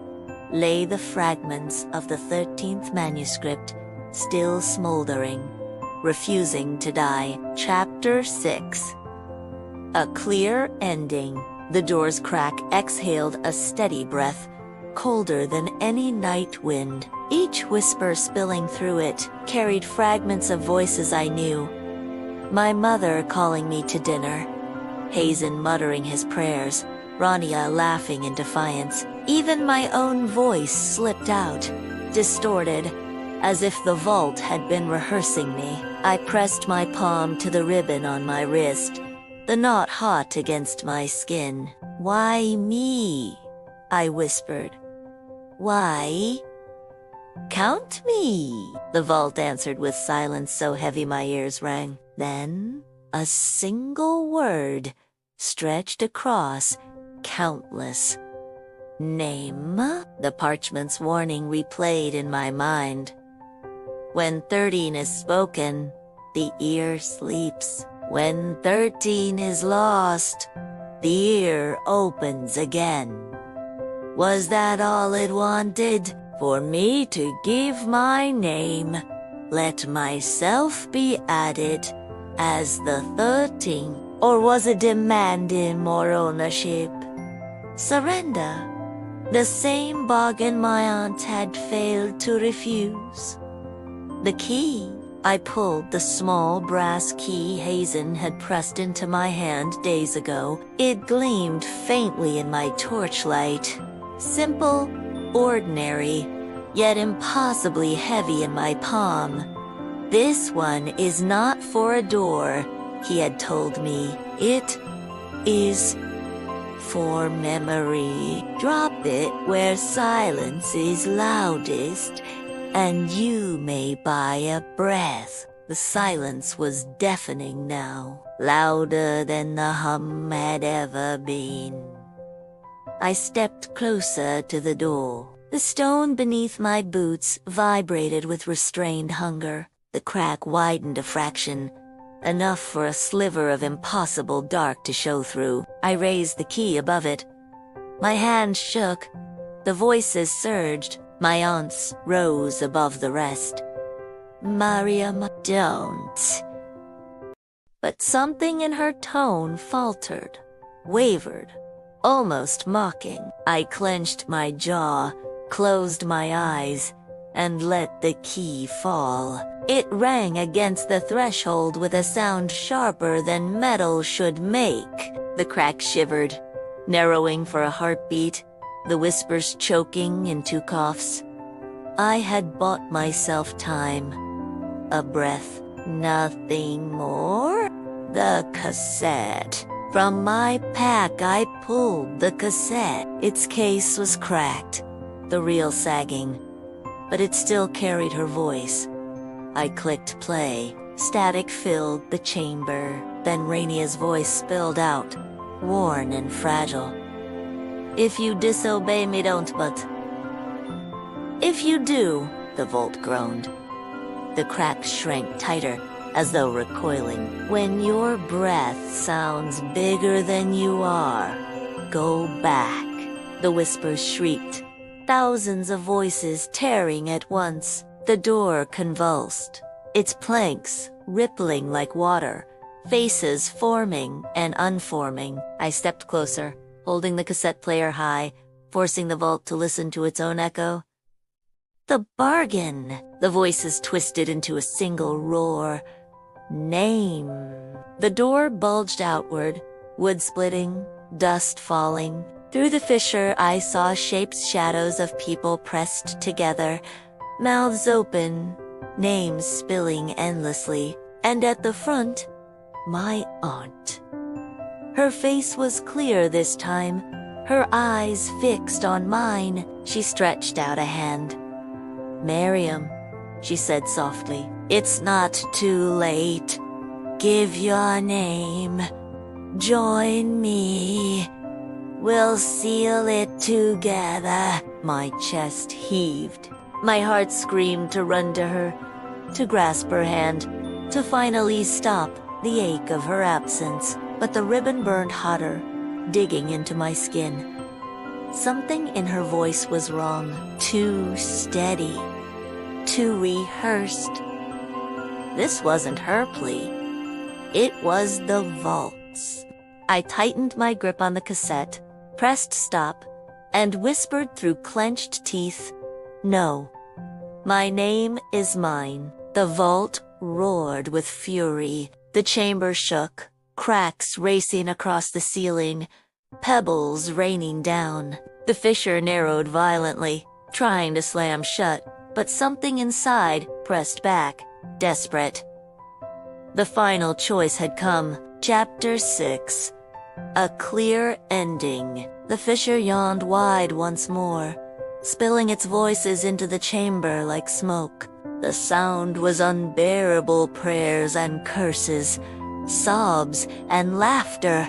lay the fragments of the 13th manuscript, still smoldering, refusing to die. Chapter 6. A clear ending. The door's crack exhaled a steady breath, colder than any night wind. Each whisper spilling through it carried fragments of voices I knew. My mother calling me to dinner, Hazen muttering his prayers, Rania laughing in defiance. Even my own voice slipped out, distorted, as if the vault had been rehearsing me. I pressed my palm to the ribbon on my wrist, the knot hot against my skin. Why me? I whispered. Why? Count me, the vault answered with silence so heavy my ears rang. Then, a single word stretched across, countless. Name? The parchment's warning replayed in my mind. When 13 is spoken, the ear sleeps. When 13 is lost, the ear opens again. Was that all it wanted? For me to give my name, let myself be added as the 13th? Or was it demanding more ownership? Surrender. The same bargain my aunt had failed to refuse. The key. I pulled the small brass key Hazen had pressed into my hand days ago. It gleamed faintly in my torchlight. Simple, ordinary, yet impossibly heavy in my palm. "This one is not for a door," he had told me. "It is for memory. Drop it where silence is loudest, and you may buy a breath." The silence was deafening now, louder than the hum had ever been. I stepped closer to the door. The stone beneath my boots vibrated with restrained hunger. The crack widened a fraction, enough for a sliver of impossible dark to show through. I raised the key above it. My hand shook. The voices surged. My aunt's rose above the rest. "Mariam, don't." But something in her tone faltered, wavered, almost mocking. I clenched my jaw, closed my eyes, and let the key fall. It rang against the threshold with a sound sharper than metal should make. The crack shivered, narrowing for a heartbeat, the whispers choking into coughs. I had bought myself time. A breath. Nothing more? The cassette. From my pack I pulled the cassette. Its case was cracked, the reel sagging, but it still carried her voice. I clicked play. Static filled the chamber. Then Rainia's voice spilled out, worn and fragile. "If you disobey me, don't, but..." "If you do," the vault groaned. The crack shrank tighter, as though recoiling. "When your breath sounds bigger than you are, go back," the whispers shrieked. Thousands of voices tearing at once. The door convulsed, its planks rippling like water, faces forming and unforming. I stepped closer, holding the cassette player high, forcing the vault to listen to its own echo. "The bargain!" The voices twisted into a single roar. "Name." The door bulged outward, wood splitting, dust falling. Through the fissure I saw shapes, shadows of people pressed together, mouths open, names spilling endlessly, and at the front, my aunt. Her face was clear this time, her eyes fixed on mine. She stretched out a hand. "Mariam," she said softly, "it's not too late. Give your name. Join me. We'll seal it together." My chest heaved. My heart screamed to run to her, to grasp her hand, to finally stop the ache of her absence. But the ribbon burned hotter, digging into my skin. Something in her voice was wrong. Too steady. Too rehearsed. This wasn't her plea. It was the vault's. I tightened my grip on the cassette, pressed stop, and whispered through clenched teeth, "No. My name is mine." The vault roared with fury. The chamber shook, cracks racing across the ceiling, pebbles raining down. The fissure narrowed violently, trying to slam shut, but something inside pressed back, desperate. The final choice had come. Chapter 6. A clear ending. The fissure yawned wide once more, spilling its voices into the chamber like smoke. The sound was unbearable prayers and curses, sobs and laughter.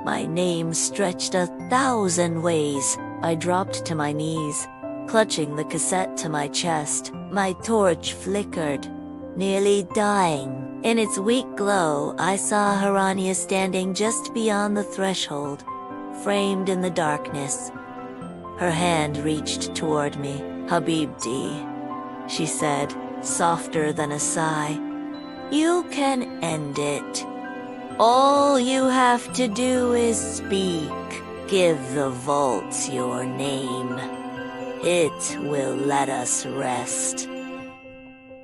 My name stretched 1,000 ways. I dropped to my knees, clutching the cassette to my chest. My torch flickered, nearly dying. In its weak glow, I saw Harania standing just beyond the threshold, framed in the darkness. Her hand reached toward me. "Habibti," she said, softer than a sigh. "You can end it. All you have to do is speak. Give the vaults your name. It will let us rest."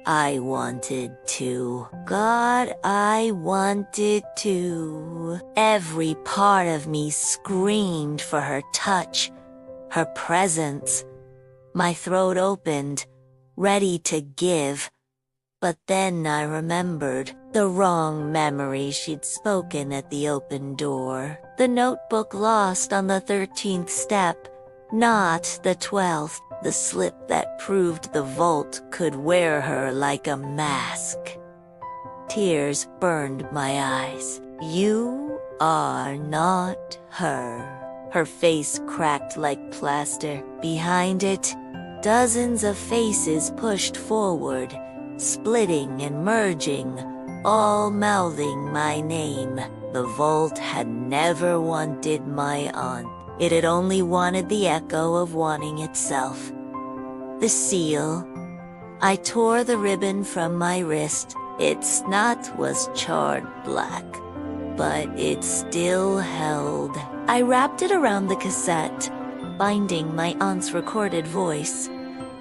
I wanted to. God, I wanted to. Every part of me screamed for her touch, her presence. My throat opened, ready to give. But then I remembered the wrong memory she'd spoken at the open door. The notebook lost on the 13th step, not the 12th. The slip that proved the vault could wear her like a mask. Tears burned my eyes. You are not her. Her face cracked like plaster. Behind it, dozens of faces pushed forward, splitting and merging, all mouthing my name. The vault had never wanted my aunt. It had only wanted the echo of wanting itself. The seal. I tore the ribbon from my wrist. Its knot was charred black, but it still held. I wrapped it around the cassette, binding my aunt's recorded voice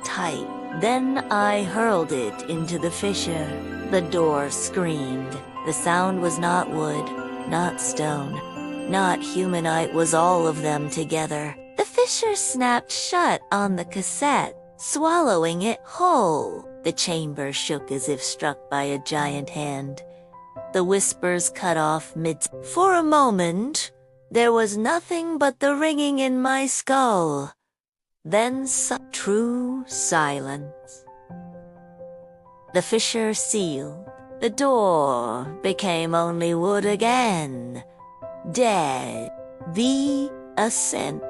tight. Then I hurled it into the fissure. The door screamed. The sound was not wood, not stone, not human. It was all of them together. The fissure snapped shut on the cassette, swallowing it whole. The chamber shook as if struck by a giant hand. The whispers cut off mid. For a moment, there was nothing but the ringing in my skull. Then true silence. The fissure sealed. The door became only wood again. Dead. The ascent.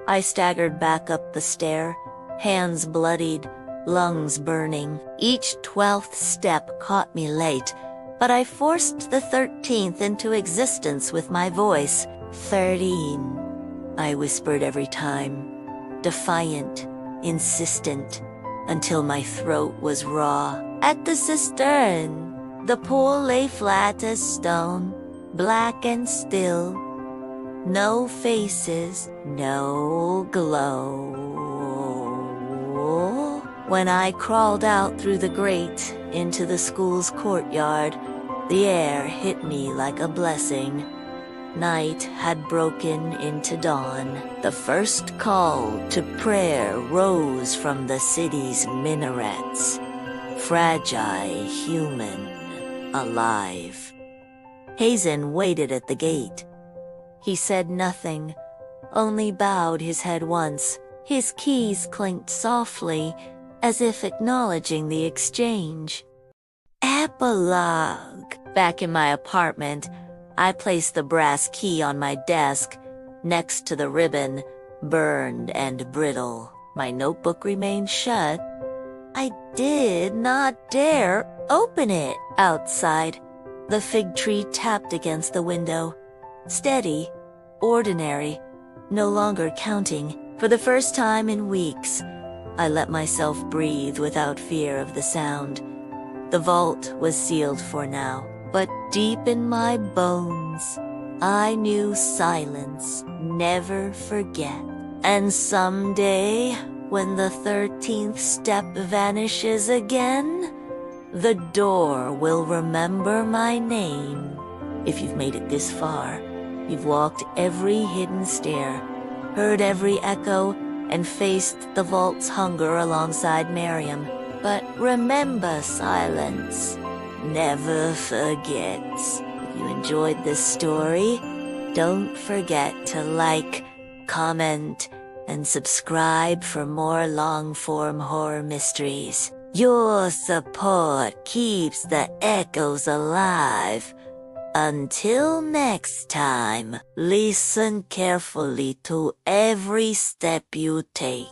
I staggered back up the stair, hands bloodied, lungs burning. Each 12th step caught me late, but I forced the 13th into existence with my voice. 13, I whispered every time. Defiant, insistent, until my throat was raw. At the cistern, the pool lay flat as stone, black and still. No faces, no glow. When I crawled out through the grate into the school's courtyard, the air hit me like a blessing. Night had broken into dawn. The first call to prayer rose from the city's minarets. Fragile, human, alive. Hazen waited at the gate. He said nothing, only bowed his head once. His keys clinked softly, as if acknowledging the exchange. Epilogue. Back in my apartment, I placed the brass key on my desk, next to the ribbon, burned and brittle. My notebook remained shut. I did not dare open it. Outside, the fig tree tapped against the window. Steady, ordinary, no longer counting. For the first time in weeks, I let myself breathe without fear of the sound. The vault was sealed for now, but deep in my bones, I knew silence, never forget. And someday, when the 13th step vanishes again, the door will remember my name. If you've made it this far, you've walked every hidden stair, heard every echo, and faced the vault's hunger alongside Mariam. But remember, silence never forgets. If you enjoyed this story, don't forget to like, comment, and subscribe for more long-form horror mysteries. Your support keeps the echoes alive. Until next time, listen carefully to every step you take.